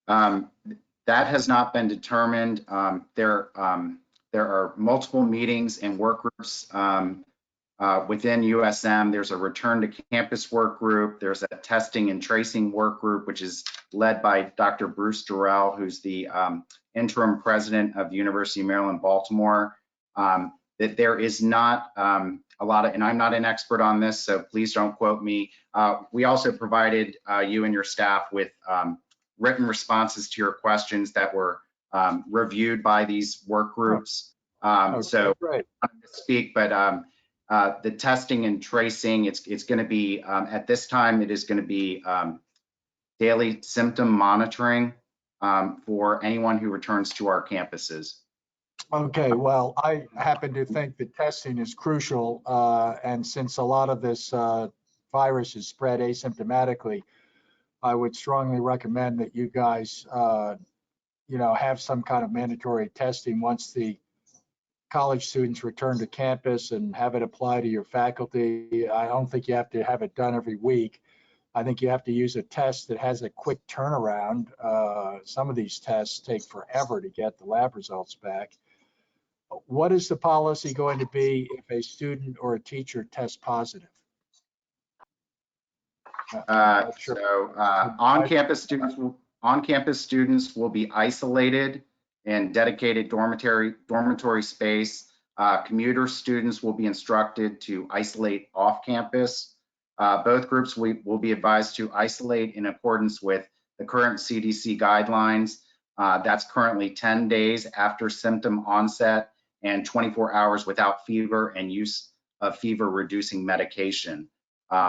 That has not been determined. There are multiple meetings and work groups within USM. There's a return to campus work group. There's a testing and tracing work group, which is led by Dr. Bruce Durrell, who's the interim president of the University of Maryland, Baltimore. That there is not a lot of, and I'm not an expert on this, so please don't quote me. We also provided you and your staff with written responses to your questions that were reviewed by these work groups. So great. I'm not to speak, but the testing and tracing, it's going to be, at this time, it is going to be daily symptom monitoring for anyone who returns to our campuses. Okay, well, I happen to think that testing is crucial. And since a lot of this virus is spread asymptomatically, I would strongly recommend that you guys, have some kind of mandatory testing once the college students return to campus and have it apply to your faculty. I don't think you have to have it done every week. I think you have to use a test that has a quick turnaround. Some of these tests take forever to get the lab results back. What is the policy going to be if a student or a teacher tests positive? On-campus students will be isolated in dedicated dormitory space. Commuter students will be instructed to isolate off campus. Both groups will be advised to isolate in accordance with the current CDC guidelines. That's currently 10 days after symptom onset and 24 hours without fever and use of fever-reducing medication.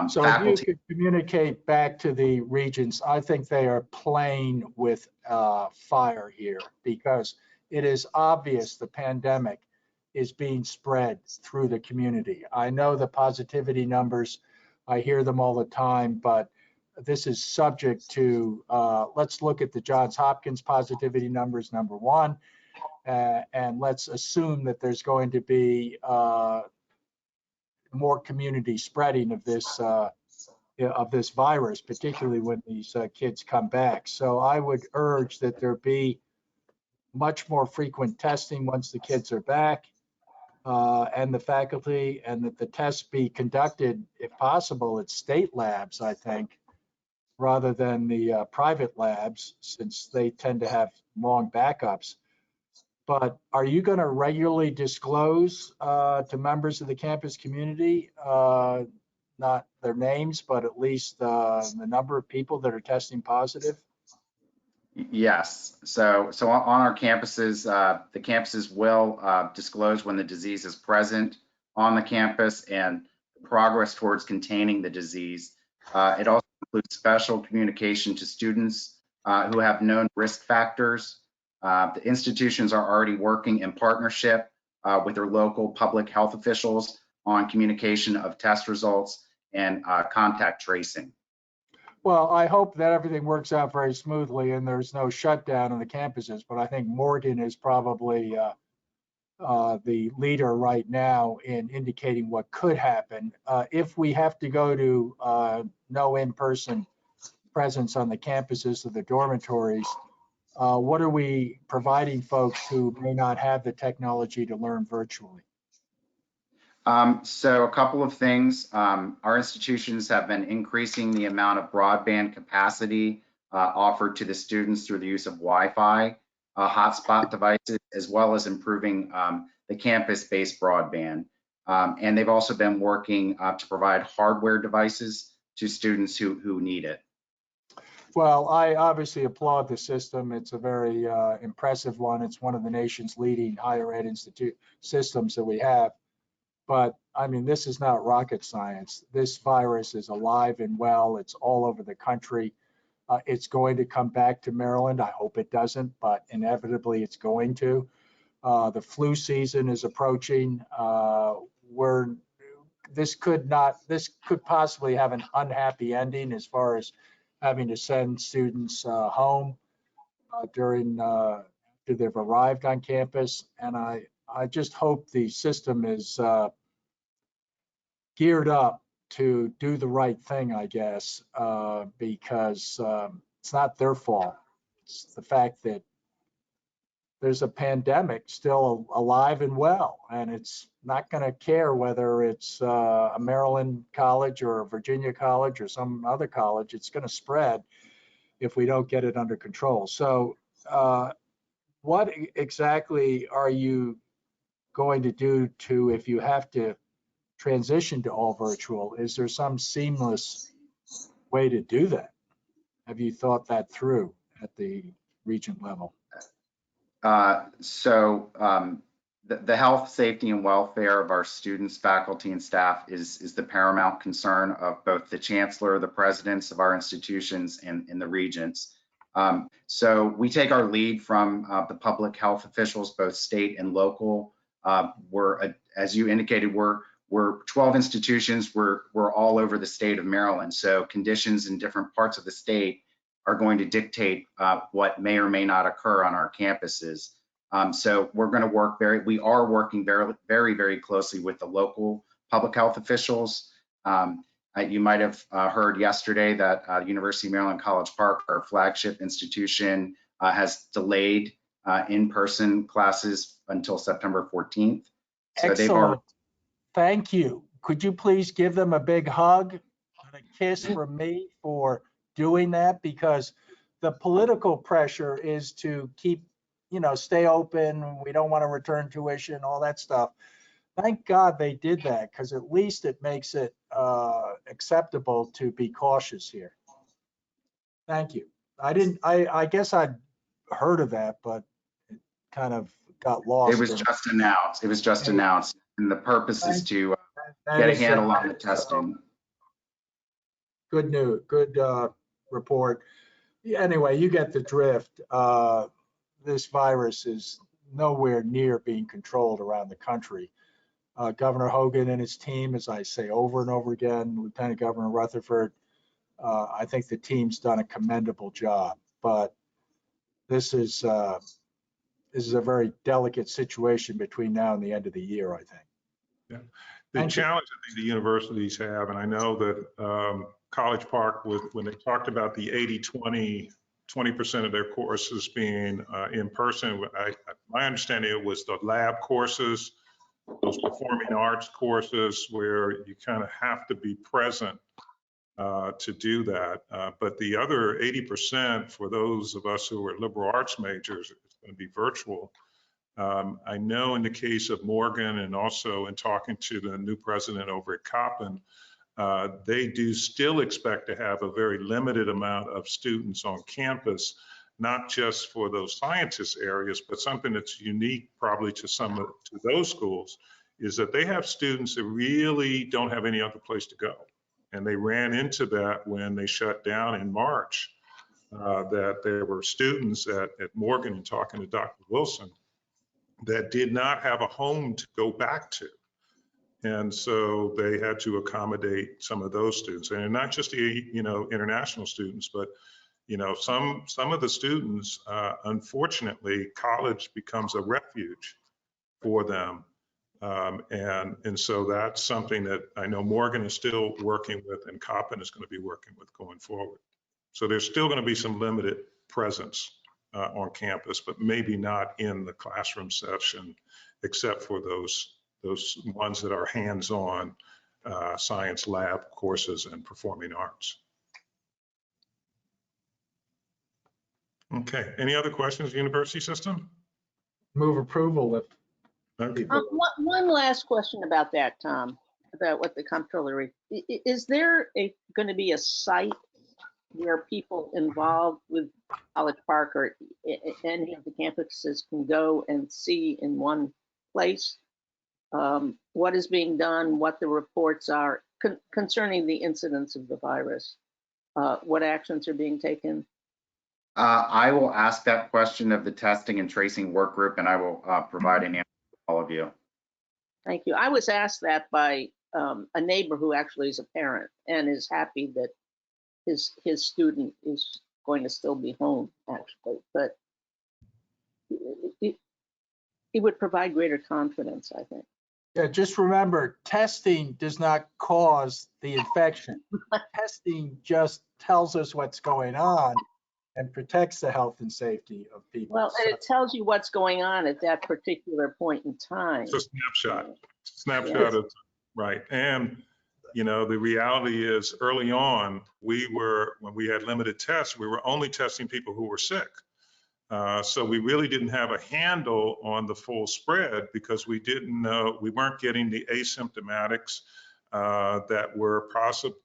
So if you could communicate back to the regents, I think they are playing with fire here, because it is obvious the pandemic is being spread through the community. I know the positivity numbers, I hear them all the time, but this is subject to, let's look at the Johns Hopkins positivity numbers, number one, and let's assume that there's going to be more community spreading of this virus, particularly when these kids come back. So I would urge that there be much more frequent testing once the kids are back, and the faculty, and that the tests be conducted, if possible, at state labs, I think, rather than the private labs, since they tend to have long backups. But are you going to regularly disclose to members of the campus community, not their names, but at least the number of people that are testing positive? Yes. So on our campuses, the campuses will disclose when the disease is present on the campus and progress towards containing the disease. It also includes special communication to students who have known risk factors. The institutions are already working in partnership with their local public health officials on communication of test results and contact tracing. Well, I hope that everything works out very smoothly and there's no shutdown on the campuses, but I think Morgan is probably the leader right now in indicating what could happen. If we have to go to no in-person presence on the campuses of the dormitories, what are we providing folks who may not have the technology to learn virtually? So a couple of things. Our institutions have been increasing the amount of broadband capacity offered to the students through the use of Wi-Fi hotspot devices, as well as improving the campus-based broadband. And they've also been working to provide hardware devices to students who need it. Well, I obviously applaud the system. It's a very impressive one. It's one of the nation's leading higher ed systems that we have. But I mean, this is not rocket science. This virus is alive and well. It's all over the country. It's going to come back to Maryland. I hope it doesn't, but inevitably it's going to. The flu season is approaching. This could possibly have an unhappy ending as far as having to send students home after they've arrived on campus. And I just hope the system is geared up to do the right thing, I guess, because it's not their fault. It's the fact that there's a pandemic still alive and well, and it's not going to care whether it's a Maryland college or a Virginia college or some other college. It's going to spread if we don't get it under control. So what exactly are you going to do if you have to transition to all virtual? Is there some seamless way to do that? Have you thought that through at the regent level? The health, safety, and welfare of our students, faculty, and staff is the paramount concern of both the chancellor, the presidents of our institutions, and the regents. So we take our lead from the public health officials, both state and local. As you indicated, we're we're 12 institutions. We're all over the state of Maryland. So conditions in different parts of the state are going to dictate what may or may not occur on our campuses. So we're going to work we are working very closely with the local public health officials. You might have heard yesterday that University of Maryland College Park, our flagship institution, has delayed in-person classes until September 14th. So Excellent. Thank you. Could you please give them a big hug and a kiss from me for doing that? Because the political pressure is to keep, stay open. We don't want to return tuition, all that stuff. Thank God they did that, because at least it makes it acceptable to be cautious here. Thank you. I guess I'd heard of that, but it kind of got lost. It was just announced. It was just announced. And the purpose is to get a handle on the testing. Good news, good report. Anyway, you get the drift. This virus is nowhere near being controlled around the country. Governor Hogan and his team, as I say over and over again, Lieutenant Governor Rutherford, I think the team's done a commendable job. But this is a very delicate situation between now and the end of the year, I think. Yeah. The challenge that the universities have, and I know that College Park, when they talked about the 80-20, 20% of their courses being in person, my understanding it was the lab courses, those performing arts courses where you kind of have to be present to do that. But the other 80% for those of us who are liberal arts majors, it's going to be virtual. I know in the case of Morgan and also in talking to the new president over at Coppin, they do still expect to have a very limited amount of students on campus, not just for those scientist areas, but something that's unique probably to to those schools is that they have students that really don't have any other place to go. And they ran into that when they shut down in March, that there were students at Morgan, and talking to Dr. Wilson, that did not have a home to go back to. And so they had to accommodate some of those students, and not just the international students, but some of the students, unfortunately, college becomes a refuge for them. And so that's something that I know Morgan is still working with, and Coppin is going to be working with going forward. So there's still going to be some limited presence on campus, but maybe not in the classroom session, except for those ones that are hands-on science lab courses and performing arts. Okay, any other questions, university system? Move approval if. Okay. One last question about that, Tom, about what the comptroller, is there going to be a site where people involved with College Park or any of the campuses can go and see in one place what is being done, what the reports are concerning the incidence of the virus, what actions are being taken? I will ask that question of the testing and tracing work group, and I will provide an answer to all of you. Thank you. I was asked that by a neighbor who actually is a parent and is happy that his student is going to still be home, actually, but it would provide greater confidence, I think. Yeah, just remember, testing does not cause the infection. Testing just tells us what's going on and protects the health and safety of people. Well, and it tells you what's going on at that particular point in time. It's a snapshot of, right. And the reality is early on, when we had limited tests, we were only testing people who were sick. So we really didn't have a handle on the full spread because we didn't know, we weren't getting the asymptomatics that were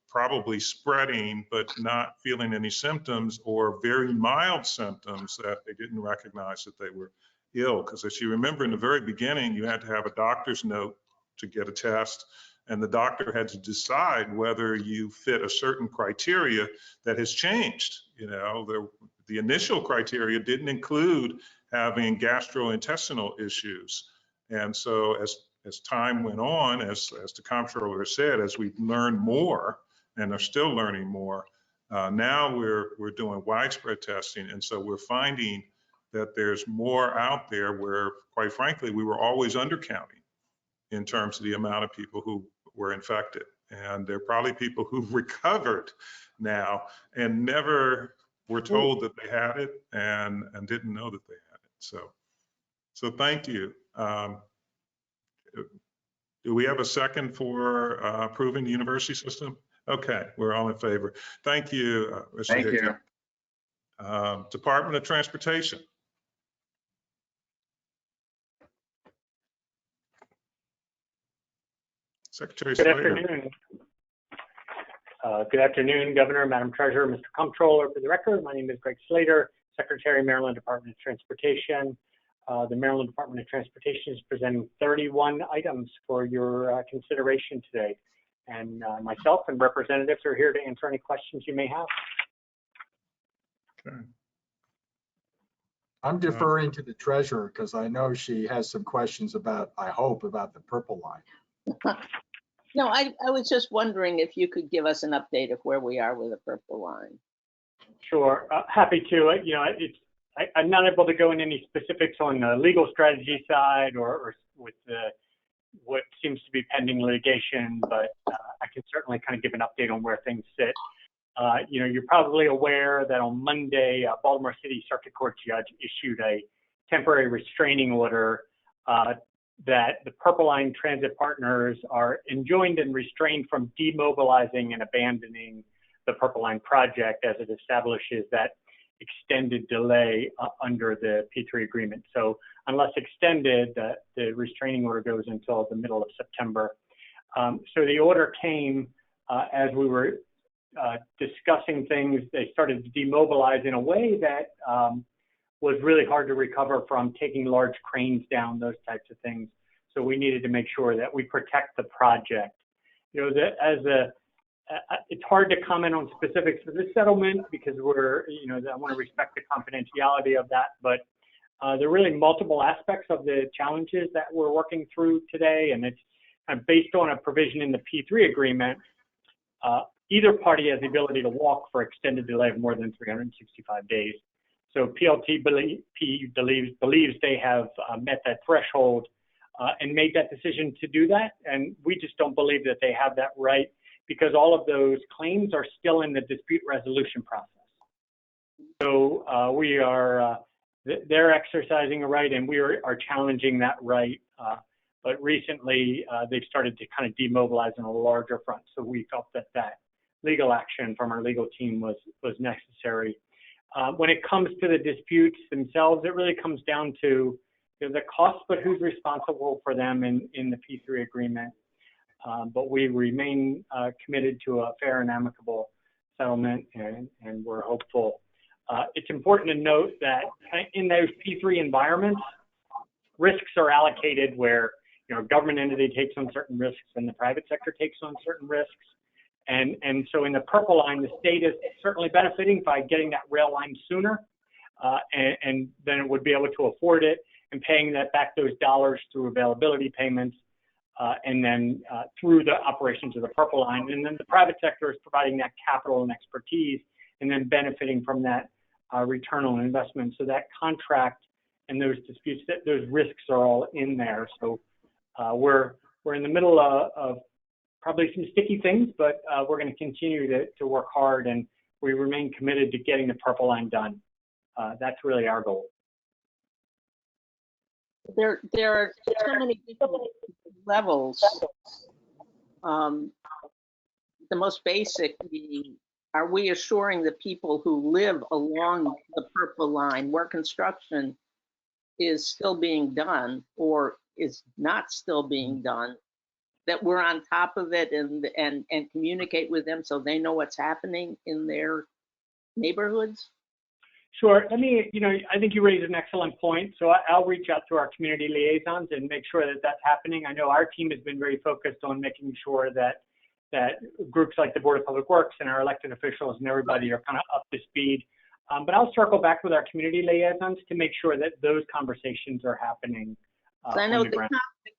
probably spreading, but not feeling any symptoms, or very mild symptoms that they didn't recognize that they were ill. Because as you remember in the very beginning, you had to have a doctor's note to get a test, and the doctor had to decide whether you fit a certain criteria that has changed. The initial criteria didn't include having gastrointestinal issues. And so as time went on, as the comptroller said, as we learned more and are still learning more, now we're doing widespread testing. And so we're finding that there's more out there where, quite frankly, we were always undercounting in terms of the amount of people who were infected. And there are probably people who've recovered now and never were told that they had it and didn't know that they had it. So thank you. Do we have a second for approving the university system? Okay, we're all in favor. Thank you, Mr. Thank Hickey. you. Department of Transportation. Secretary Good Slater. afternoon. Good afternoon, Governor, Madam Treasurer, Mr. Comptroller. For the record, my name is Greg Slater, Secretary, Maryland Department of Transportation. The Maryland Department of Transportation is presenting 31 items for your consideration today. And myself and representatives are here to answer any questions you may have. Okay. I'm deferring to the treasurer because I know she has some questions about, I hope, about the purple line. No, I was just wondering if you could give us an update of where we are with the purple line. Sure, happy to. I'm not able to go into any specifics on the legal strategy side or with what seems to be pending litigation, but I can certainly kind of give an update on where things sit. You're probably aware that on Monday, Baltimore City Circuit Court judge issued a temporary restraining order that the Purple Line Transit Partners are enjoined and restrained from demobilizing and abandoning the Purple Line project as it establishes that extended delay under the P3 agreement. So unless extended, the restraining order goes until the middle of September. So the order came as we were discussing things. They started to demobilize in a way that was really hard to recover from, taking large cranes down, those types of things. So we needed to make sure that we protect the project. It's hard to comment on specifics of this settlement because I want to respect the confidentiality of that, but there are really multiple aspects of the challenges that we're working through today, and it's kind of based on a provision in the P3 agreement. Either party has the ability to walk for extended delay of more than 365 days. So PLT believes they have met that threshold and made that decision to do that, and we just don't believe that they have that right because all of those claims are still in the dispute resolution process. So they're exercising a right and we are challenging that right. But recently they've started to kind of demobilize on a larger front. So we felt that legal action from our legal team was necessary. When it comes to the disputes themselves, it really comes down to the cost, but who's responsible for them in the P3 agreement. But we remain committed to a fair and amicable settlement, and we're hopeful. It's important to note that in those P3 environments, risks are allocated where a government entity takes on certain risks and the private sector takes on certain risks. And so in the Purple Line, the state is certainly benefiting by getting that rail line sooner, and then it would be able to afford it and paying that back those dollars through availability payments. And then through the operations of the Purple Line. And then the private sector is providing that capital and expertise and then benefiting from that return on investment. So that contract and those disputes, those risks are all in there. So we're in the middle of probably some sticky things, but we're going to continue to work hard, and we remain committed to getting the Purple Line done. That's really our goal. There are so many different levels. The most basic, are we assuring the people who live along the Purple Line where construction is still being done or is not still being done, that we're on top of it and communicate with them so they know what's happening in their neighborhoods? Sure. I think you raised an excellent point. So I'll reach out to our community liaisons and make sure that that's happening. I know our team has been very focused on making sure that groups like the Board of Public Works and our elected officials and everybody are kind of up to speed. But I'll circle back with our community liaisons to make sure that those conversations are happening So I know on the the ground.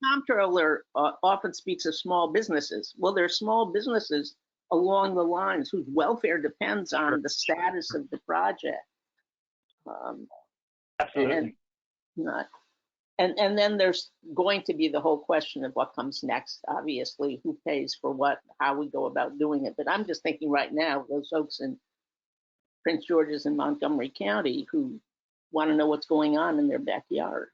comptroller often speaks of small businesses. Well, there are small businesses along the lines whose welfare depends on the status of the project. Absolutely. And then there's going to be the whole question of what comes next, obviously, who pays for what, how we go about doing it. But I'm just thinking right now, those folks in Prince George's and Montgomery County who want to know what's going on in their backyard.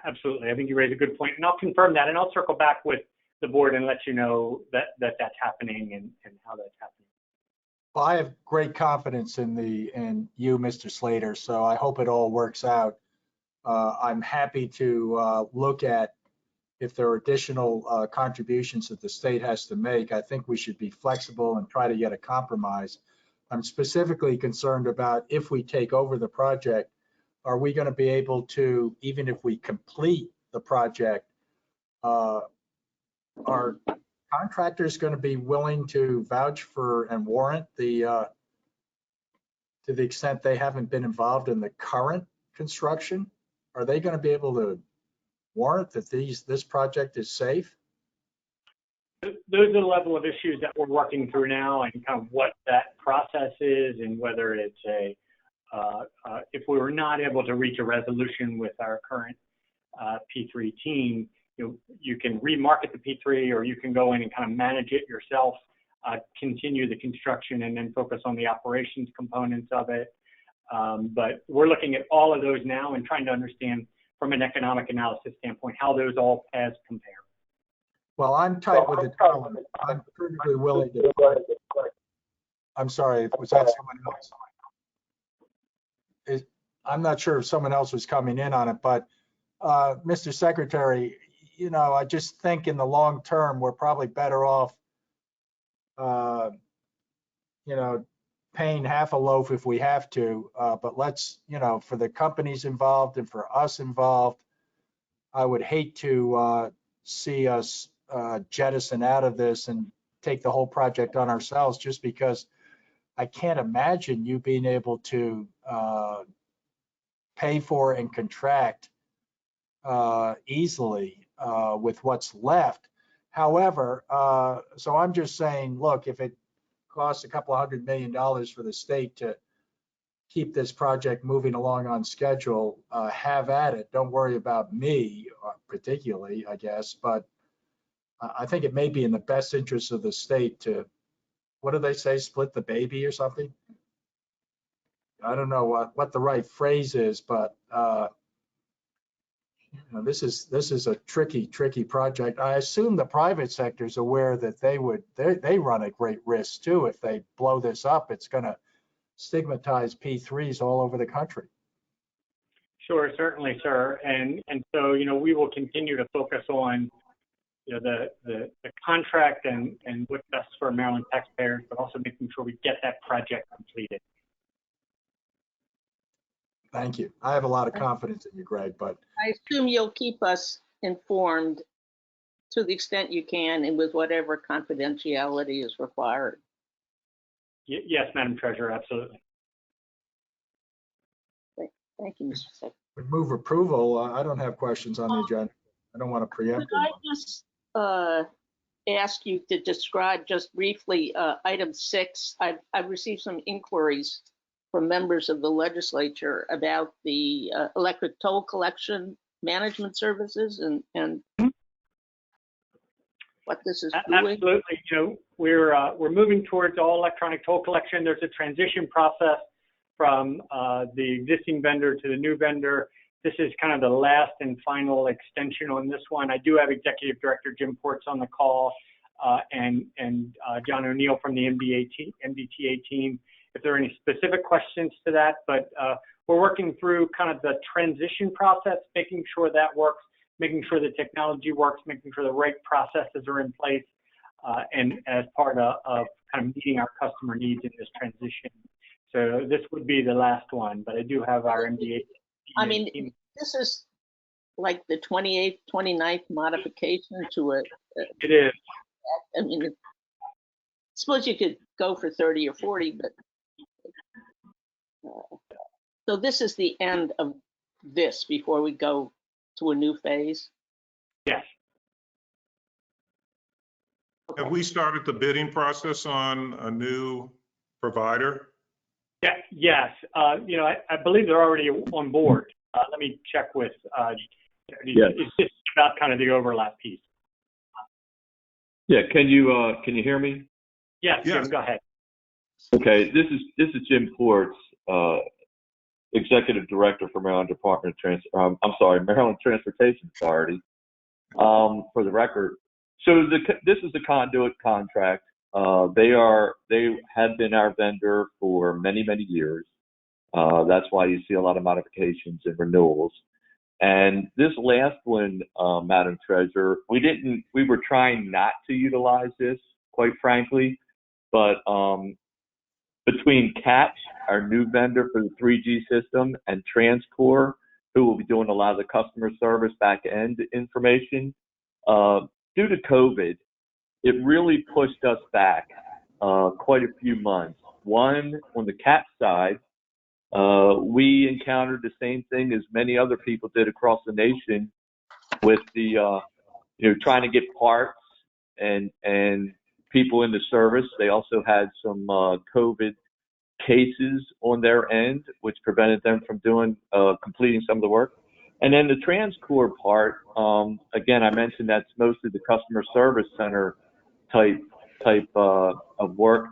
Absolutely. I think you raise a good point, and I'll confirm that, and I'll circle back with the board and let you know that that's happening and how that's happening. Well, I have great confidence in you, Mr. Slater, so I hope it all works out. I'm happy to look at if there are additional contributions that the state has to make. I think we should be flexible and try to get a compromise. I'm specifically concerned about if we take over the project, are we going to be able to, even if we complete the project, are contractors going to be willing to vouch for and warrant to the extent they haven't been involved in the current construction? Are they going to be able to warrant that this project is safe? Those are the level of issues that we're working through now, and kind of what that process is, and whether it's if we were not able to reach a resolution with our current P3 team, you can remarket the P3, or you can go in and kind of manage it yourself, continue the construction, and then focus on the operations components of it. But we're looking at all of those now and trying to understand from an economic analysis standpoint how those all paths compare. Well, I'm tight with it. I'm perfectly willing to. I'm sorry, was that someone else? I'm not sure if someone else was coming in on it, but Mr. Secretary, I just think in the long term, we're probably better off, paying half a loaf if we have to, but let's, for the companies involved and for us involved, I would hate to see us jettison out of this and take the whole project on ourselves, just because I can't imagine you being able to pay for and contract easily with what's left. However, so I'm just saying, look, if it costs a couple of $100 million for the state to keep this project moving along on schedule, have at it. Don't worry about me particularly, I guess, but I think it may be in the best interest of the state to, what do they say, split the baby or something? I don't know what the right phrase is, but this is a tricky project. I assume the private sector is aware that they run a great risk too. If they blow this up, it's going to stigmatize P3s all over the country. Sure, certainly, sir. And so, we will continue to focus on, the contract and what's best for Maryland taxpayers, but also making sure we get that project completed. Thank you. I have a lot of confidence in you, Greg, but I assume you'll keep us informed to the extent you can and with whatever confidentiality is required. Yes, Madam Treasurer, absolutely. Thank you, Mr. Secretary. we move approval. I don't have questions on the agenda. I don't want to preempt Could I it. just ask you to describe just briefly item 6? I've received some inquiries from members of the legislature about the electric toll collection management services and what this is doing. Absolutely. We're moving towards all electronic toll collection. There's a transition process from the existing vendor to the new vendor. This is kind of the last and final extension on this one. I do have Executive Director Jim Ports on the call and John O'Neill from the MDTA team if there are any specific questions to that. But we're working through kind of the transition process, making sure that works, making sure the technology works, making sure the right processes are in place, and as part of kind of meeting our customer needs in this transition. So this would be the last one, but I do have our MDA. I mean, this is like the 28th, 29th modification to it. It is. I mean, I suppose you could go for 30 or 40, but so this is the end of this before we go to a new phase? Yes. Have we started the bidding process on a new provider? Yeah, yes. I believe they're already on board. Let me check with, Yes. It's just about kind of the overlap piece. Yeah, can you hear me? Yes, Yes. Jim, go ahead. Okay, this is Jim Ports, Executive Director for Maryland Maryland Transportation Authority. For the record, so this is a conduit contract. They have been our vendor for many years. That's why you see a lot of modifications and renewals. And this last one, Madam Treasurer, we were trying not to utilize this, quite frankly, but between CAPS, our new vendor for the 3G system, and TransCore, who will be doing a lot of the customer service back end information, due to COVID, it really pushed us back quite a few months. One, on the CAPS side, we encountered the same thing as many other people did across the nation with the, trying to get parts and people into service. They also had some COVID cases on their end, which prevented them from completing some of the work. And then the TransCore part, again, I mentioned that's mostly the customer service center type of work.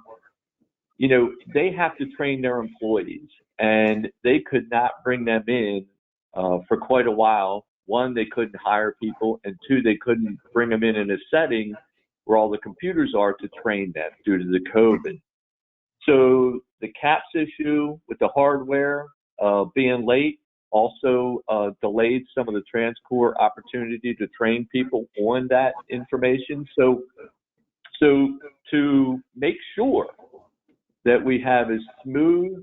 They have to train their employees, and they could not bring them in for quite a while. One, they couldn't hire people, and two, they couldn't bring them in a setting where all the computers are to train them due to the COVID. So the CAPS issue with the hardware being late also delayed some of the TransCore opportunity to train people on that information. So to make sure that we have as smooth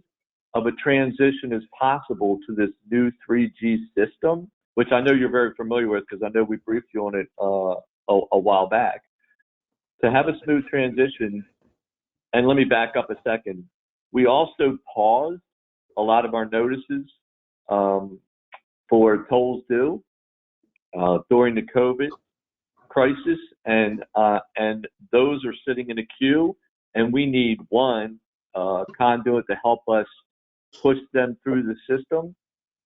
of a transition as possible to this new 3G system, which I know you're very familiar with because I know we briefed you on it a while back, to have a smooth transition. And let me back up a second. We also paused a lot of our notices for tolls due during the COVID crisis, and those are sitting in a queue, and we need one conduit to help us push them through the system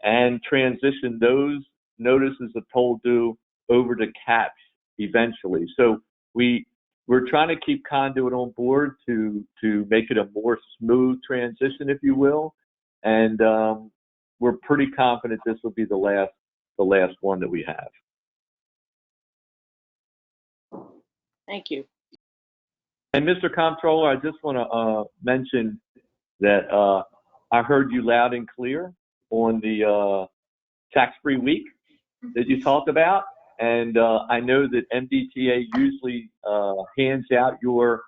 and transition those notices of toll due over to CAPS eventually. So we're trying to keep conduit on board to make it a more smooth transition, if you will, and we're pretty confident this will be the last one that we have. Thank you. And Mr. Comptroller, I just want to mention that I heard you loud and clear on the tax-free week that you talked about. And I know that MDTA usually hands out your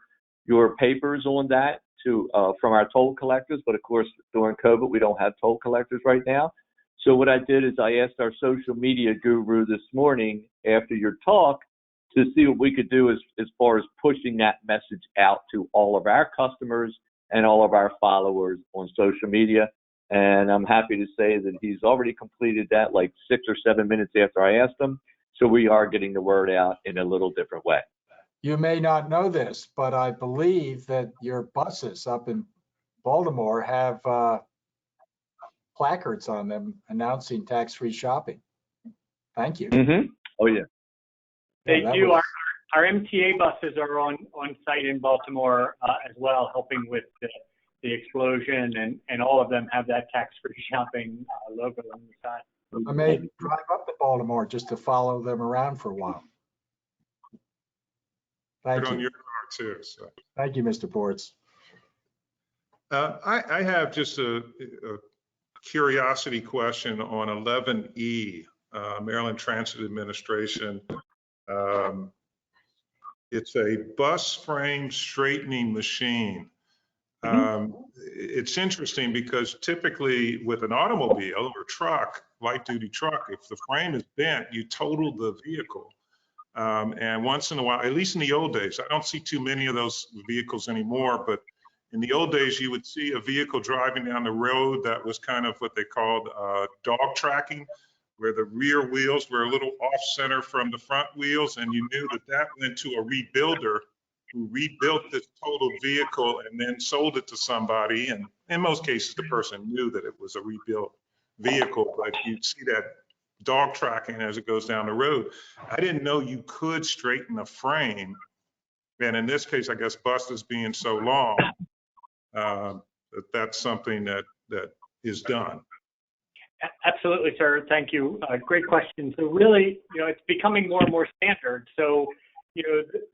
papers on that from our toll collectors. But of course, during COVID, we don't have toll collectors right now. So what I did is I asked our social media guru this morning after your talk to see what we could do as far as pushing that message out to all of our customers and all of our followers on social media. And I'm happy to say that he's already completed that like 6 or 7 minutes after I asked him. So we are getting the word out in a little different way. You may not know this, but I believe that your buses up in Baltimore have placards on them announcing tax-free shopping. Thank you. Mm-hmm. Oh, yeah. They do. Our MTA buses are on site in Baltimore as well, helping with the explosion, and all of them have that tax-free shopping logo on the side. I may drive up to Baltimore just to follow them around for a while. Thank On you. your part too. So. Thank you, Mr. Ports. I have just a curiosity question on 11E, Maryland Transit Administration. It's a bus frame straightening machine. It's interesting because typically with an automobile or truck, light duty truck, if the frame is bent, you total the vehicle. And once in a while, at least in the old days, I don't see too many of those vehicles anymore, but in the old days, you would see a vehicle driving down the road that was kind of what they called dog tracking, where the rear wheels were a little off center from the front wheels, and you knew that that went to a rebuilder who rebuilt this totaled vehicle and then sold it to somebody. And in most cases, the person knew that it was a rebuilt vehicle, but you'd see that dog tracking as it goes down the road. I didn't know you could straighten a frame. And in this case, I guess Buster's being so long, that's something that is done. Absolutely, sir. Thank you. Great question. So really, it's becoming more and more standard. So,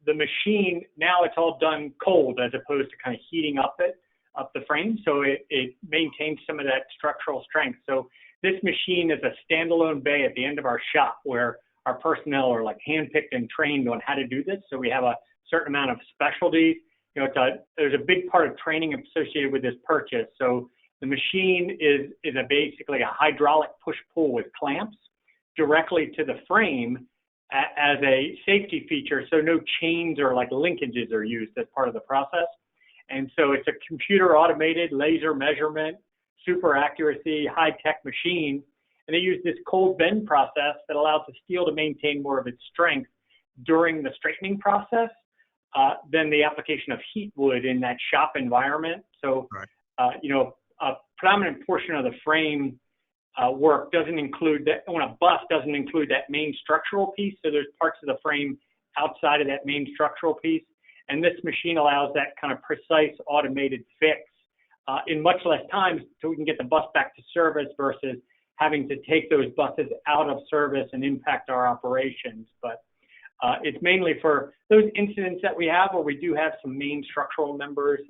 the machine, now it's all done cold as opposed to kind of heating up the frame. So it maintains some of that structural strength. So this machine is a standalone bay at the end of our shop where our personnel are like handpicked and trained on how to do this. So we have a certain amount of specialties. There's a big part of training associated with this purchase. So the machine is basically a hydraulic push-pull with clamps directly to the frame as a safety feature. So no chains or like linkages are used as part of the process. And so it's a computer automated laser measurement, super accuracy, high-tech machine. And they use this cold bend process that allows the steel to maintain more of its strength during the straightening process than the application of heat would in that shop environment. So, a predominant portion of the frame work doesn't include that, on a bus doesn't include that main structural piece. So there's parts of the frame outside of that main structural piece. And this machine allows that kind of precise automated fix in much less time so we can get the bus back to service versus having to take those buses out of service and impact our operations. But it's mainly for those incidents that we have where we do have some main structural members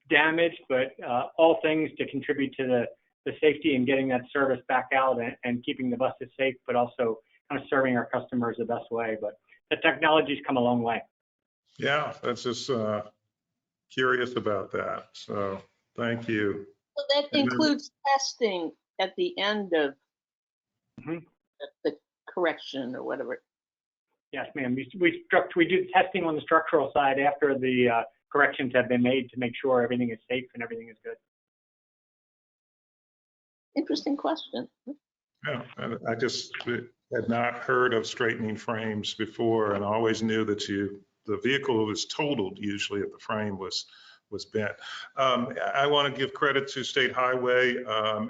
damaged, but all things to contribute to the safety and getting that service back out and keeping the buses safe, but also kind of serving our customers the best way. But the technology's come a long way. Yeah, that's just curious about that. So thank you. So that includes testing at the end of the correction or whatever. Yes, ma'am. We do testing on the structural side after the corrections have been made to make sure everything is safe and everything is good. Interesting question. Yeah, I just had not heard of straightening frames before, and I always knew that the vehicle was totaled usually if the frame was bent. I want to give credit to State Highway,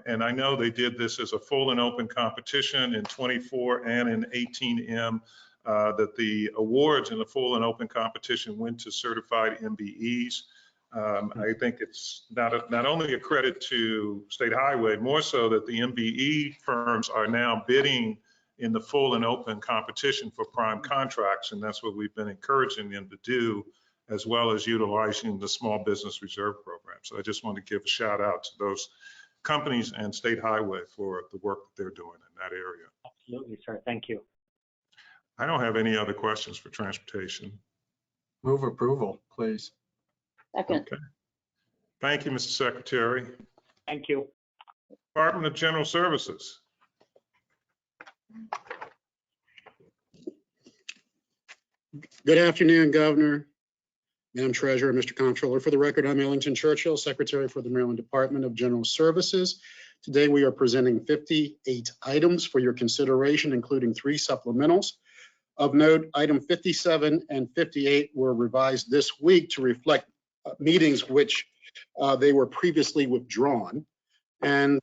and I know they did this as a full and open competition in 24 and in 18M, that the awards in the full and open competition went to certified MBEs. I think it's not only a credit to State Highway, more so that the MBE firms are now bidding in the full and open competition for prime contracts, and that's what we've been encouraging them to do, as well as utilizing the Small Business Reserve Program. So I just want to give a shout out to those companies and State Highway for the work that they're doing in that area. Absolutely, sir. Thank you. I don't have any other questions for transportation. Move approval, please. Second. Okay. Thank you, Mr. Secretary. Thank you. Department of General Services. Good afternoon, Governor, Madam Treasurer, Mr. Comptroller. For the record, I'm Ellington Churchill, Secretary for the Maryland Department of General Services. Today, we are presenting 58 items for your consideration, including 3 supplementals. Of note, item 57 and 58 were revised this week to reflect meetings which they were previously withdrawn. And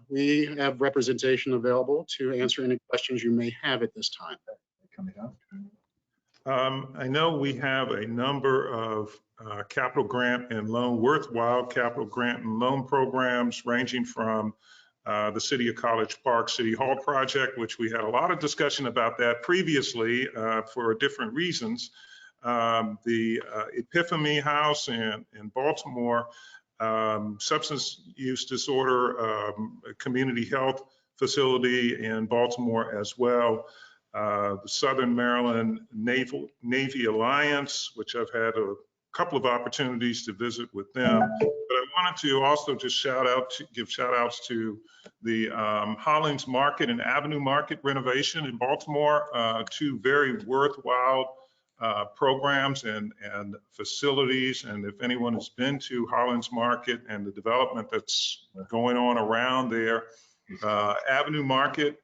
we have representation available to answer any questions you may have at this time. I know we have a number of capital grant and loan, worthwhile capital grant and loan programs ranging from the City of College Park City Hall project, which we had a lot of discussion about that previously for different reasons. The Epiphany House in Baltimore, substance use disorder community health facility in Baltimore as well. The Southern Maryland Navy Alliance, which I've had a couple of opportunities to visit with them. But I wanted to also just give shout outs to the Hollings Market and Avenue Market renovation in Baltimore, 2 very worthwhile programs and facilities. And if anyone has been to Hollings Market and the development that's going on around there, Avenue Market,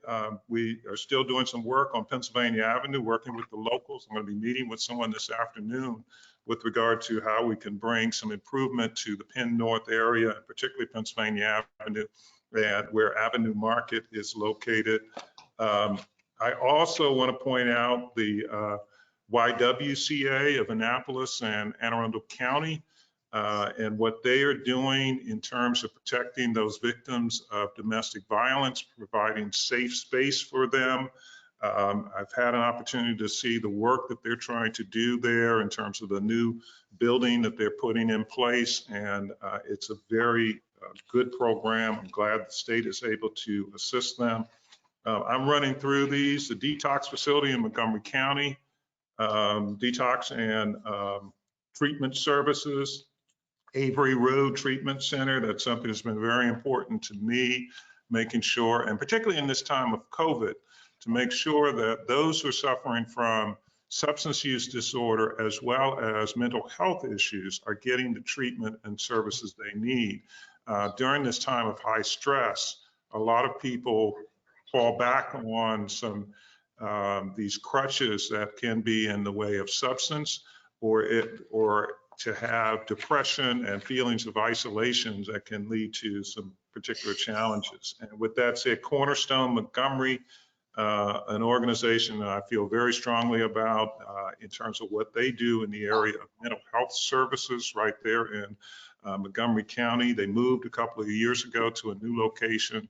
we are still doing some work on Pennsylvania Avenue, working with the locals. I'm going to be meeting with someone this afternoon with regard to how we can bring some improvement to the Penn North area, and particularly Pennsylvania Avenue, and where Avenue Market is located. I also want to point out the YWCA of Annapolis and Anne Arundel County, and what they are doing in terms of protecting those victims of domestic violence, providing safe space for them. I've had an opportunity to see the work that they're trying to do there in terms of the new building that they're putting in place, and it's a very good program. I'm glad the state is able to assist them. I'm running through these. The detox facility in Montgomery County, detox and treatment services, Avery Road Treatment Center. That's something that's been very important to me, making sure, and particularly in this time of COVID, to make sure that those who are suffering from substance use disorder as well as mental health issues are getting the treatment and services they need. During this time of high stress, a lot of people fall back on some these crutches that can be in the way of substance, or to have depression and feelings of isolation that can lead to some particular challenges. And with that said, Cornerstone Montgomery, an organization that I feel very strongly about in terms of what they do in the area of mental health services right there in Montgomery County. They moved a couple of years ago to a new location,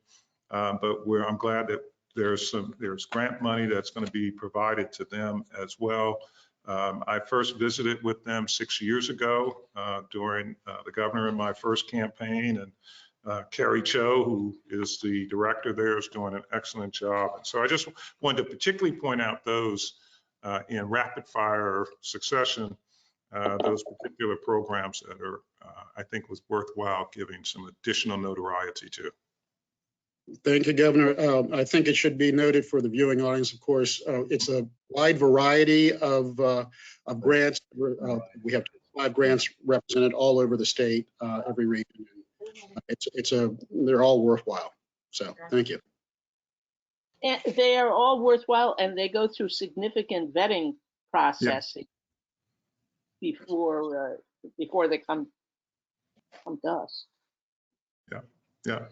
but I'm glad that there's grant money that's going to be provided to them as well. I first visited with them 6 years ago during the governor in my first campaign, and Carrie Cho, who is the director there, is doing an excellent job. And so I just wanted to particularly point out those in rapid fire succession, those particular programs that are, I think, was worthwhile giving some additional notoriety to. Thank you, Governor. I think it should be noted for the viewing audience, of course, it's a wide variety of grants. We have 5 grants represented all over the state, every region. They're all worthwhile. So thank you. And they are all worthwhile, and they go through significant vetting processing before they come to us. Yeah.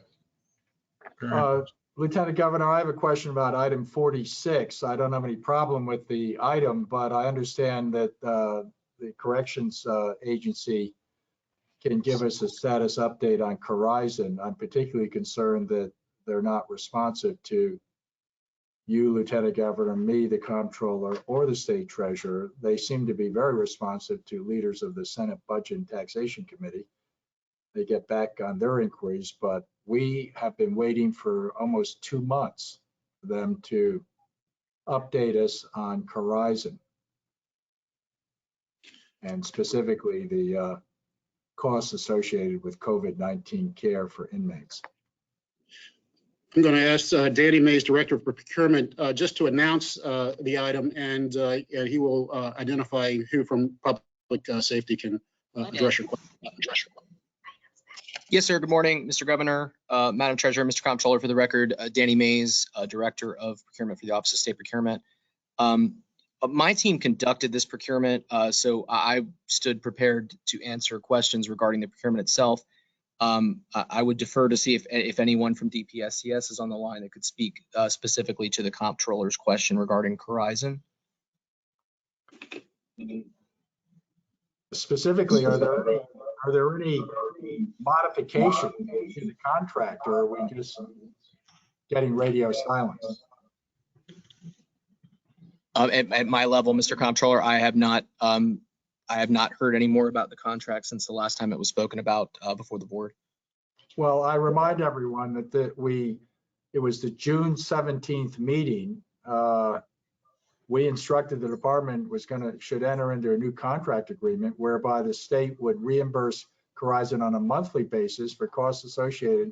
Lieutenant Governor, I have a question about item 46. I don't have any problem with the item, but I understand that the corrections agency can give us a status update on Corizon. I'm particularly concerned that they're not responsive to you, Lieutenant Governor, me, the comptroller, or the state treasurer. They seem to be very responsive to leaders of the Senate Budget and Taxation Committee. They get back on their inquiries, but we have been waiting for almost 2 months for them to update us on Corizon, and specifically the costs associated with COVID-19 care for inmates. I'm going to ask Danny Mays, Director of Procurement, just to announce the item, and he will identify who from Public Safety can address your question. Yes, sir. Good morning, Mr. Governor, Madam Treasurer, Mr. Comptroller. For the record, Danny Mays, Director of Procurement for the Office of State Procurement. My team conducted this procurement, so I stood prepared to answer questions regarding the procurement itself. I would defer to see if anyone from DPSCS is on the line that could speak specifically to the Comptroller's question regarding Corizon. Specifically, are there any modifications to the contract, or are we just getting radio silence? At my level, Mr. Comptroller, I have not heard any more about the contract since the last time it was spoken about before the board. Well, I remind everyone that it was the June 17th meeting. We instructed the department should enter into a new contract agreement whereby the state would reimburse Corizon on a monthly basis for costs associated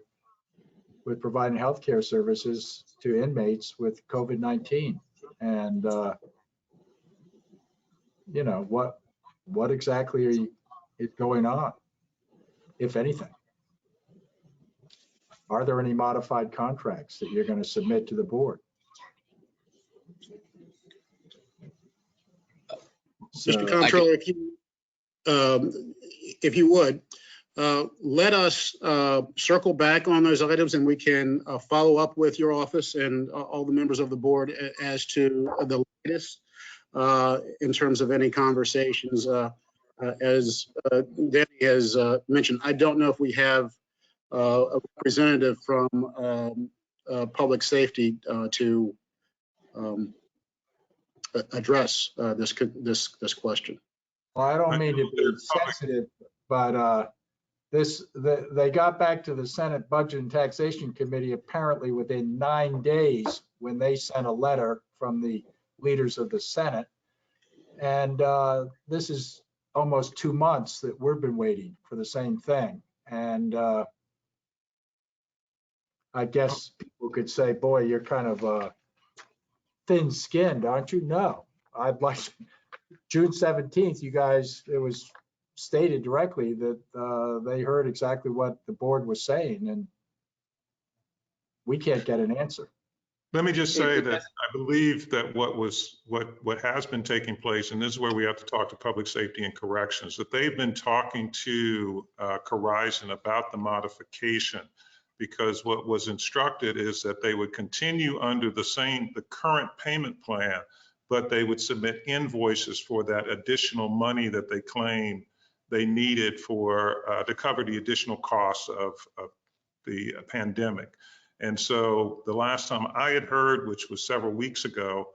with providing healthcare services to inmates with COVID-19. And you know, what exactly is going on, if anything? Are there any modified contracts that you're going to submit to the board? Mr. Comptroller, if you would, let us circle back on those items, and we can follow up with your office and all the members of the board as to the latest in terms of any conversations. As Danny has mentioned, I don't know if we have a representative from public safety to address this question. Well, I don't mean to be sensitive, but they got back to the Senate Budget and Taxation Committee apparently within 9 days when they sent a letter from the leaders of the Senate. And this is almost 2 months that we've been waiting for the same thing. And I guess people could say, boy, you're kind of thin-skinned, aren't you? No, I'd like June 17th, you guys, it was stated directly that they heard exactly what the board was saying, and we can't get an answer. Let me just say that I believe that what has been taking place, and this is where we have to talk to Public Safety and Corrections, that they've been talking to Corizon about the modification, because what was instructed is that they would continue under the current payment plan, but they would submit invoices for that additional money that they claim they needed to cover the additional costs of the pandemic. And so the last time I had heard, which was several weeks ago,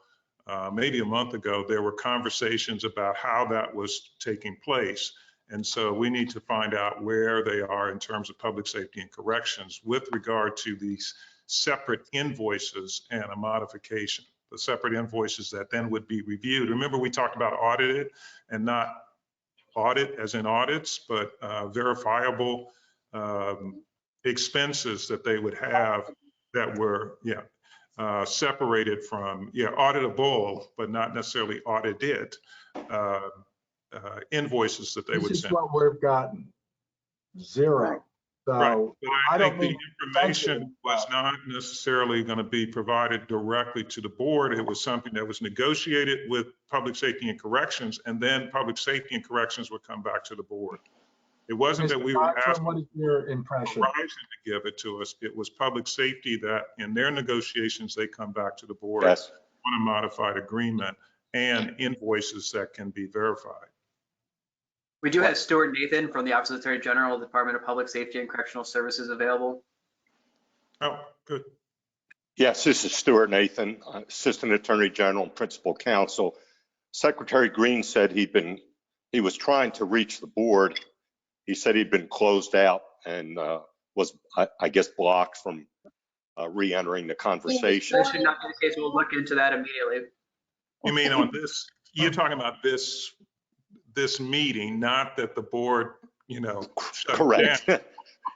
maybe a month ago, there were conversations about how that was taking place. And so we need to find out where they are in terms of Public Safety and Corrections with regard to these separate invoices and a modification. The separate invoices that then would be reviewed. Remember, we talked about audited and not audit as in audits, but verifiable expenses that they would have that were, separated from, auditable, but not necessarily audited invoices that they would send. This is what we've gotten, zero. So right. But I think the mean information was not necessarily going to be provided directly to the board. It was something that was negotiated with Public Safety and Corrections, and then Public Safety and Corrections would come back to the board. It wasn't that we were asking what is your impression? Corizon to give it to us. It was Public Safety that in their negotiations, they come back to the board on a modified agreement and invoices that can be verified. We do have Stuart Nathan from the Office of the Attorney General, Department of Public Safety and Correctional Services available. Oh, good. Yes, this is Stuart Nathan, Assistant Attorney General and Principal Counsel. Secretary Green said he was trying to reach the board. He said he'd been closed out and was, I guess, blocked from re-entering the conversation. That should not be the case. We'll look into that immediately. You mean on this, you're talking about this meeting, not that the board, shut Correct. down.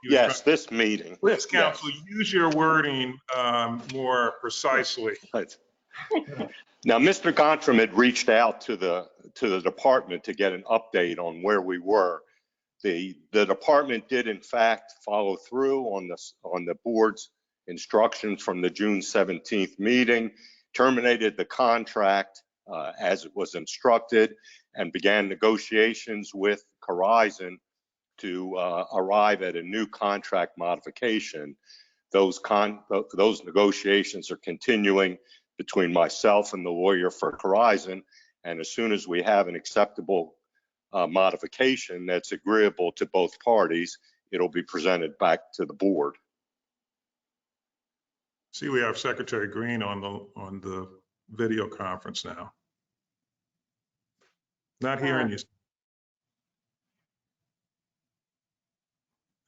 Yes, this meeting. Please, counsel, use your wording more precisely. Right. Now, Mr. Gontram had reached out to the department to get an update on where we were. The department did in fact follow through on the board's instructions from the June 17th meeting, terminated the contract as it was instructed, and began negotiations with Corizon to arrive at a new contract modification. Those negotiations are continuing between myself and the lawyer for Corizon, and as soon as we have an acceptable modification that's agreeable to both parties, it'll be presented back to the board. See, we have Secretary Green on the video conference now. Not hearing you.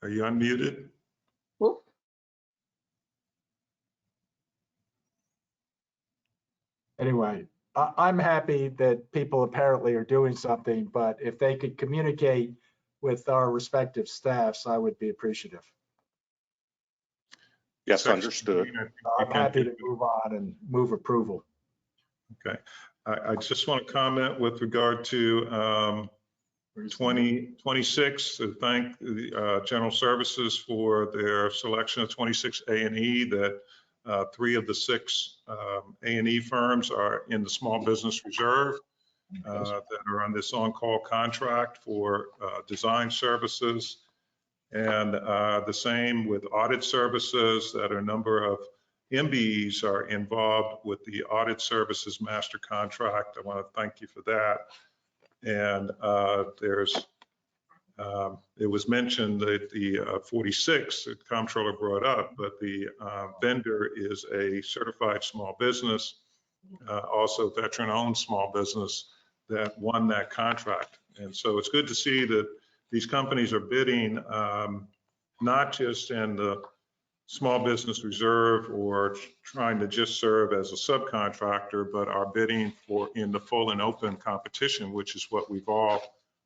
Are you unmuted? Whoop. Anyway, I'm happy that people apparently are doing something, but if they could communicate with our respective staffs, I would be appreciative. Yes, understood. I'm happy to move on and move approval. Okay. I just want to comment with regard to 26, to thank the General Services for their selection of 26 A&E, that 3 of the 6 A&E firms are in the Small Business Reserve that are on this on-call contract for design services. And the same with audit services, that a number of MBEs are involved with the audit services master contract. I want to thank you for that. And it was mentioned that the 46 that the comptroller brought up, but the vendor is a certified small business, also veteran-owned small business that won that contract. And so it's good to see that these companies are bidding not just in the Small Business Reserve or trying to just serve as a subcontractor, but are bidding for in the full and open competition, which is what we've all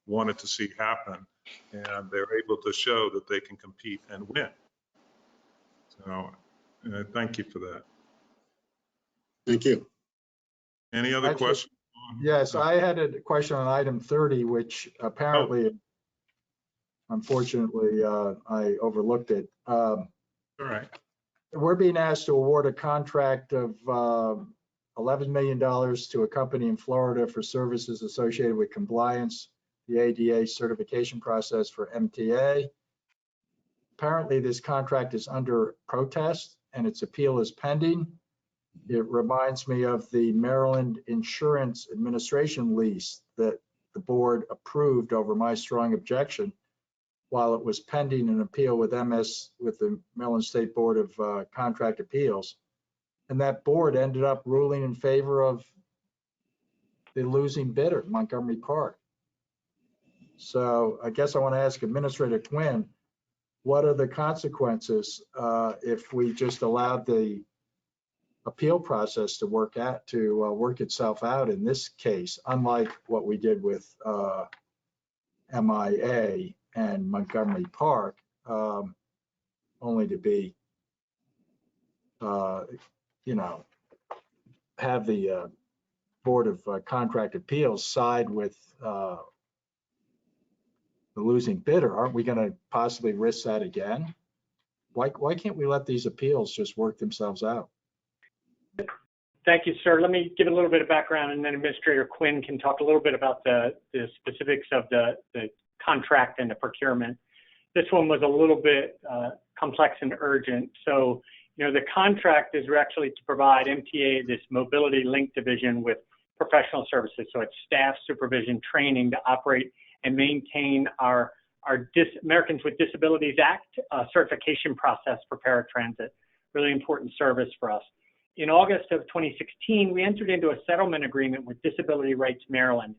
wanted to see happen. And they're able to show that they can compete and win. So thank you for that. Thank you. Any other questions? Yes, I had a question on item 30, which apparently, unfortunately, I overlooked it. All right. We're being asked to award a contract of $11 million to a company in Florida for services associated with compliance, the ADA certification process for MTA. Apparently, this contract is under protest and its appeal is pending. It reminds me of the Maryland Insurance Administration lease that the board approved over my strong objection while it was pending an appeal with the Maryland State Board of Contract Appeals. And that board ended up ruling in favor of the losing bidder, Montgomery Park. So I guess I want to ask Administrator Quinn, what are the consequences if we just allowed the appeal process to work itself out in this case, unlike what we did with MIA and Montgomery Park, only to be, have the Board of Contract Appeals side with the losing bidder? Aren't we going to possibly risk that again? Why can't we let these appeals just work themselves out? Thank you, sir. Let me give a little bit of background, and then Administrator Quinn can talk a little bit about the specifics of the contract and the procurement. This one was a little bit complex and urgent. So, the contract is actually to provide MTA, this mobility link division, with professional services. So it's staff, supervision, training to operate and maintain our Americans with Disabilities Act certification process for paratransit. Really important service for us. In August of 2016, we entered into a settlement agreement with Disability Rights Maryland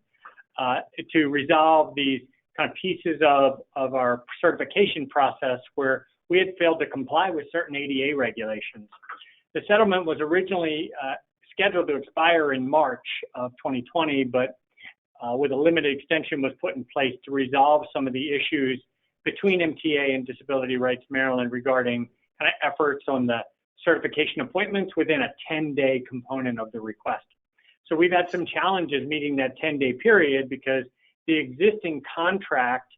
to resolve these kind of pieces of our certification process where we had failed to comply with certain ADA regulations. The settlement was originally scheduled to expire in March of 2020, but with a limited extension was put in place to resolve some of the issues between MTA and Disability Rights Maryland regarding kind of efforts on the certification appointments within a 10-day component of the request. So we've had some challenges meeting that 10-day period because the existing contract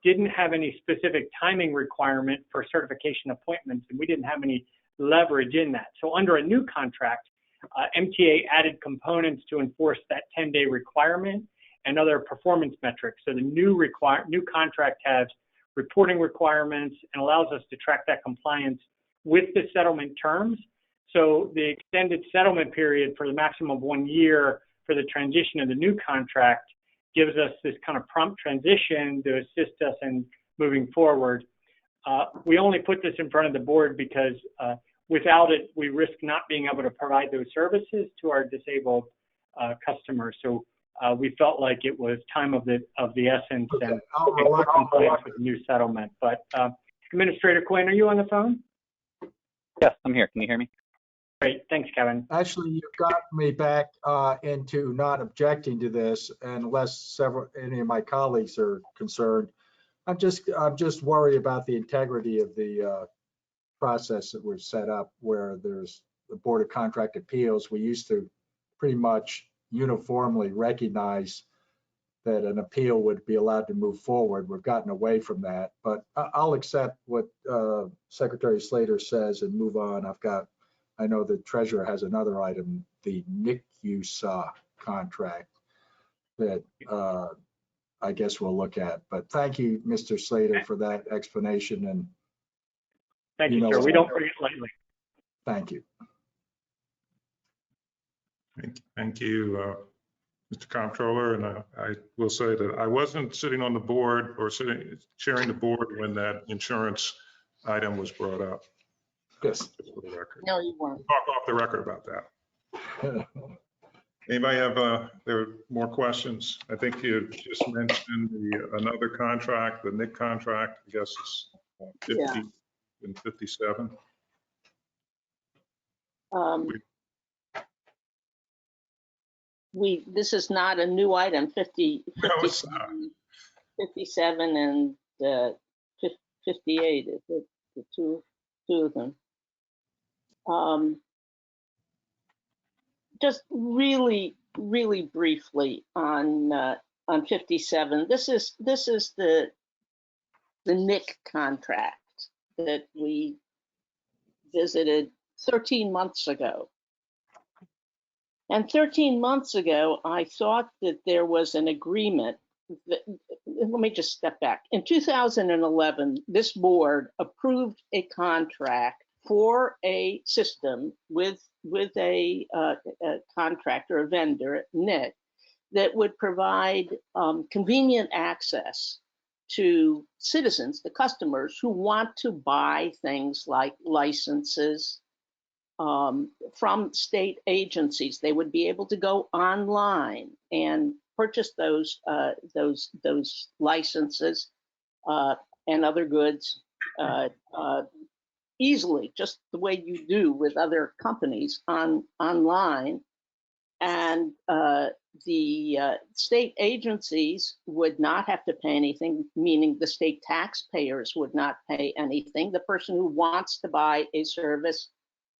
didn't have any specific timing requirement for certification appointments, and we didn't have any leverage in that. So under a new contract, MTA added components to enforce that 10-day requirement and other performance metrics. So the new contract has reporting requirements and allows us to track that compliance with the settlement terms. So the extended settlement period for the maximum of 1 year for the transition of the new contract gives us this kind of prompt transition to assist us in moving forward. We only put this in front of the board because without it, we risk not being able to provide those services to our disabled customers. So we felt like it was time of the essence and compliance with the new settlement. But Administrator Quinn, are you on the phone? Yes, I'm here. Can you hear me? Great. Thanks, Kevin. Actually, you got me back into not objecting to this, unless any of my colleagues are concerned. I'm just worried about the integrity of the process that we've set up, where there's the Board of Contract Appeals. We used to pretty much uniformly recognize that an appeal would be allowed to move forward. We've gotten away from that, but I'll accept what Secretary Slater says and move on. I know the treasurer has another item, the NICUSA contract that I guess we'll look at. But thank you, Mr. Slater, for that explanation. And Thank you, sir. We don't forget lightly. Thank you. Thank you, Mr. Comptroller. And I will say that I wasn't sitting on the board or chairing the board when that insurance item was brought up. Yes. For the record. No, you weren't. Talk off the record about that. Anybody have there are more questions? I think you just mentioned another contract, the NIC contract. I guess it's 50 and 57. This is not a new item, 57 and 58, is it the two of them? Just really briefly on 57. This is the NIC contract that we visited 13 months ago. And 13 months ago, I thought that there was an agreement. Let me just step back. In 2011, this board approved a contract for a system with a contractor, a vendor, NIC, that would provide convenient access to citizens, the customers who want to buy things like licenses from state agencies. They would be able to go online and purchase those licenses and other goods easily, just the way you do with other companies online. And the state agencies would not have to pay anything, meaning the state taxpayers would not pay anything. The person who wants to buy a service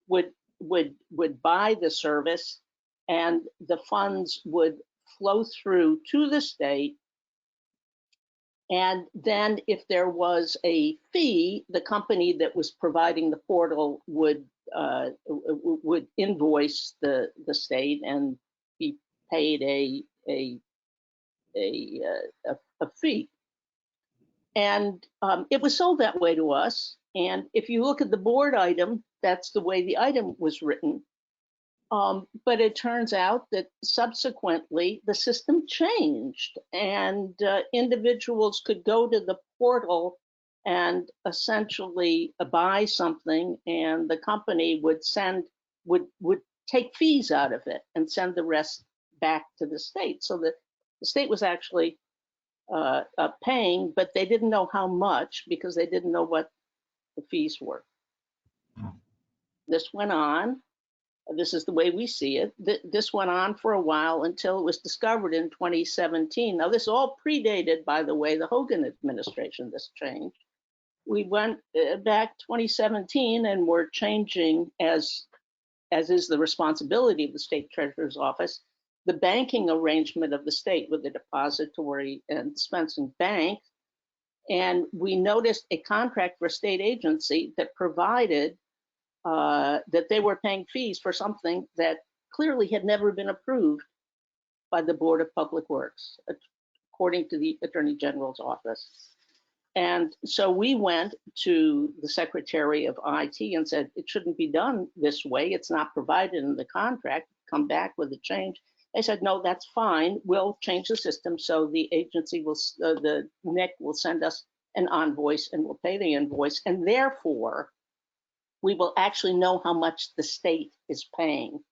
would buy the service, and the funds would flow through to the state. And then if there was a fee, the company that was providing the portal would invoice the state and be paid a fee. And it was sold that way to us. And if you look at the board item, that's the way the item was written. But it turns out that subsequently the system changed, and individuals could go to the portal and essentially buy something, and the company would take fees out of it and send the rest back to the state. So the state was actually paying, but they didn't know how much because they didn't know what the fees were. This went on. This is the way we see it. This went on for a while until it was discovered in 2017. Now, this all predated, by the way, the Hogan administration, this change. We went back 2017 and we're changing, as is the responsibility of the state treasurer's office, the banking arrangement of the state with the depository and dispensing bank. And we noticed a contract for a state agency that provided that they were paying fees for something that clearly had never been approved by the Board of Public Works, according to the Attorney General's office. And so we went to the Secretary of IT and said, it shouldn't be done this way. It's not provided in the contract. Come back with a change. They said, no, that's fine. We'll change the system. So the agency will, the NIC will send us an invoice and we'll pay the invoice. And therefore, we will actually know how much the state is paying,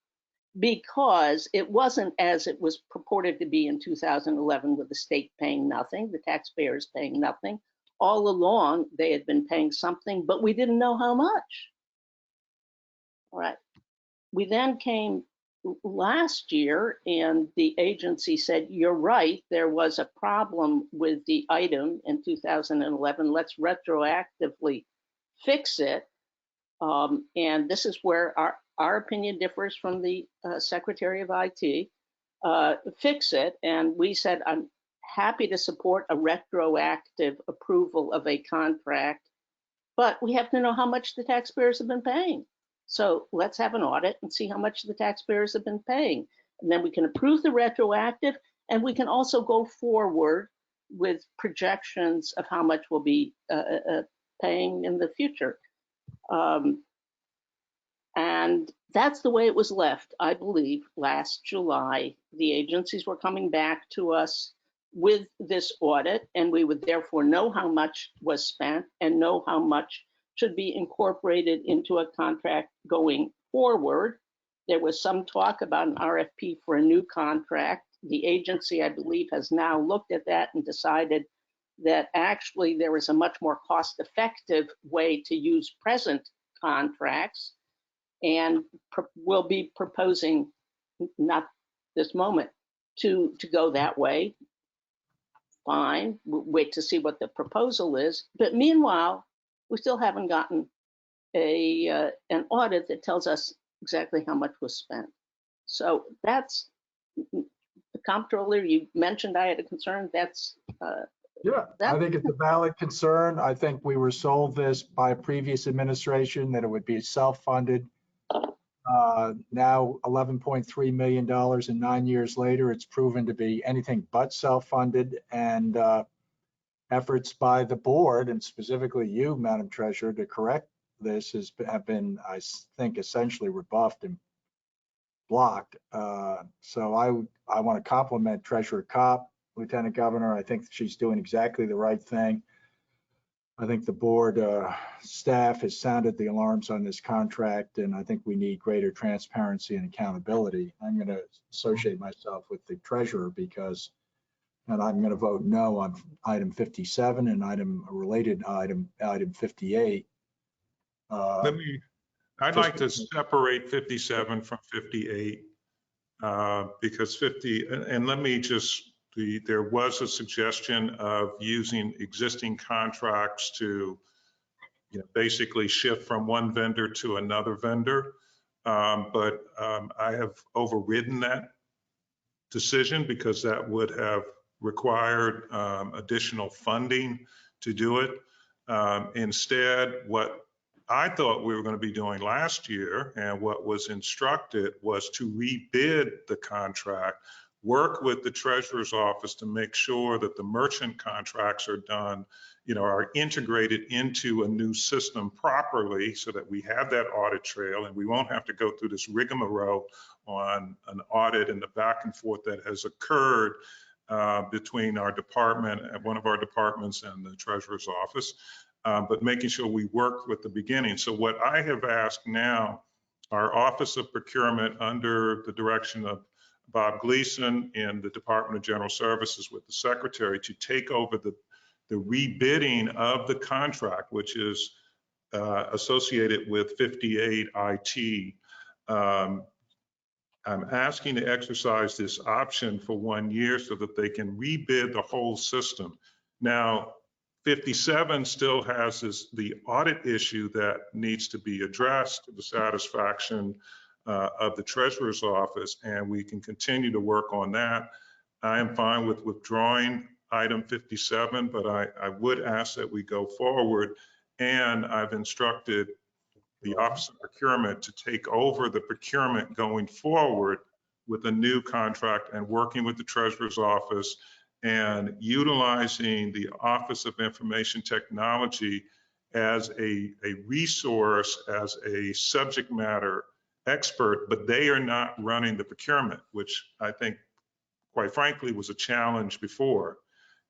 because it wasn't as it was purported to be in 2011 with the state paying nothing, the taxpayers paying nothing. All along, they had been paying something, but we didn't know how much. All right. We then came last year and the agency said, you're right, there was a problem with the item in 2011. Let's retroactively fix it. And this is where our opinion differs from the Secretary of IT. Fix it. And we said, I'm happy to support a retroactive approval of a contract, but we have to know how much the taxpayers have been paying. So let's have an audit and see how much the taxpayers have been paying. And then we can approve the retroactive, and we can also go forward with projections of how much we'll be paying in the future. And that's the way it was left, I believe, last July. The agencies were coming back to us with this audit, and we would therefore know how much was spent and know how much should be incorporated into a contract going forward. There was some talk about an RFP for a new contract. The agency, I believe, has now looked at that and decided that actually there is a much more cost-effective way to use present contracts, and will be proposing, not this moment, to go that way. Fine, we'll wait to see what the proposal is. But meanwhile, we still haven't gotten an audit that tells us exactly how much was spent. So that's the comptroller. You mentioned I had a concern. That's yeah, I think it's a valid concern. I think we were sold this by a previous administration that it would be self-funded. Now $11.3 million, and 9 years later, it's proven to be anything but self-funded, and efforts by the board, and specifically you, Madam Treasurer, to correct this have been, I think, essentially rebuffed and blocked. So I want to compliment Treasurer Kopp, Lieutenant Governor. I think she's doing exactly the right thing. I think the board staff has sounded the alarms on this contract, and I think we need greater transparency and accountability. I'm going to associate myself with the treasurer because, and I'm going to vote no on item 57 and a related item 58. I'd like to separate 57 from 58 because 50, and let me just, there was a suggestion of using existing contracts to, basically shift from one vendor to another vendor. But I have overridden that decision because that would have required additional funding to do it. Instead, what I thought we were going to be doing last year and what was instructed was to rebid the contract, work with the treasurer's office to make sure that the merchant contracts are done, are integrated into a new system properly so that we have that audit trail and we won't have to go through this rigmarole on an audit and the back and forth that has occurred between our department and one of our departments and the treasurer's office, but making sure we work with the beginning. So what I have asked now, our Office of Procurement under the direction of Bob Gleason in the Department of General Services with the Secretary to take over the rebidding of the contract, which is associated with 58 IT. I'm asking to exercise this option for 1 year so that they can rebid the whole system. Now, 57 still has the audit issue that needs to be addressed to the satisfaction of the treasurer's office, and we can continue to work on that. I am fine with withdrawing item 57, but I would ask that we go forward, and I've instructed the Office of Procurement to take over the procurement going forward with a new contract and working with the treasurer's office and utilizing the Office of Information Technology as a resource, as a subject matter expert, but they are not running the procurement, which I think, quite frankly, was a challenge before.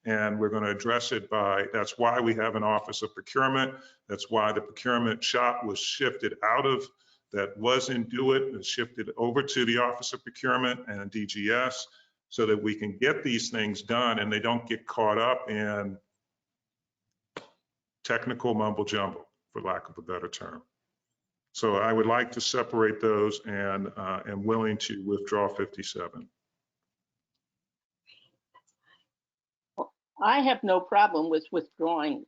And we're going to address it that's why we have an Office of Procurement. That's why the procurement shop was shifted out of, that was in DeWitt and shifted over to the Office of Procurement and DGS so that we can get these things done and they don't get caught up in technical mumbo jumbo, for lack of a better term. So I would like to separate those and am willing to withdraw 57. I have no problem with withdrawing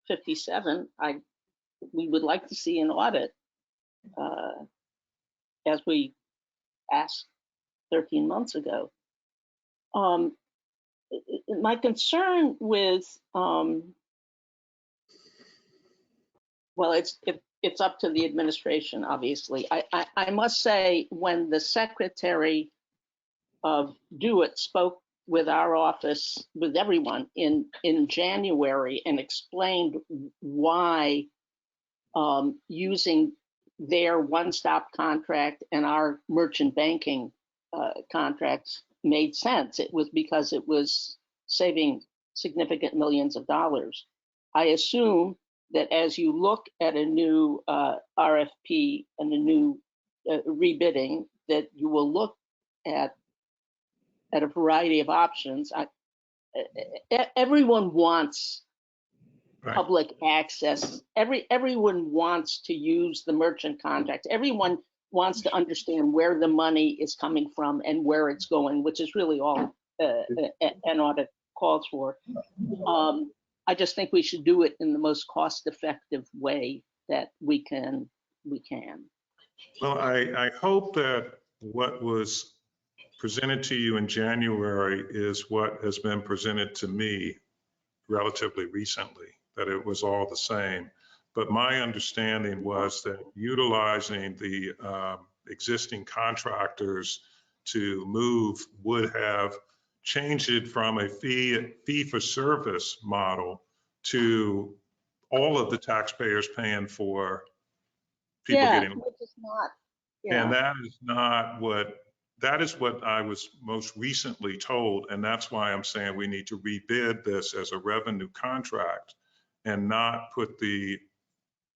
57. We would like to see an audit, as we asked 13 months ago. my concern with, well, it's up to the administration, obviously. I must say, when the Secretary of DO-IT spoke with our office, with everyone in January, and explained why using their one-stop contract and our merchant banking contracts made sense. It was because it was saving significant millions of dollars. I assume that as you look at a new RFP and a new rebidding, that you will look at a variety of options. Everyone wants public access. Everyone wants to use the merchant contract. Everyone wants to understand where the money is coming from and where it's going, which is really all an audit calls for. I just think we should do it in the most cost-effective way that we can. Well, I hope that what was presented to you in January is what has been presented to me relatively recently, that it was all the same. But my understanding was that utilizing the existing contractors to move would have changed it from a fee for service model to all of the taxpayers paying for people getting. Which is not, and that is what I was most recently told. And that's why I'm saying we need to rebid this as a revenue contract and not put the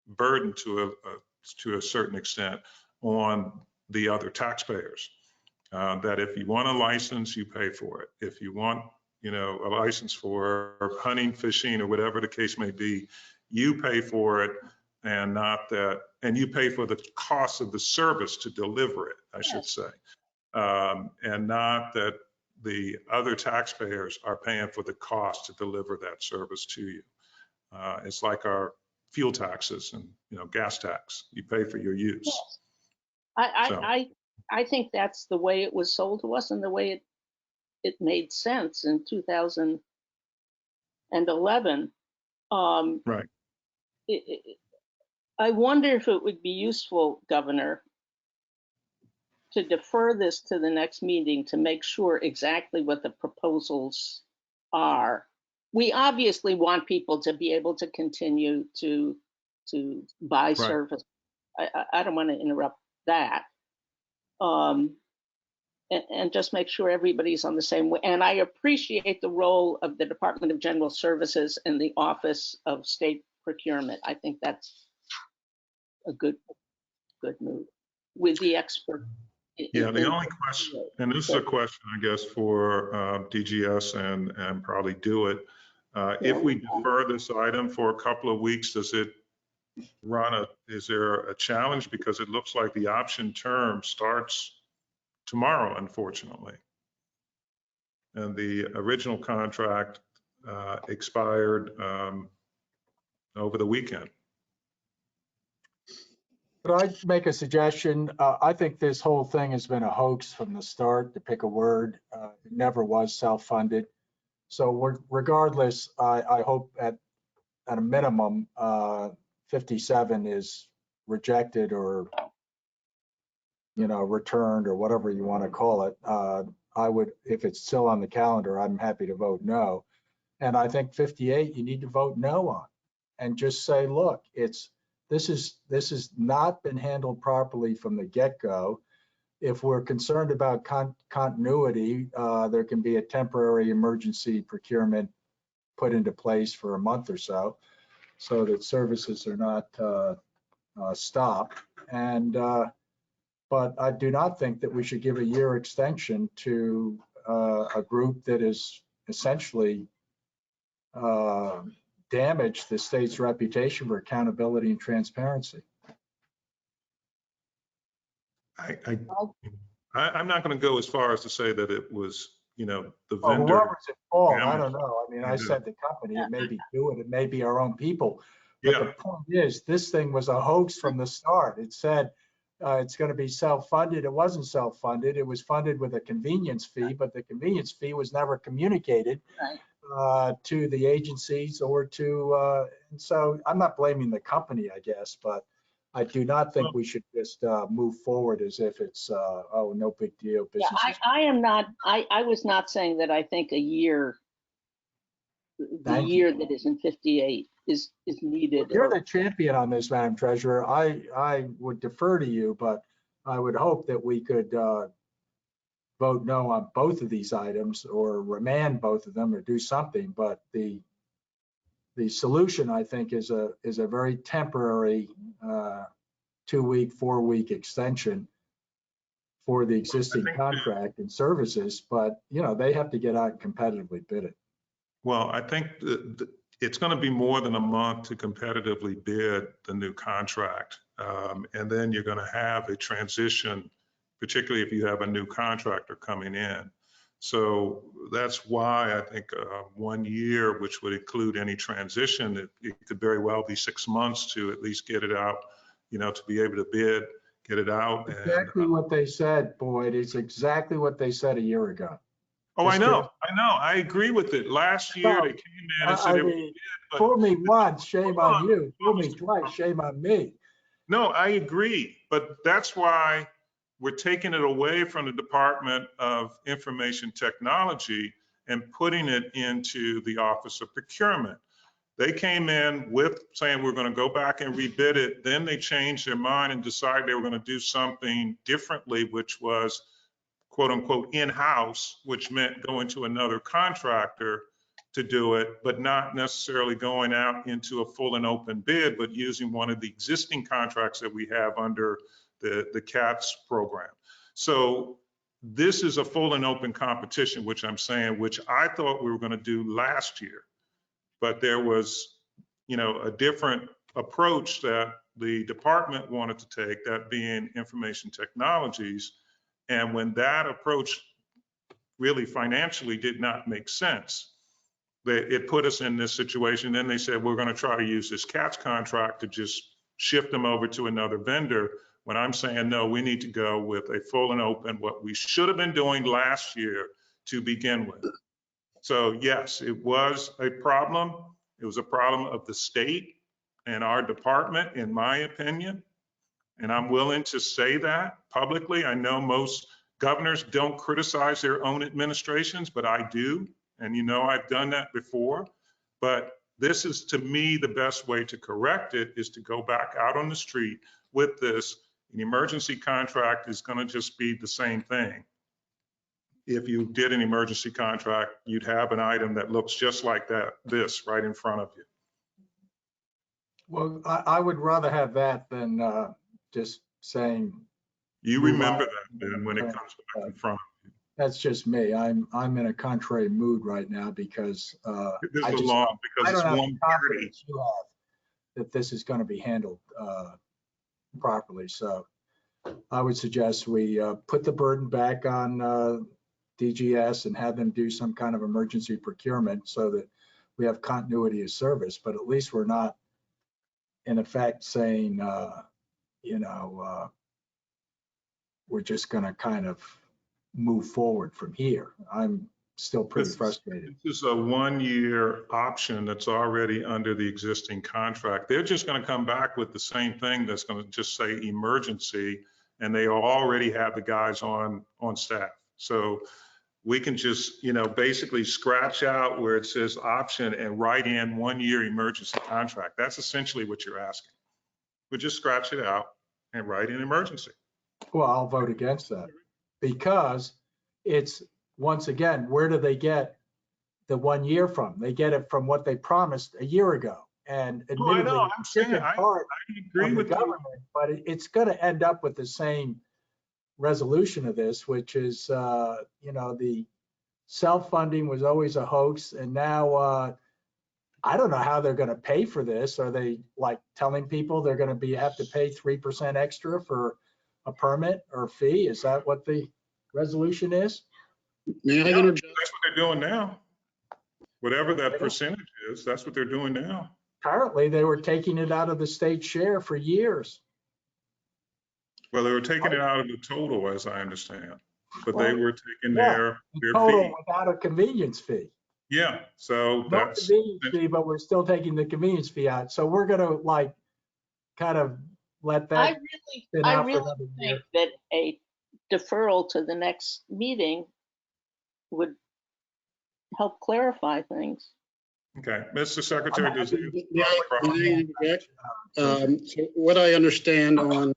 burden to a certain extent on the other taxpayers. That if you want a license, you pay for it. If you want, a license for hunting, fishing, or whatever the case may be, you pay for it, and not that, and you pay for the cost of the service to deliver it, I should say. And not that the other taxpayers are paying for the cost to deliver that service to you. It's like our fuel taxes and gas tax. You pay for your use. Yes. I think that's the way it was sold to us and the way it made sense in 2011. Right. I wonder if it would be useful, Governor, to defer this to the next meeting to make sure exactly what the proposals are. We obviously want people to be able to continue to buy service. I don't want to interrupt that. And just make sure everybody's on the same way. And I appreciate the role of the Department of General Services and the Office of State Procurement. I think that's a good move with the expert. Yeah, the only question, and this is a question, I guess, for DGS and probably DO-IT. If we defer this item for a couple of weeks, does it is there a challenge? Because it looks like the option term starts tomorrow, unfortunately. And the original contract expired over the weekend. Could I make a suggestion? I think this whole thing has been a hoax from the start, to pick a word. It never was self-funded. So regardless, I hope at a minimum, 57 is rejected or, returned or whatever you want to call it. I would, if it's still on the calendar, I'm happy to vote no. And I think 58, you need to vote no on, and just say, look, this has not been handled properly from the get-go. If we're concerned about continuity, there can be a temporary emergency procurement put into place for a month or so that services are not stopped. But I do not think that we should give a year extension to a group that is essentially damaged the state's reputation for accountability and transparency. I'm not going to go as far as to say that it was, the vendor. Whoever's at fault, I don't know. I mean, I said the company, it may be DO-IT, it may be our own people. But the point is, this thing was a hoax from the start. It said, it's going to be self-funded. It wasn't self-funded. It was funded with a convenience fee, but the convenience fee was never communicated to the agencies or to, and so I'm not blaming the company, I guess, but I do not think we should just move forward as if it's, oh, no big deal. Yeah, I am not, I was not saying that I think a year, the year that is in 58 is needed. You're the champion on this, Madam Treasurer. I would defer to you, but I would hope that we could vote no on both of these items or remand both of them or do something. But the solution, I think, is a very temporary 2-week, 4-week extension for the existing contract and services. But, you know, they have to get out and competitively bid it. Well, I think it's going to be more than a month to competitively bid the new contract. And then you're going to have a transition, particularly if you have a new contractor coming in. So that's why I think 1 year, which would include any transition, it could very well be 6 months to at least get it out, you know, to be able to bid, get it out. Exactly what they said, Boyd. It's exactly what they said a year ago. Oh, I know. I agree with it. Last year they came in and said, fool me once, shame on you. Fool me twice, shame on me. No, I agree. But that's why we're taking it away from the Department of Information Technology and putting it into the Office of Procurement. They came in with saying we're going to go back and rebid it. Then they changed their mind and decided they were going to do something differently, which was quote unquote in-house, which meant going to another contractor to do it, but not necessarily going out into a full and open bid, but using one of the existing contracts that we have under the CATS program. So this is a full and open competition, which I'm saying, which I thought we were going to do last year, but there was, you know, a different approach that the department wanted to take, that being information technologies. And when that approach really financially did not make sense, it put us in this situation. Then they said, we're going to try to use this CATS contract to just shift them over to another vendor. When I'm saying, no, we need to go with a full and open, what we should have been doing last year to begin with. So yes, it was a problem. It was a problem of the state and our department, in my opinion. And I'm willing to say that publicly. I know most governors don't criticize their own administrations, but I do. And you know, I've done that before. But this is, to me, the best way to correct it is to go back out on the street with this. An emergency contract is going to just be the same thing. If you did an emergency contract, you'd have an item that looks just like this right in front of you. Well, I would rather have that than just saying. You remember that, Ben, when it comes back in front of you. That's just me. I'm in a contrary mood right now because I don't have confidence you have that this is going to be handled properly. So I would suggest we put the burden back on DGS and have them do some kind of emergency procurement so that we have continuity of service. But at least we're not, in effect, saying, you know, we're just going to kind of move forward from here. I'm still pretty frustrated. This is a 1-year option that's already under the existing contract. They're just going to come back with the same thing that's going to just say emergency, and they already have the guys on staff. So we can just, you know, basically scratch out where it says option and write in 1-year emergency contract. That's essentially what you're asking. We just scratch it out and write in emergency. Well, I'll vote against that because it's, once again, where do they get the 1 year from? They get it from what they promised a year ago. And admittedly, I agree with government, but it's going to end up with the same resolution of this, which is, you know, the self-funding was always a hoax. And now I don't know how they're going to pay for this. Are they like telling people they're going to have to pay 3% extra for a permit or fee? Is that what the resolution is? Yeah, that's what they're doing now. Whatever that percentage is, that's what they're doing now. Apparently, they were taking it out of the state share for years. Well, they were taking it out of the total, as I understand, but they Well, were taking yeah, their total fee. without a convenience fee. Yeah, so No that's, convenience fee, but we're still taking the convenience fee out. So we're gonna like kind of let I that really, spin I out for really another think year. that a deferral to the next meeting would help clarify things. okay. Mr. Secretary, does it? So what I understand on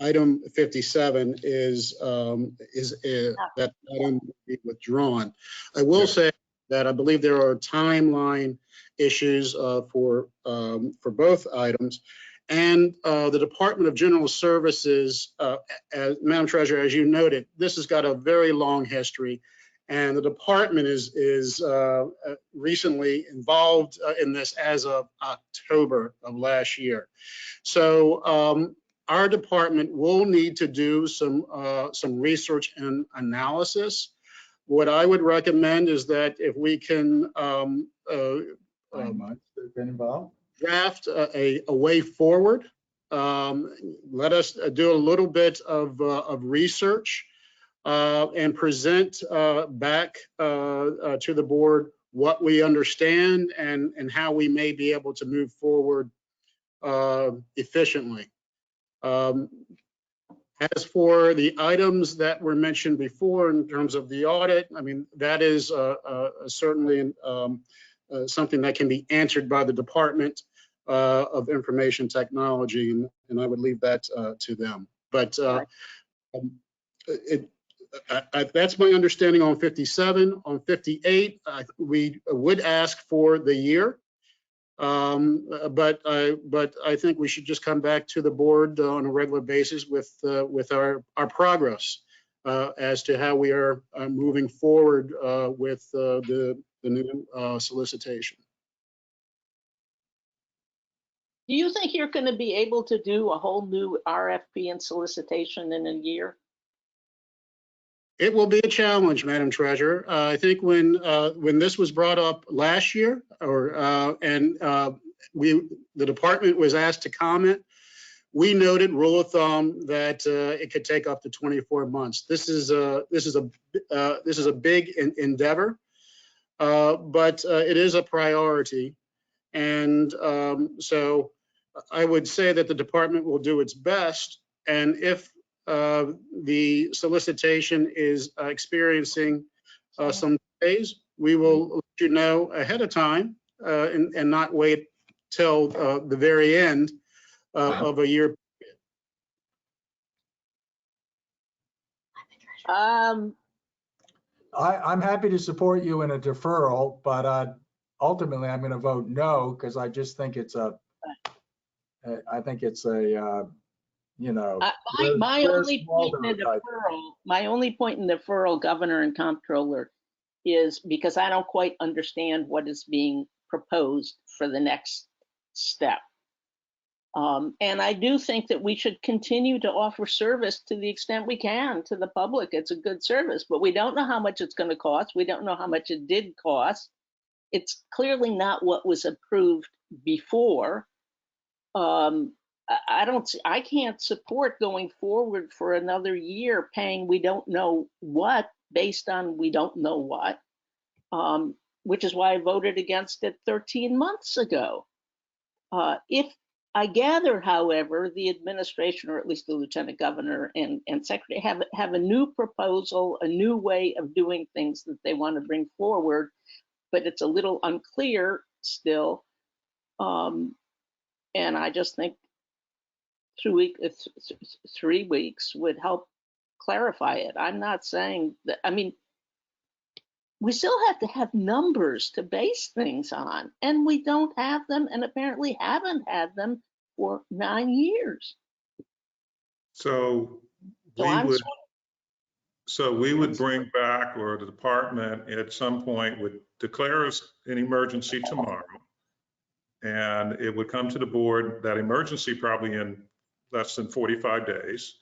item 57 is that item will be withdrawn. I will say that I believe there are timeline issues for both items. And the Department of General Services, as Madam Treasurer, as you noted, this has got a very long history. And the department is recently involved in this as of October of last year. So our department will need to do some research and analysis. What I would recommend is that if we can draft a way forward, let us do a little bit of research and present back to the board what we understand and how we may be able to move forward efficiently. As for the items that were mentioned before in terms of the audit, I mean, that is certainly something that can be answered by the Department of Information Technology, and I would leave that to them. But that's my understanding on 57. On 58, we would ask for the year, but I think we should just come back to the board on a regular basis with our progress as to how we are moving forward with the new solicitation. Do you think you're going to be able to do a whole new RFP and solicitation in a year? It will be a challenge, Madam Treasurer. I think when this was brought up last year, the department was asked to comment, we noted rule of thumb that it could take up to 24 months. This is a big endeavor, but it is a priority, and so I would say that the department will do its best, and if the solicitation is experiencing some delays, we will let you know ahead of time and not wait till the very end of a year. I'm happy to support you in a deferral, but ultimately I'm going to vote no because I just think it's a, you know, my only point in deferral, Governor and Comptroller, is because I don't quite understand what is being proposed for the next step. And I do think that we should continue to offer service to the extent we can to the public. It's a good service, but we don't know how much it's going to cost. We don't know how much it did cost. It's clearly not what was approved before. I can't support going forward for another year paying we don't know what based on we don't know what, which is why I voted against it 13 months ago. If I gather, however, the administration, or at least the Lieutenant Governor and Secretary, have a new proposal, a new way of doing things that they want to bring forward, but it's a little unclear still. And I just think 3 weeks would help clarify it. I'm not saying that, I mean, we still have to have numbers to base things on, and we don't have them, and apparently haven't had them for 9 years. So we would bring back, or the department at some point would declare an emergency tomorrow, and it would come to the board, that emergency probably in less than 45 days,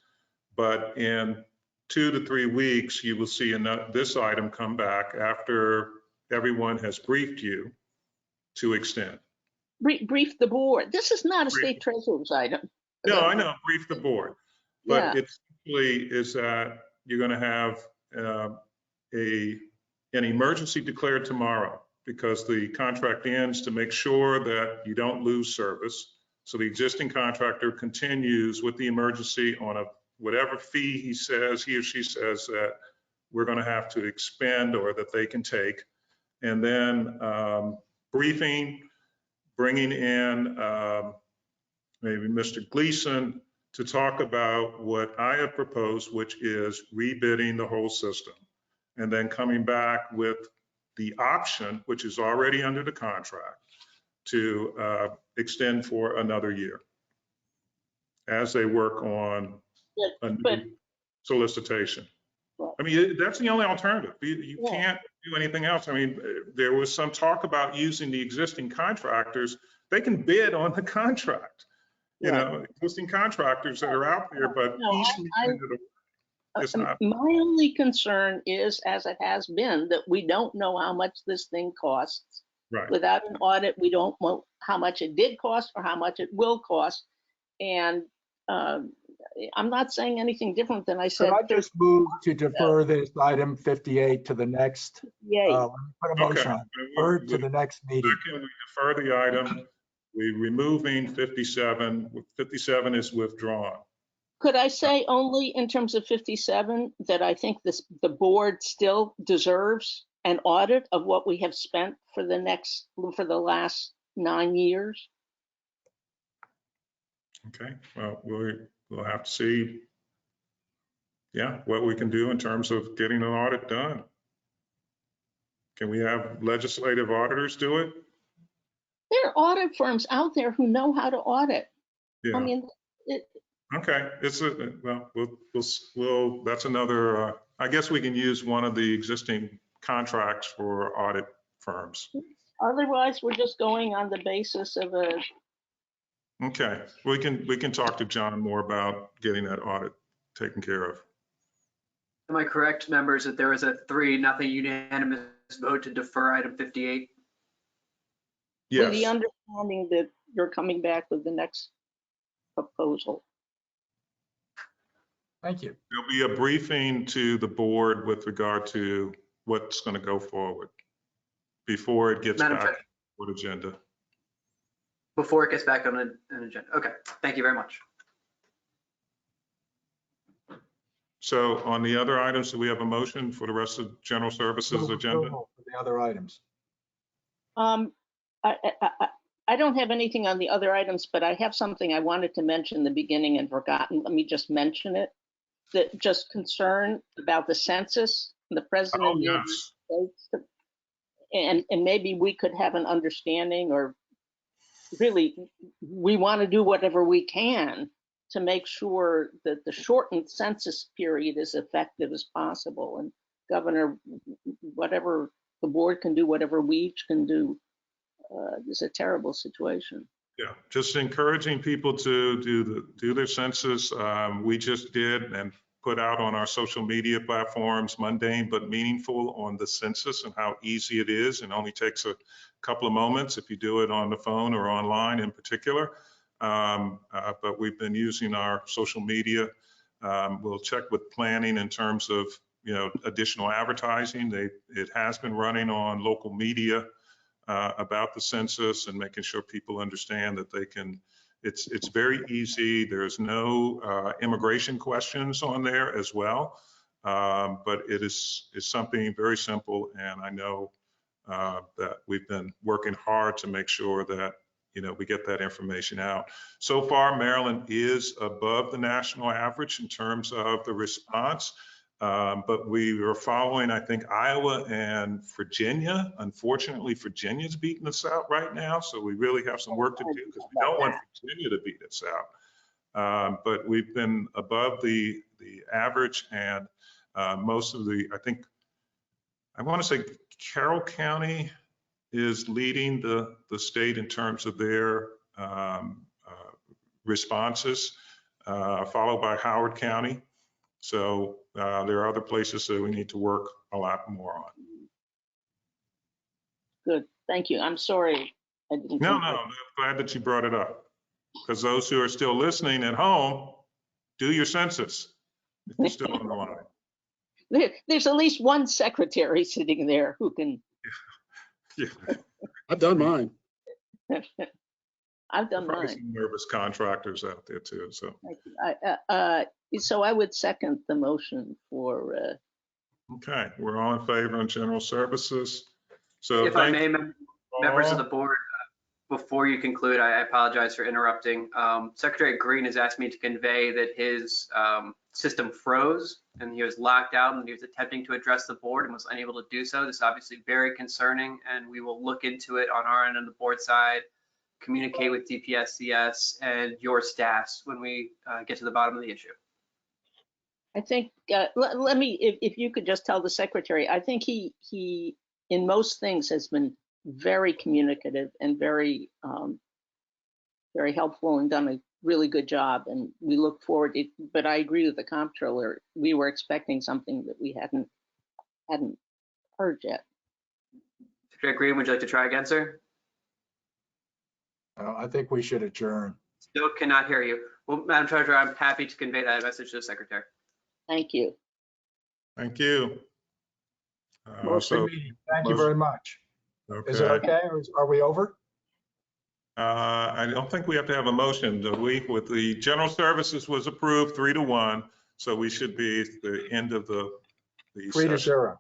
but in 2 to 3 weeks, you will see this item come back after everyone has briefed you to extend. Brief the board. This is not a state treasurer's item. No, I know, brief the board. But it simply is that you're going to have an emergency declared tomorrow because the contract ends to make sure that you don't lose service. So the existing contractor continues with the emergency on a whatever fee he or she says that we're going to have to expend or that they can take. And then briefing, bringing in maybe Mr. Gleason to talk about what I have proposed, which is rebidding the whole system. And then coming back with the option, which is already under the contract, to extend for another year as they work on a new solicitation. I mean, that's the only alternative. You can't do anything else. I mean, there was some talk about using the existing contractors. They can bid on the contract, you know, existing contractors that are out there, but it's not. My only concern is, as it has been, that we don't know how much this thing costs. Right. Without an audit, we don't know how much it did cost or how much it will cost. And I'm not saying anything different than I said. Could I just move to defer this item 58 to the next? Yay. Put a motion on. Defer to the next meeting. Second, we defer the item. We're removing 57. 57 is withdrawn. Could I say only in terms of 57 that I think the board still deserves an audit of what we have spent for the last 9 years? Okay, well, we'll have to see, what we can do in terms of getting an audit done. Can we have legislative auditors do it? There are audit firms out there who know how to audit. Yeah. I mean, Okay, we'll that's another, I guess we can use one of the existing contracts for audit firms. Otherwise, we're just going on the basis of a. Okay, we can talk to John more about getting that audit taken care of. Am I correct, members, that there was a 3-0 unanimous vote to defer item 58? Yes. With the understanding that you're coming back with the next proposal. Thank you. There'll be a briefing to the board with regard to what's going to go forward before it gets back on the agenda. Before it gets back on an agenda. Okay, thank you very much. So on the other items, do we have a motion for the rest of general services agenda? For the other items. I don't have anything on the other items, but I have something I wanted to mention in the beginning and forgotten. Let me just mention it. That just concern about the census, the president of the United States, and maybe we could have an understanding, or really we want to do whatever we can to make sure that the shortened census period is effective as possible. And Governor, whatever the board can do, whatever we each can do, is a terrible situation. Yeah, just encouraging people to do their census. We just did and put out on our social media platforms, mundane but meaningful, on the census and how easy it is, and only takes a couple of moments if you do it on the phone or online in particular. But we've been using our social media. We'll check with planning in terms of additional advertising. It has been running on local media about the census and making sure people understand that they can, it's very easy. There's no immigration questions on there as well. But it's something very simple. And I know that we've been working hard to make sure that, we get that information out. So far, Maryland is above the national average in terms of the response. But we are following, I think, Iowa and Virginia. Unfortunately, Virginia's beating us out right now. So we really have some work to do because we don't want Virginia to beat us out. But we've been above the average, and most of I want to say Carroll County is leading the state in terms of their responses, followed by Howard County. So there are other places that we need to work a lot more on. Good, thank you. I'm sorry. No, I'm glad that you brought it up, because those who are still listening at home, do your census if you're still on the line. There's at least one secretary sitting there who can. Yeah. I've done mine. I've done Probably mine. some nervous contractors out there too, so. So I would second the motion for, Okay, we're all in favor on general services. So If I may, thank members of the all. board, before you conclude, I apologize for interrupting. Secretary Green has asked me to convey that his system froze and he was locked out and he was attempting to address the board and was unable to do so. This is obviously very concerning, and we will look into it on our end on the board side, communicate with DPSCS and your staffs when we get to the bottom of the issue. I think, let me, if you could just tell the secretary, I think he in most things has been very communicative and very, very helpful and done a really good job. And we look forward to, but I agree with the comptroller. We were expecting something that we hadn't heard yet. Secretary Green, would you like to try again, sir? I think we should adjourn. Still cannot hear you. Well, Madam Treasurer, I'm happy to convey that message to the secretary. Thank you. Thank you. Motion meeting. Thank you very much. Is it okay? Or are we over? I don't think we have to have a motion. The week with the general services was approved 3-1. So we should be at the end of the 3-0.